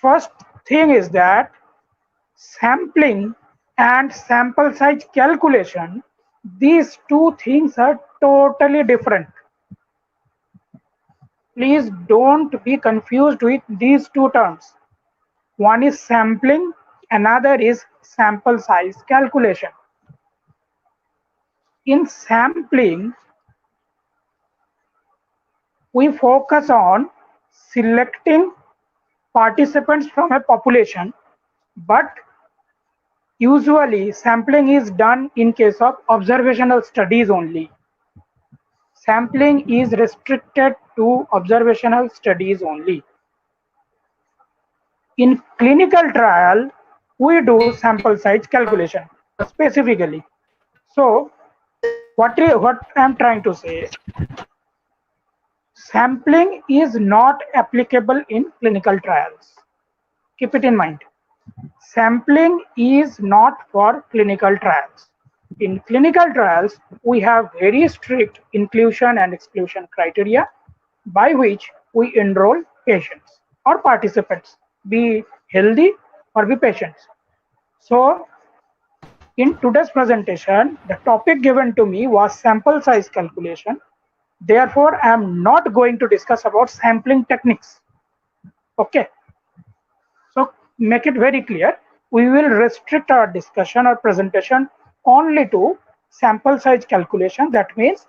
First thing is that sampling and sample size calculation, these two things are totally different. Please don't be confused with these two terms. One is sampling, another is sample size calculation. In sampling, we focus on selecting participants from a population, but usually sampling is done in case of observational studies only. Sampling is restricted to observational studies only. In clinical trial, we do sample size calculation specifically. So what I'm trying to say, sampling is not applicable in clinical trials. Keep it in mind. Sampling is not for clinical trials. In clinical trials, we have very strict inclusion and exclusion criteria by which we enroll patients or participants, be healthy or be patients. So In today's presentation, the topic given to me was sample size calculation. Therefore, I am not going to discuss about sampling techniques. Okay. So make it very clear, we will restrict our discussion or presentation only to sample size calculation. That means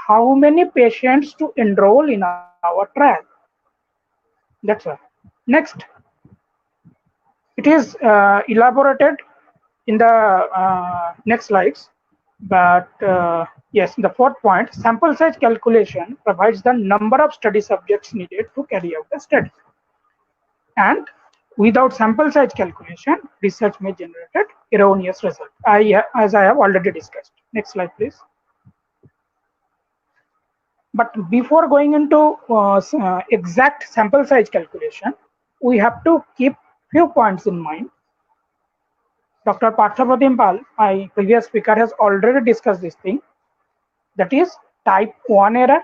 how many patients to enroll in our trial. That's all. Next, it is elaborated in the next slides. But yes, the fourth point, sample size calculation provides the number of study subjects needed to carry out the study. And without sample size calculation, research may generate erroneous result, as I have already discussed. Next slide, please. But before going into exact sample size calculation, we have to keep few points in mind. Dr. Partha Pratim Pal, my previous speaker, has already discussed this thing. That is type 1 error,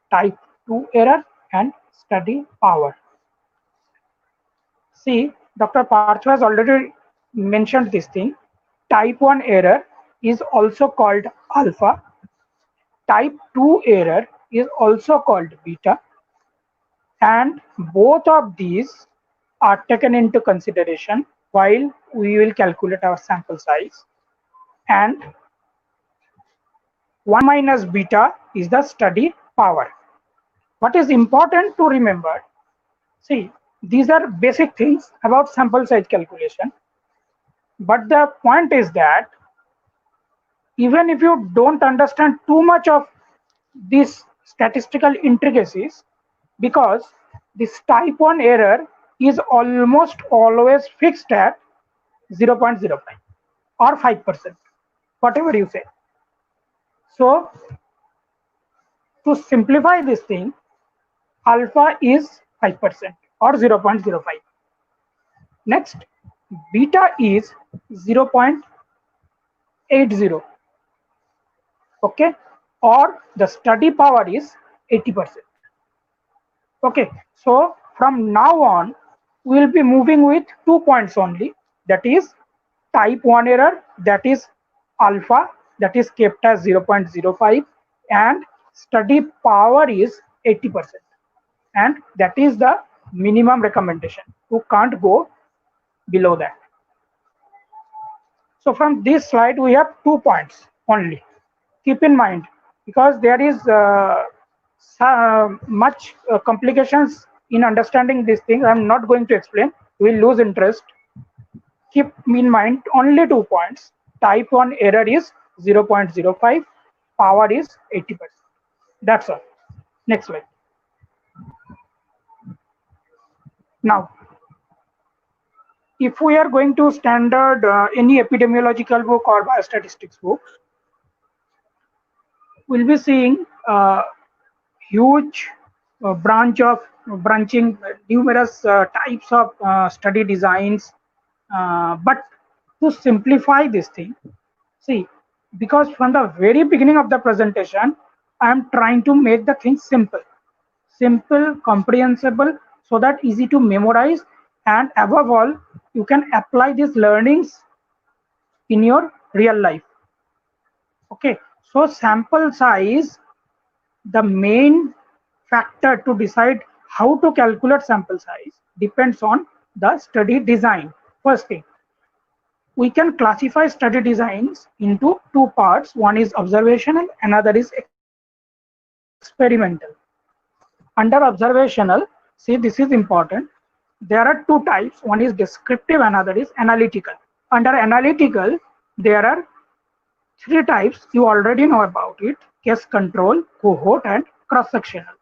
type 2 error, and study power. See, Dr. Partha has already mentioned this thing. Type 1 error is also called alpha. Type 2 error is also called beta. And both of these are taken into consideration while we will calculate our sample size. And 1 minus beta is the study power. What is important to remember, see, these are basic things about sample size calculation. But the point is that even if you don't understand too much of these statistical intricacies, because this type 1 error is almost always fixed at 0.05 or 5%, whatever you say. So to simplify this thing, alpha is 5% or 0.05. Next, beta is 0.80. Okay, or the study power is 80%. Okay, so from now on, we will be moving with 2 points only. That is type 1 error, that is alpha, that is kept as 0.05, and study power is 80%. And that is the minimum recommendation. You can't go below that. So from this slide, we have 2 points only. Keep in mind, because there is much complications in understanding these things. I'm not going to explain. We'll lose interest. Keep in mind only 2 points. Type 1 error is 0.05. Power is 80%. That's all. Next slide. Now, if we are going to standard any epidemiological book or biostatistics book, we'll be seeing huge branching numerous types of study designs. But to simplify this thing, see, because from the very beginning of the presentation, I am trying to make the thing simple, comprehensible, so that easy to memorize, and above all, you can apply these learnings in your real life. Okay, so sample size, the main factor to decide how to calculate sample size depends on the study design. First thing, we can classify study designs into 2 parts. One is observational, another is experimental. Under observational, see, this is important. There are 2 types. One is descriptive, another is analytical. Under analytical, there are 3 types. You already know about it: case control, cohort, and cross-sectional.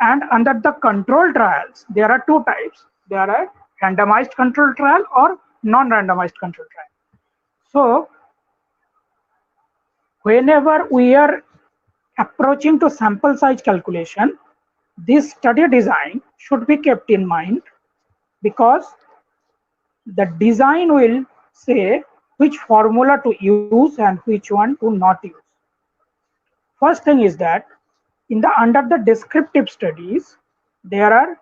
And under the control trials, there are 2 types. There are randomized control trial or non-randomized control trial. So whenever we are approaching to sample size calculation, this study design should be kept in mind, because the design will say which formula to use and which one to not use. First thing is that under the descriptive studies, there are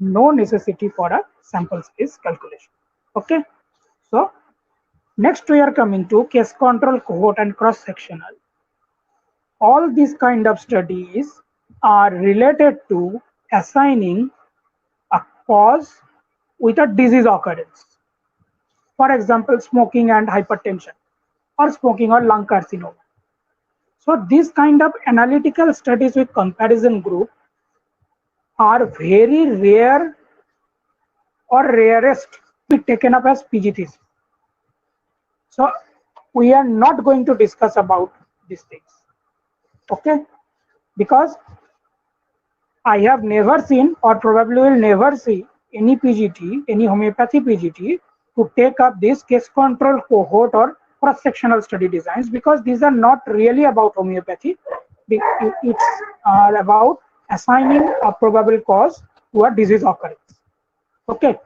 no necessity for a sample size calculation. Okay, so Next, we are coming to case control, cohort, and cross-sectional. All these kind of studies are related to assigning a cause with a disease occurrence. For example, smoking and hypertension, or smoking or lung carcinoma. So these kind of analytical studies with comparison group are very rare or rarest to be taken up as PG thesis. So we are not going to discuss about these things, okay? Because I have never seen, or probably will never see, any PGT, any homeopathy PGT to take up this case control, cohort, or cross-sectional study designs, because these are not really about homeopathy. It's about assigning a probable cause to a disease occurrence. Okay,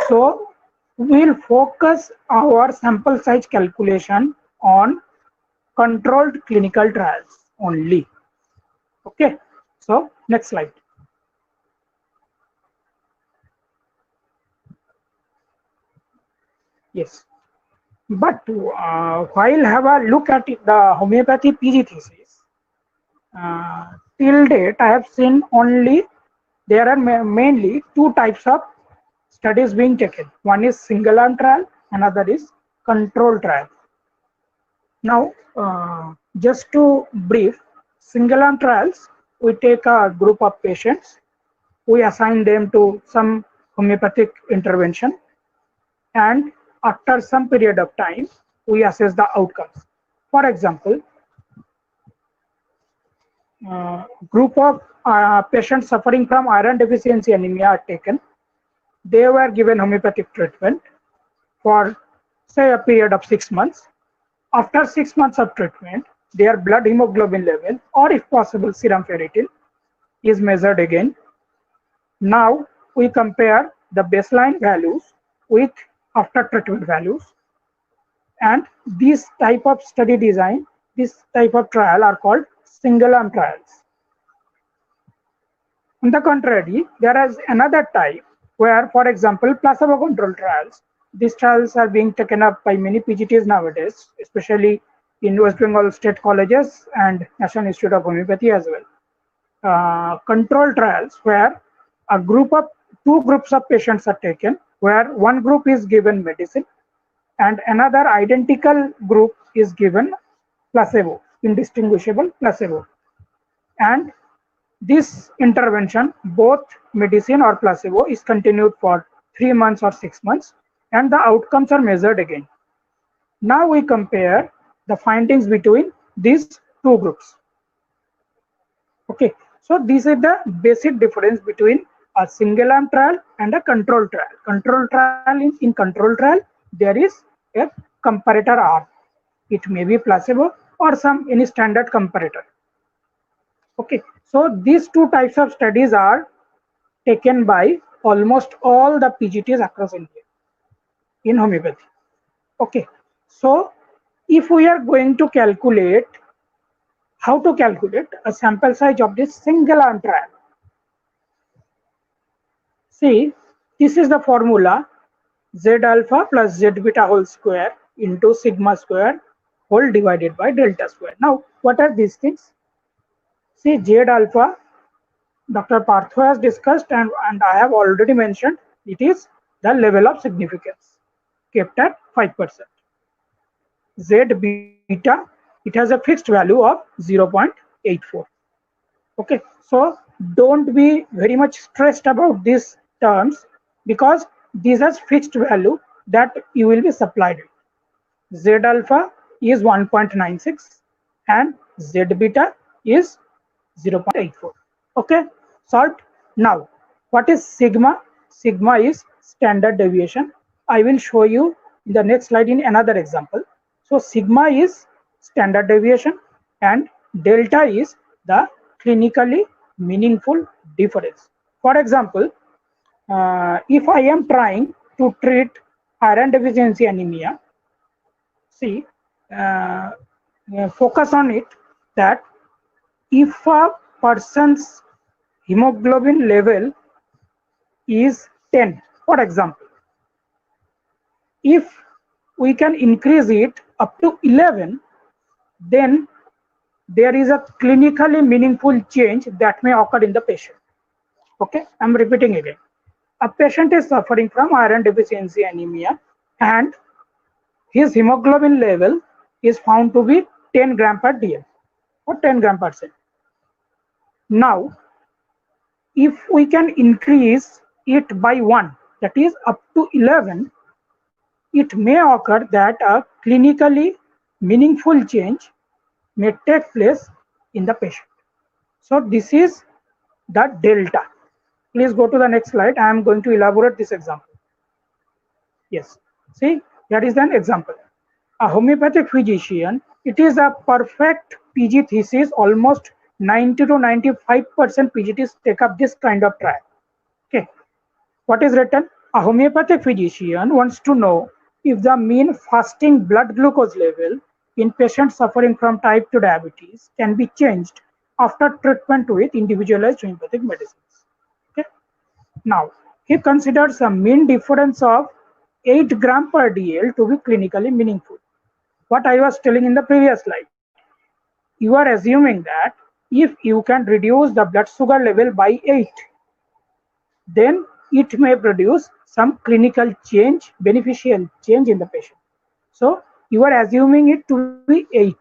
so we'll focus our sample size calculation on controlled clinical trials only. Okay, so next slide. Yes, but while have a look at it, the homeopathy PG thesis, till date I have seen only there are mainly two types of studies being taken. One is single arm trial, another is control trial. Now, just to brief, single arm trials, we take a group of patients, we assign them to some homeopathic intervention, and after some period of time, we assess the outcomes. For example, group of patients suffering from iron deficiency anemia are taken. They were given homeopathic treatment for, say, a period of 6 months. After 6 months of treatment, their blood hemoglobin level, or if possible serum ferritin, is measured again. Now we compare the baseline values with after treatment values, and this type of study design, this type of trial are called single arm trials. On the contrary, there is another type where, for example, placebo control trials. These trials are being taken up by many PGTs nowadays, especially in West Bengal state colleges and National Institute of Homeopathy as well. Control trials where two groups of patients are taken, where one group is given medicine and another identical group is given placebo, indistinguishable placebo. And this intervention, both medicine or placebo, is continued for 3 months or 6 months, and the outcomes are measured again. Now we compare the findings between these two groups. Okay, so this is the basic difference between a single arm trial and a control trial. Control trial, in control trial, there is a comparator arm. It may be placebo or any standard comparator. Okay, so these two types of studies are taken by almost all the PGTs across India in homeopathy. Okay, so if we are going to calculate, how to calculate a sample size of this single arm trial? See, this is the formula: Z alpha plus Z beta whole square into sigma square whole divided by delta square. Now, what are these things? See, Z alpha, Dr. Partha has discussed, and I have already mentioned, it is the level of significance kept at 5%. Z beta, it has a fixed value of 0.84. Okay, so don't be very much stressed about these terms, because these are fixed value that you will be supplied with. Z alpha is 1.96 and Z beta is 0.84. Okay, solved. Now, what is sigma? Sigma is standard deviation. I will show you in the next slide in another example. So sigma is standard deviation and delta is the clinically meaningful difference. For example, if I am trying to treat iron deficiency anemia, see, focus on it, that if a person's hemoglobin level is 10, for example, if we can increase it up to 11, then there is a clinically meaningful change that may occur in the patient. Okay, I'm repeating again. A patient is suffering from iron deficiency anemia and his hemoglobin level is found to be 10 gram per dl or 10 gram per cell. Now, if we can increase it by 1, that is up to 11, it may occur that a clinically meaningful change may take place in the patient. So this is the delta. Please go to the next slide. I am going to elaborate this example. Yes, see, that is an example. A homeopathic physician, it is a perfect PG thesis. Almost 90 to 95% PGTs take up this kind of trial. Okay, what is written? A homeopathic physician wants to know if the mean fasting blood glucose level in patients suffering from type 2 diabetes can be changed after treatment with individualized homeopathic medicines. Okay. Now, he considers a mean difference of 8 gram per dl to be clinically meaningful. What I was telling in the previous slide, you are assuming that if you can reduce the blood sugar level by 8, then it may produce some clinical change, beneficial change in the patient. So you are assuming it to be 8.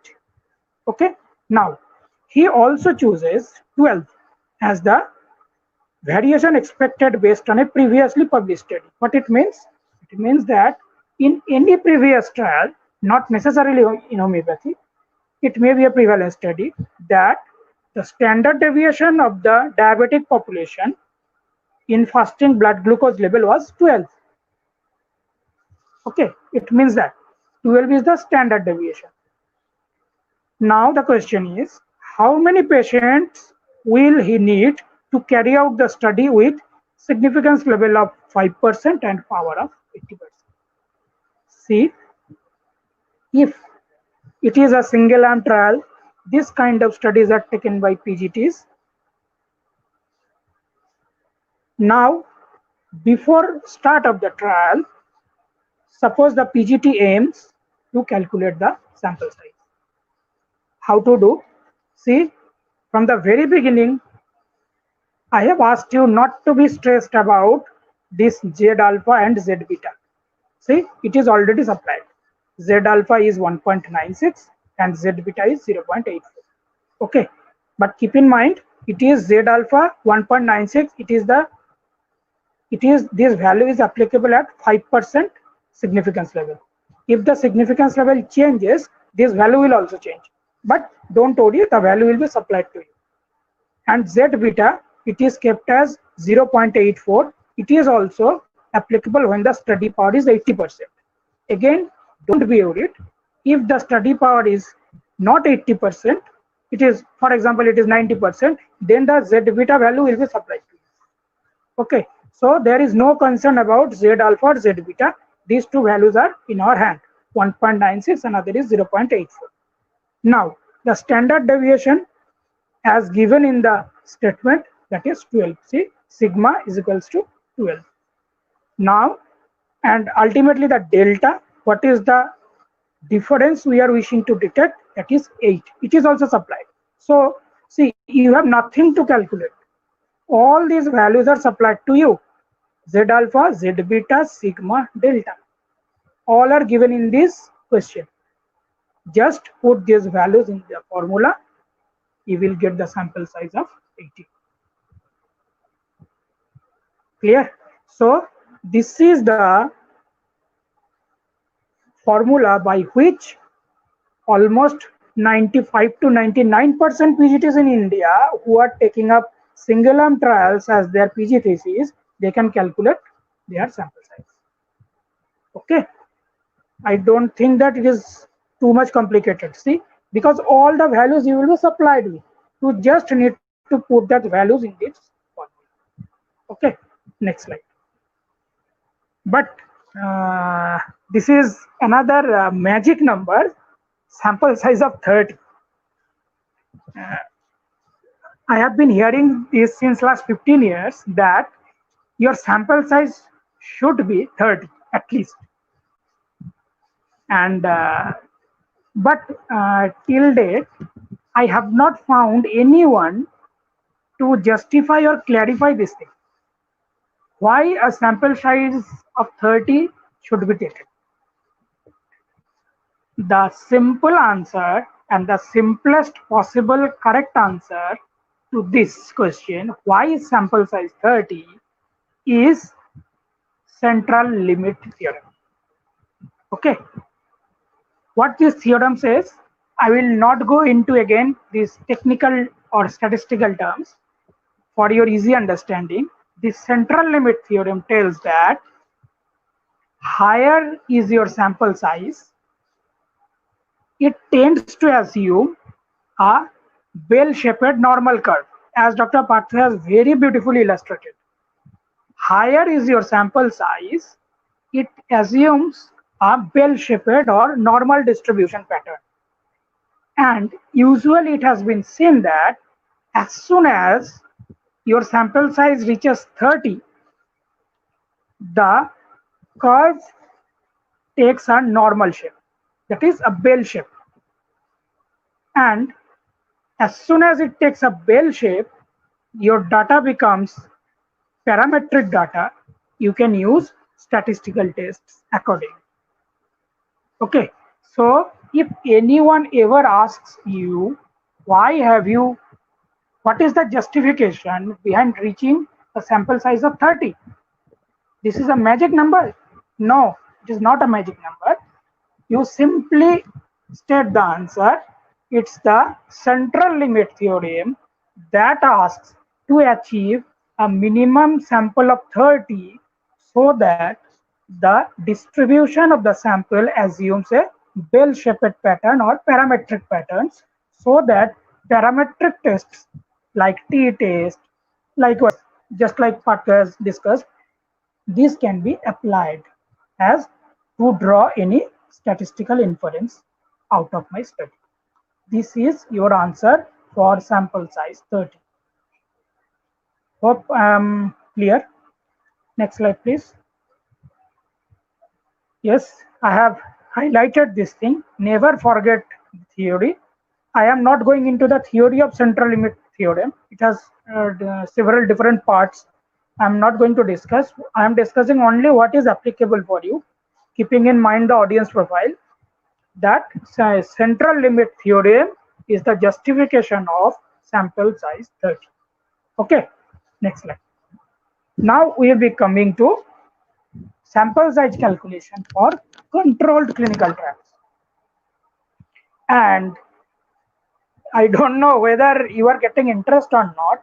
Okay. Now, he also chooses 12 as the variation expected based on a previously published study. What it means? It means that in any previous trial, not necessarily in homeopathy, it may be a prevalence study, that the standard deviation of the diabetic population in fasting blood glucose level was 12. Okay, it means that 12 is the standard deviation. Now the question is, how many patients will he need to carry out the study with significance level of 5% and power of 80%? See, if it is a single arm trial, this kind of studies are taken by PGTs. Now, before start of the trial, suppose the PGT aims to calculate the sample size. How to do? See, from the very beginning, I have asked you not to be stressed about this Z alpha and Z beta. See, it is already supplied. Z alpha is 1.96 and Z beta is 0.84. Okay, but keep in mind, it is Z alpha 1.96. This value is applicable at 5% significance level. If the significance level changes, this value will also change. But don't worry, the value will be supplied to you. And Z beta, it is kept as 0.84. It is also applicable when the study power is 80%. Again, don't be worried. If the study power is not 80%, it is, for example, it is 90%, then the Z beta value will be supplied to you. Okay, so there is no concern about Z alpha or Z beta. These two values are in our hand, 1.96, another is 0.84. Now, the standard deviation as given in the statement, that is 12. See, sigma is equals to 12. Now, and ultimately the delta, what is the difference we are wishing to detect? That is 8. It is also supplied. So, see, you have nothing to calculate. All these values are supplied to you. Z alpha, Z beta, sigma, delta. All are given in this question. Just put these values in the formula. You will get the sample size of 80. Clear? So, this is the formula by which almost 95 to 99% PGTs in India who are taking up single arm trials as their PG thesis, they can calculate their sample size. Okay, I don't think that it is too much complicated. See, because all the values you will be supplied with, you just need to put that values in this formula. Okay, next slide. But this is another magic number, sample size of 30. I have been hearing this since last 15 years that your sample size should be 30 at least. And but till date, I have not found anyone to justify or clarify this thing. Why a sample size of 30 should be taken? The simple answer and the simplest possible correct answer to this question, why is sample size 30, is central limit theorem. Okay. What this theorem says, I will not go into again these technical or statistical terms. For your easy understanding, the central limit theorem tells that higher is your sample size, it tends to assume a bell-shaped normal curve, as Dr. Partha has very beautifully illustrated. Higher is your sample size, it assumes a bell-shaped or normal distribution pattern. And usually it has been seen that as soon as your sample size reaches 30, the curve takes a normal shape, that is a bell shape. And as soon as it takes a bell shape, your data becomes parametric data. You can use statistical tests accordingly. Okay, so if anyone ever asks you, what is the justification behind reaching a sample size of 30? This is a magic number. No, it is not a magic number. You simply state the answer. It's the central limit theorem that asks to achieve a minimum sample of 30 so that the distribution of the sample assumes a bell-shaped pattern or parametric patterns, so that parametric tests like t-test, likewise, just like Partha has discussed, this can be applied as to draw any statistical inference out of my study. This is your answer for sample size 30. Hope I am clear. Next slide, please. Yes, I have highlighted this thing. Never forget the theory. I am not going into the theory of central limit theorem. It has several different parts. I am not going to discuss. I am discussing only what is applicable for you, keeping in mind the audience profile. That central limit theorem is the justification of sample size 30. Okay, next slide. Now we will be coming to sample size calculation for controlled clinical trials. And I don't know whether you are getting interest or not.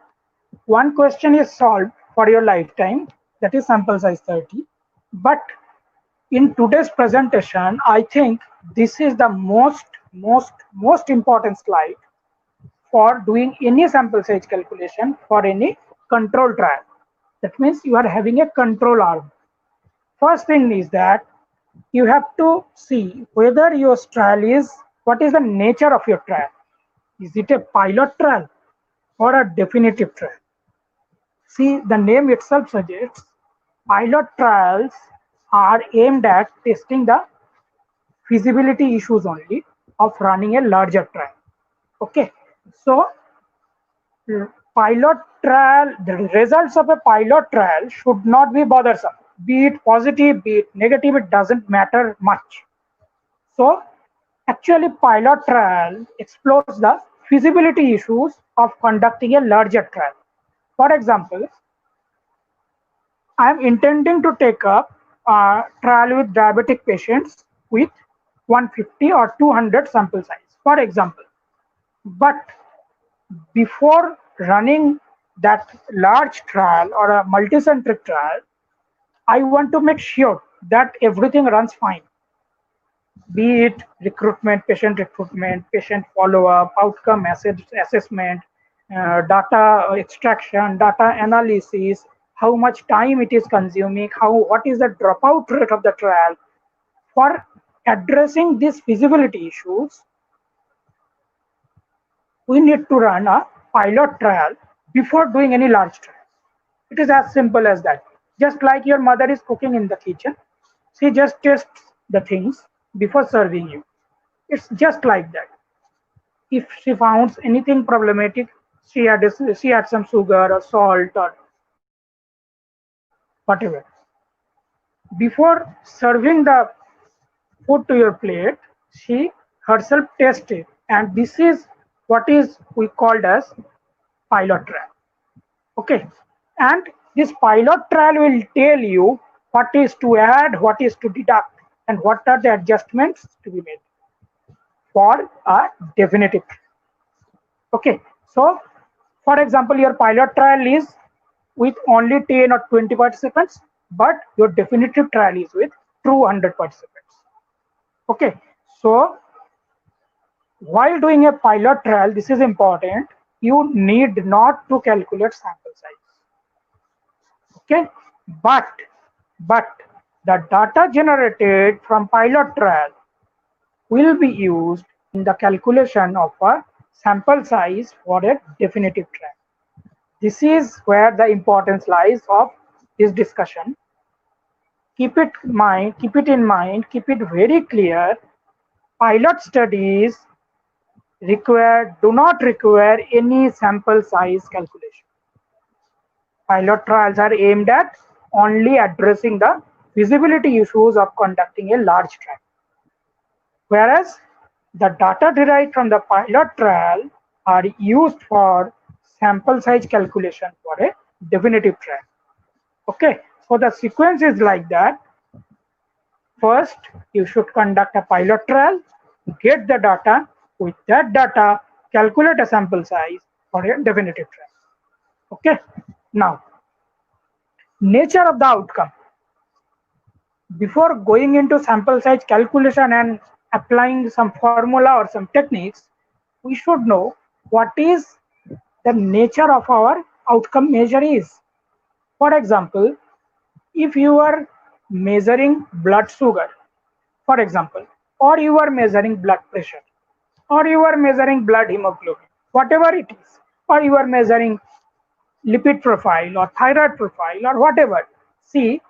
One question is solved for your lifetime, that is sample size 30. But in today's presentation, I think this is the most important slide for doing any sample size calculation for any control trial. That means you are having a control arm. First thing is that you have to see whether your trial is, what is the nature of your trial? Is it a pilot trial or a definitive trial? See, the name itself suggests pilot trials are aimed at testing the feasibility issues only of running a larger trial. Okay, so pilot trial, the results of a pilot trial should not be bothersome. Be it positive, be it negative, it doesn't matter much. So actually pilot trial explores the feasibility issues of conducting a larger trial. For example, I am intending to take up a trial with diabetic patients with 150 or 200 sample size, for example. But before running that large trial or a multicentric trial, I want to make sure that everything runs fine. Be it recruitment, patient follow-up, outcome assessment, data extraction, data analysis, how much time it is consuming, what is the dropout rate of the trial. For addressing these feasibility issues, we need to run a pilot trial before doing any large trial. It is as simple as that. Just like your mother is cooking in the kitchen, she just tests the things before serving you. It's just like that. If she found anything problematic, she had some sugar or salt or whatever. Before serving the food to your plate, she herself tested, and this is what is we called as pilot trial. Okay, and this pilot trial will tell you what is to add, what is to deduct, and what are the adjustments to be made for a definitive. Okay, so for example, your pilot trial is with only 10 or 20 participants, but your definitive trial is with 200 participants. Okay, so while doing a pilot trial, this is important, you need not to calculate sample size. Okay, but the data generated from pilot trial will be used in the calculation of a sample size for a definitive trial. This is where the importance lies of this discussion. Keep it in mind, keep it very clear. Pilot studies do not require any sample size calculation. Pilot trials are aimed at only addressing the feasibility issues of conducting a large trial. Whereas the data derived from the pilot trial are used for sample size calculation for a definitive trial. Okay, so the sequence is like that. First, you should conduct a pilot trial, get the data. With that data, calculate a sample size for a definitive trial. Okay, now, nature of the outcome. Before going into sample size calculation and applying some formula or some techniques, we should know what is the nature of our outcome measure is. For example, if you are measuring blood sugar, for example, or you are measuring blood pressure, or you are measuring blood hemoglobin, whatever it is, or you are measuring lipid profile or thyroid profile or whatever. See,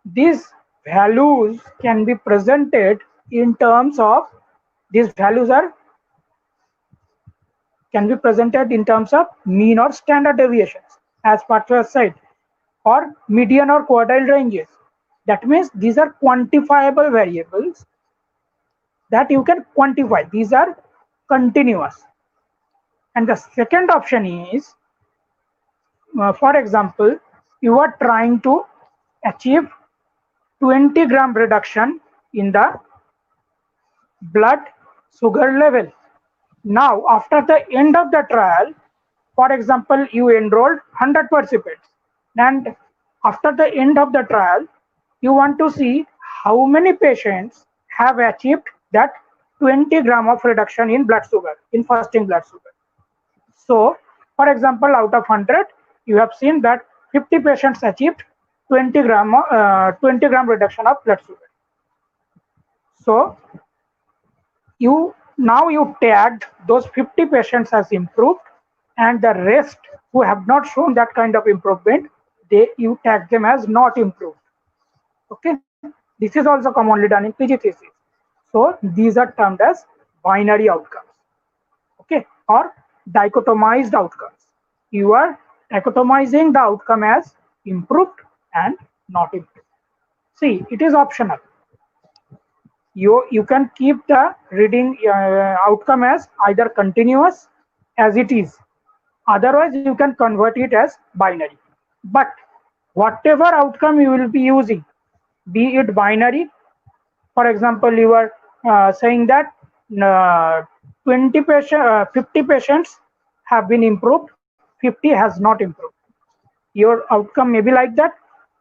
these values can be presented in terms of, these values can be presented in terms of mean or standard deviations, as Partha said, or median or quartile ranges. That means these are quantifiable variables that you can quantify. These are continuous. And the second option is, for example, you are trying to achieve 20 gram reduction in the blood sugar level. Now, after the end of the trial, for example, you enrolled 100 participants, and after the end of the trial, you want to see how many patients have achieved that 20 gram of reduction in blood sugar, in fasting blood sugar. So, for example, out of 100, you have seen that 50 patients achieved 20 gram reduction of blood sugar. So, you tagged those 50 patients as improved, and the rest who have not shown that kind of improvement, you tag them as not improved. Okay, this is also commonly done in PG thesis. So these are termed as binary outcomes. Okay, or dichotomized outcomes. You are dichotomizing the outcome as improved and not improved. See, it is optional. You can keep the reading outcome as either continuous as it is. Otherwise, you can convert it as binary. But whatever outcome you will be using, be it binary, for example, you are saying that 50 patients have been improved, 50 has not improved. Your outcome may be like that,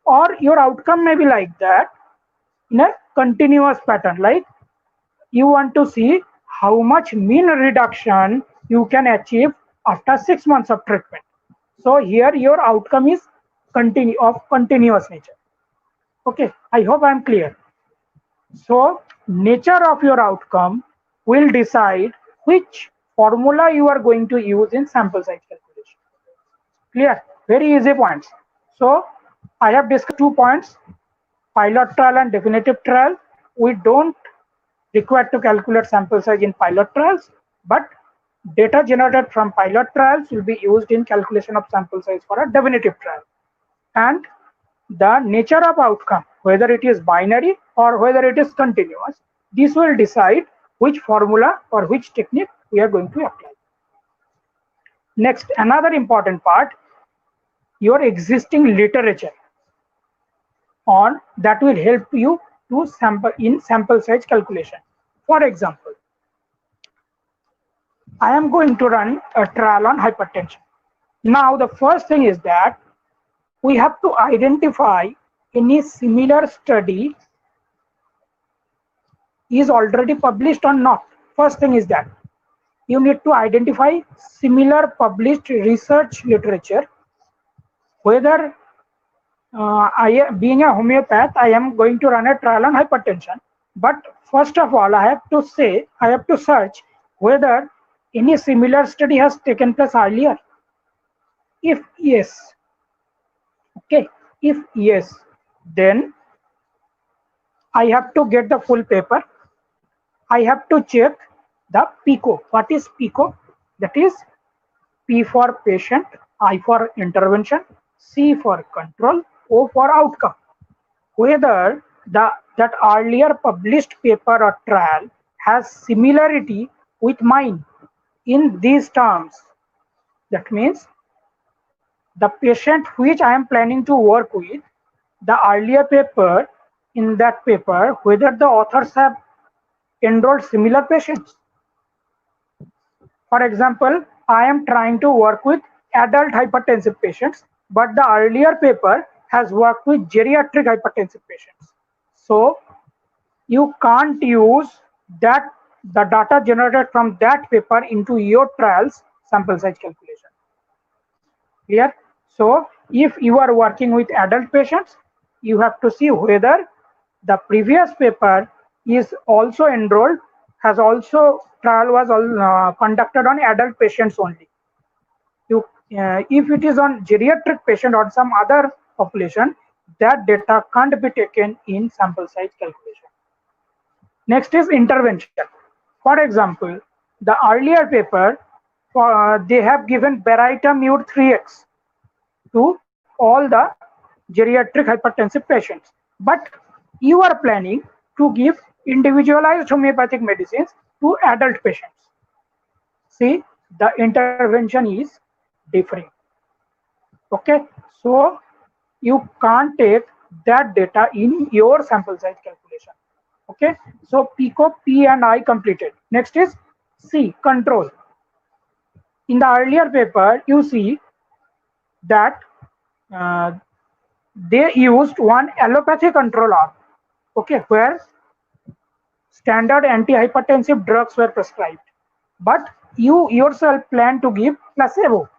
or your outcome may be like that in a continuous pattern, like you want to see how much mean reduction you can achieve after 6 months of treatment. So here your outcome is continuous nature. Okay, I hope I am clear. So nature of your outcome will decide which formula you are going to use in sample size calculation. Clear? Very easy points. So I have discussed 2 points, pilot trial and definitive trial. We don't required to calculate sample size in pilot trials, but data generated from pilot trials will be used in calculation of sample size for a definitive trial. And the nature of outcome, whether it is binary or whether it is continuous, this will decide which formula or which technique we are going to apply. Next, another important part, your existing literature on that will help you to sample size calculation. For example, I am going to run a trial on hypertension. Now the first thing is that we have to identify any similar study is already published or not. First thing is that you need to identify similar published research literature, whether being a homeopath, I am going to run a trial on hypertension. But first of all, I have to search whether any similar study has taken place earlier. If yes, okay, if yes, then I have to get the full paper. I have to check the PICO. What is PICO? That is P for patient, I for intervention, C for control, O for outcome. Whether that earlier published paper or trial has similarity with mine in these terms. That means the patient which I am planning to work with, the earlier paper, in that paper, whether the authors have enrolled similar patients. For example, I am trying to work with adult hypertensive patients, but the earlier paper has worked with geriatric hypertensive patients. So you can't use the data generated from that paper into your trial's sample size calculation. Clear? So if you are working with adult patients, you have to see whether the previous paper is also enrolled, has also trial was conducted on adult patients only. If it is on geriatric patient or some other population, that data can't be taken in sample size calculation. Next is intervention. For example, the earlier paper, they have given Baritamur 3x to all the geriatric hypertensive patients, but you are planning to give individualized homeopathic medicines to adult patients. See, the intervention is different. Okay, so you can't take that data in your sample size calculation. Okay, so PICO, P and I completed. Next is C, control. In the earlier paper, you see that they used one allopathy control arm, okay, where standard antihypertensive drugs were prescribed, but you yourself plan to give placebo.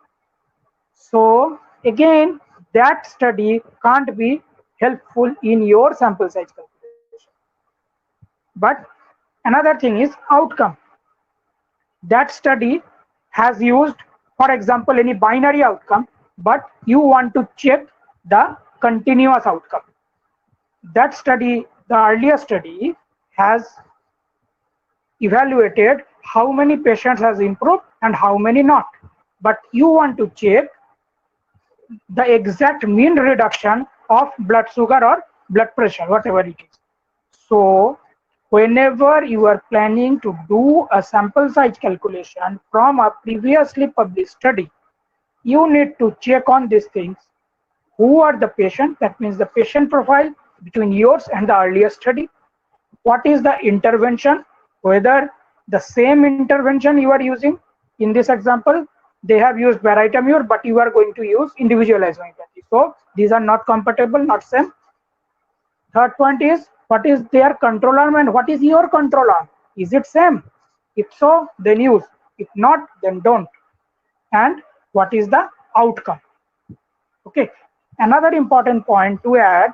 So again, that study can't be helpful in your sample size calculation. But another thing is outcome. That study has used, for example, any binary outcome, but you want to check the continuous outcome. That study, the earlier study, has evaluated how many patients has improved and how many not. But you want to check the exact mean reduction of blood sugar or blood pressure, whatever it is. So whenever you are planning to do a sample size calculation from a previously published study, you need to check on these things. Who are the patient? That means the patient profile between yours and the earlier study. What is the intervention? Whether the same intervention you are using. In this example, they have used Baritamur, but you are going to use individualized homeopathy. So these are not compatible, not same. Third point is, what is their control arm and what is your control arm? Is it same? If so, then use. If not, then don't. And what is the outcome? Okay. Another important point to add,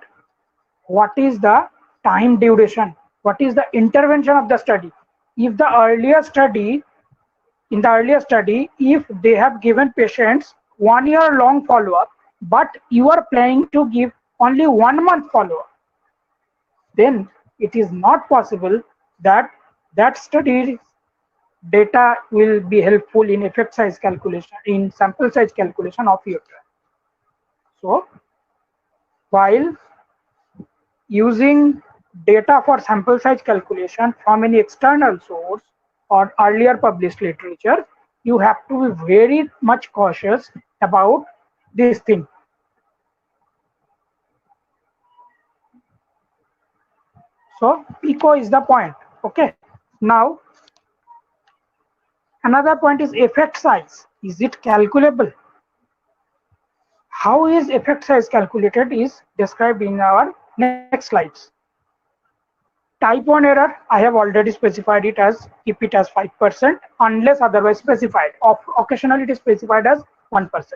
what is the time duration? What is the intervention of the study? If the earlier study, in the earlier study, if they have given patients 1 year long follow-up, but you are planning to give only 1 month follow-up, then it is not possible that that study data will be helpful in effect size calculation, in sample size calculation of your trial. So while using data for sample size calculation from any external source or earlier published literature, you have to be very much cautious about this thing. So PICO is the point. Okay. Now another point is effect size. Is it calculable? How is effect size calculated is described in our next slides. Type 1 error, I have already specified it as, keep it as 5% unless otherwise specified. Occasionally it is specified as 1%.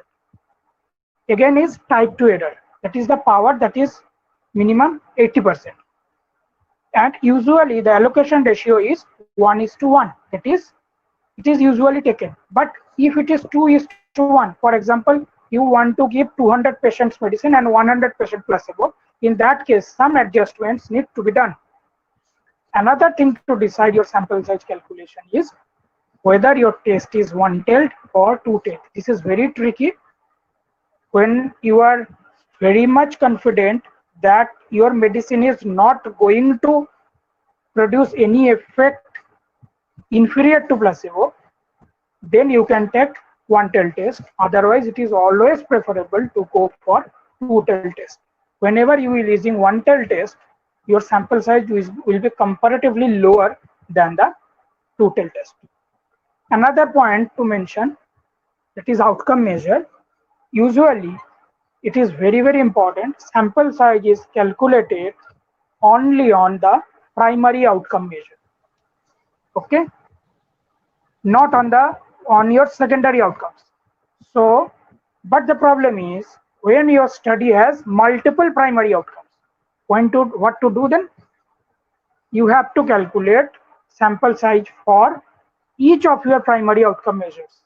Again is type 2 error, that is the power that is minimum 80%. And usually the allocation ratio is 1:1. That is, it is usually taken. But if it is 2:1, for example, you want to give 200 patients medicine and 100 patient placebo, in that case some adjustments need to be done. Another thing to decide your sample size calculation is whether your test is one-tailed or two-tailed. This is very tricky. When you are very much confident that your medicine is not going to produce any effect inferior to placebo, then you can take one-tailed test. Otherwise, it is always preferable to go for two-tailed test. Whenever you are using one-tailed test, your sample size will be comparatively lower than the two-tailed test. Another point to mention, that is outcome measure. Usually, it is very, very important. Sample size is calculated only on the primary outcome measure. Okay, not on your secondary outcomes. So, but the problem is when your study has multiple primary outcomes, what to do then? You have to calculate sample size for each of your primary outcome measures,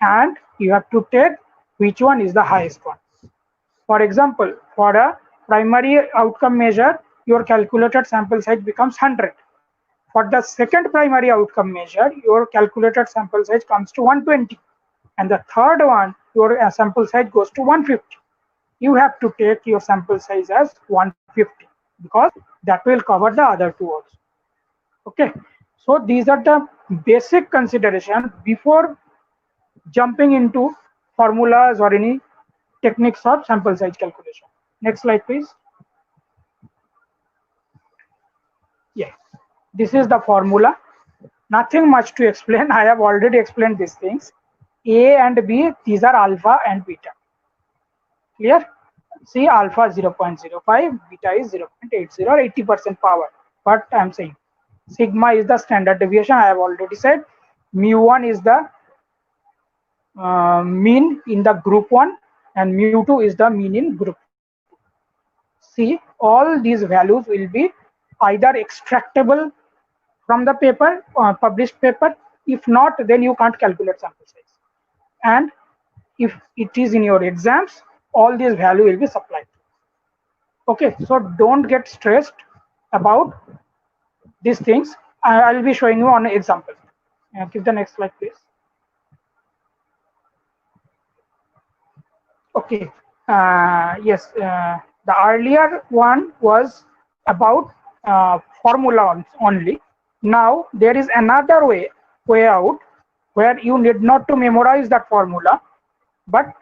and you have to take which one is the highest one. For example, for a primary outcome measure, your calculated sample size becomes 100. For the second primary outcome measure, your calculated sample size comes to 120. And the third one, your sample size goes to 150. You have to take your sample size as 150 because that will cover the other two also. Okay, so these are the basic considerations before jumping into formulas or any techniques of sample size calculation. Next slide, please. Yeah, this is the formula. Nothing much to explain. I have already explained these things. A and B, these are alpha and beta. Clear? See, alpha 0.05, beta is 0.80, 80% power. What I am saying. Sigma is the standard deviation. I have already said. Mu1 is the mean in the group 1, and mu2 is the mean in group 2. See, all these values will be either extractable from the paper, published paper. If not, then you can't calculate sample size. And if it is in your exams, all these value will be supplied. Okay, so don't get stressed about these things. I'll be showing you on an example. Give the next slide, please. Okay, yes, the earlier one was about formula only. Now there is another way out where you need not to memorize that formula, but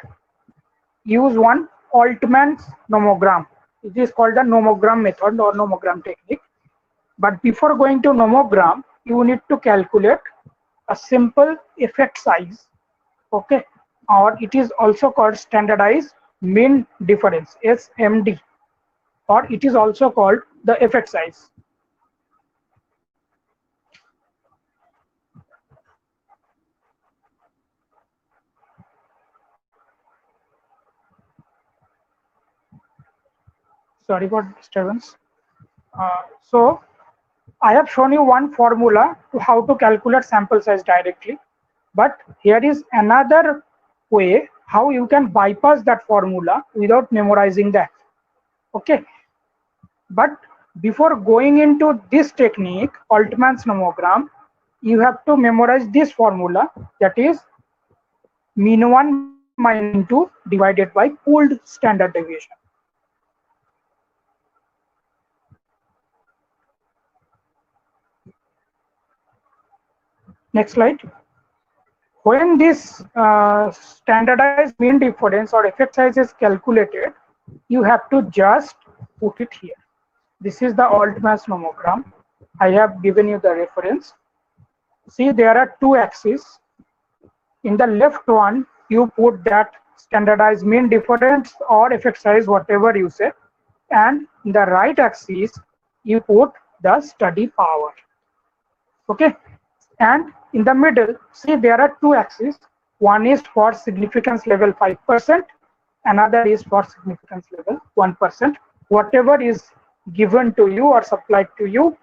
use one Altman's nomogram. It is called the nomogram method or nomogram technique. But before going to nomogram, you need to calculate a simple effect size. Okay, or it is also called standardized mean difference, SMD, or it is also called the effect size. Sorry for disturbance. So I have shown you one formula to how to calculate sample size directly, but here is another way how you can bypass that formula without memorizing that. Okay, but Before going into this technique, Altman's nomogram, you have to memorize this formula, that is mean 1 minus mean 2 divided by pooled standard deviation. Next slide. When this standardized mean difference or effect size is calculated, you have to just put it here. This is the Altman's nomogram. I have given you the reference. See, there are two axes. In the left one, you put that standardized mean difference or effect size, whatever you say. And in the right axis, you put the study power. Okay. And in the middle, see, there are two axes. One is for significance level 5%, another is for significance level 1%. Whatever is given to you or supplied to you,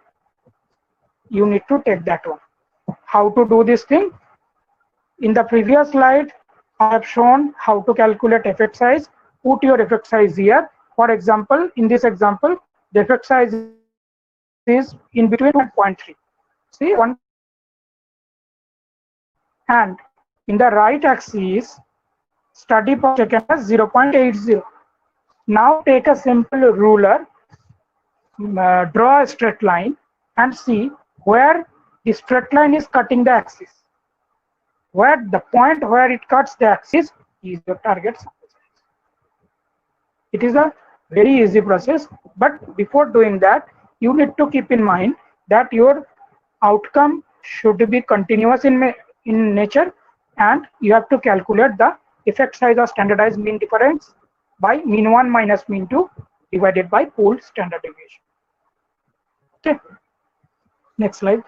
you need to take that one. How to do this thing? In the previous slide, I have shown how to calculate effect size. Put your effect size here. For example, in this example, the effect size is in between 1.3. See, 1.3. And in the right axis, study power taken as 0.80. Now take a simple ruler, draw a straight line, and see where the straight line is cutting the axis. Where the point where it cuts the axis is your target sample size. It is a very easy process, but before doing that, you need to keep in mind that your outcome should be continuous in nature, and you have to calculate the effect size of standardized mean difference by mean 1 minus mean 2 divided by pooled standard deviation. Okay, next slide.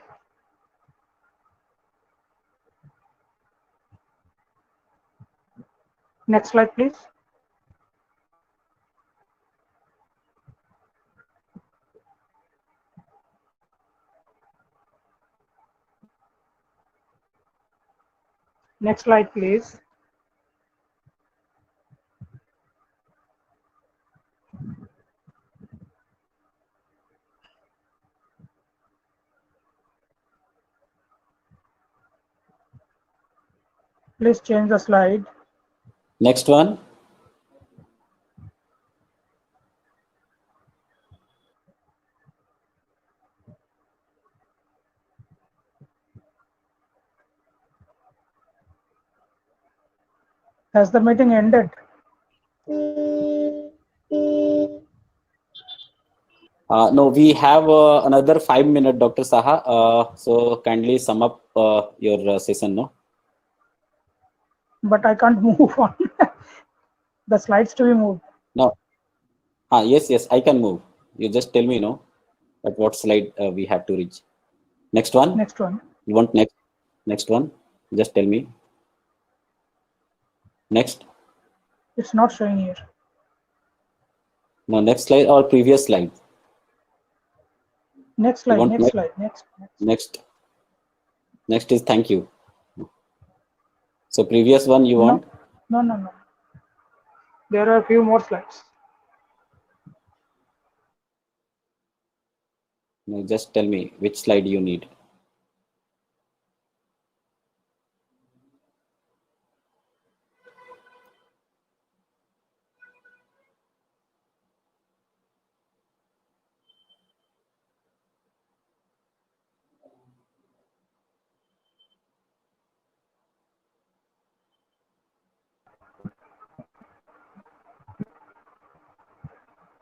Next slide, please. Next slide, please. Please change the slide. Next one. Has the meeting ended? No, we have another 5 minutes, Dr. Saha. So kindly sum up your session, no? But I can't move on. The slides to be moved. No. Yes, I can move. You just tell me, no, at what slide we have to reach. Next one. Next one. You want next one? Just tell me. Next. It's not showing here. No, next slide or previous slide. Next slide. Next slide. Next is thank you. So previous one you want? No. There are a few more slides. No, just tell me which slide you need.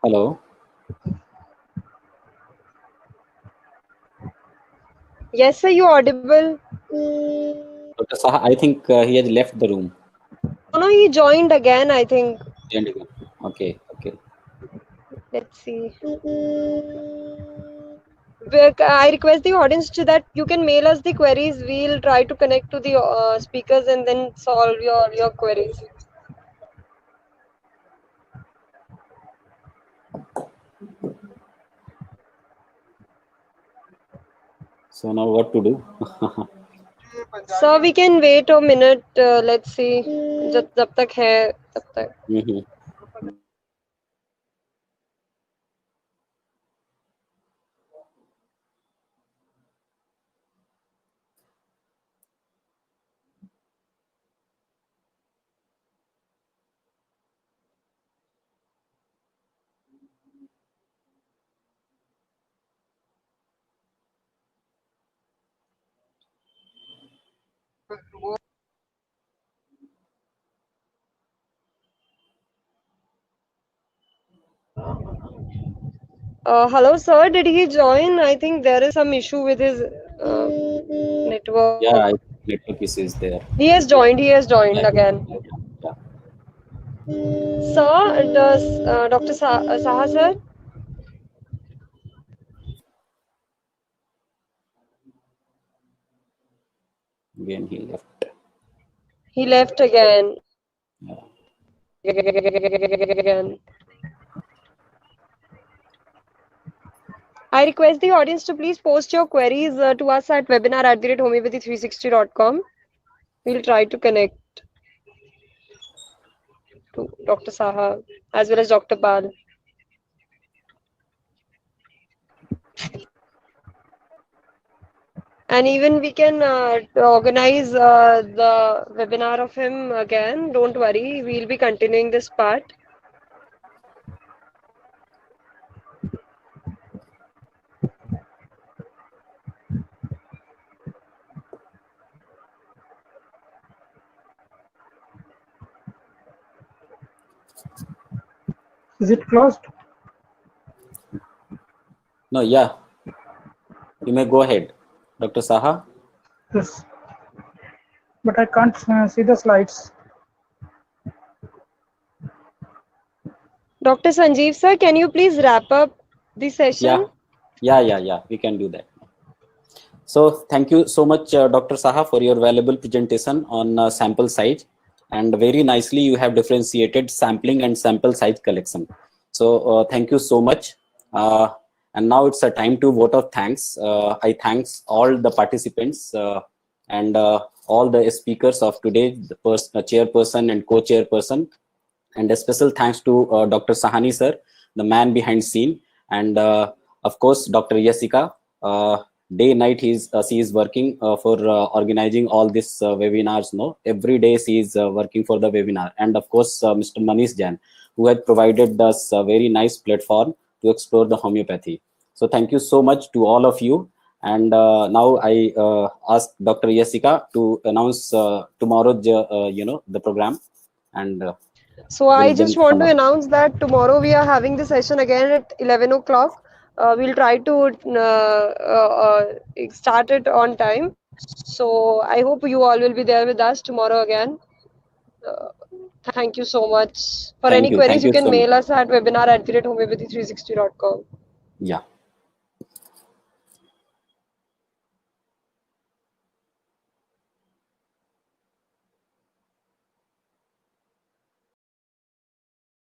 Hello. Yes, sir, you audible. Dr. Saha, I think he has left the room. No, he joined again, I think. Okay. Let's see. I request the audience to that you can mail us the queries. We'll try to connect to the speakers and then solve your queries. So now what to do? So we can wait a minute. Let's see. जब तक है तब तक. Hello, sir. Did he join? I think there is some issue with his network. Yeah, network issue is there. He has joined. He has joined Yeah. again. Yeah. Sir, does Dr. Saha, sir? Again, he left. He left again. Yeah. Again. I request the audience to please post your queries to us at webinar@homeopathy360.com. We'll try to connect to Dr. Saha as well as Dr. Pal. And even we can organize the webinar of him again. Don't worry, we'll be continuing this part. Is it closed? No, yeah. You may go ahead, Dr. Saha. Yes. But I can't see the slides. Dr. Sanjiv sir, can you please wrap up the session? Yeah. We can do that. So thank you so much, Dr. Saha, for your valuable presentation on sample size. And very nicely, you have differentiated sampling and sample size collection. So thank you so much. And now it's a time to vote of thanks. I thanks all the participants and all the speakers of today, the chairperson and co-chairperson. And a special thanks to Dr. Sahani sir, the man behind scene, and of course Dr. Jessica. Day night she is working for organizing all these webinars. No, every day she is working for the webinar, and of course Mr. Manish Jain, who had provided us a very nice platform to explore the homeopathy. So thank you so much to all of you. And now I ask Dr. Jessica to announce tomorrow, the program. And So I just want to announce that tomorrow we are having the session again at 11 o'clock. We'll try to start it on time. So I hope you all will be there with us tomorrow again. Thank you so much. For any queries, you can mail us at webinar@homeopathy360.com. Yeah.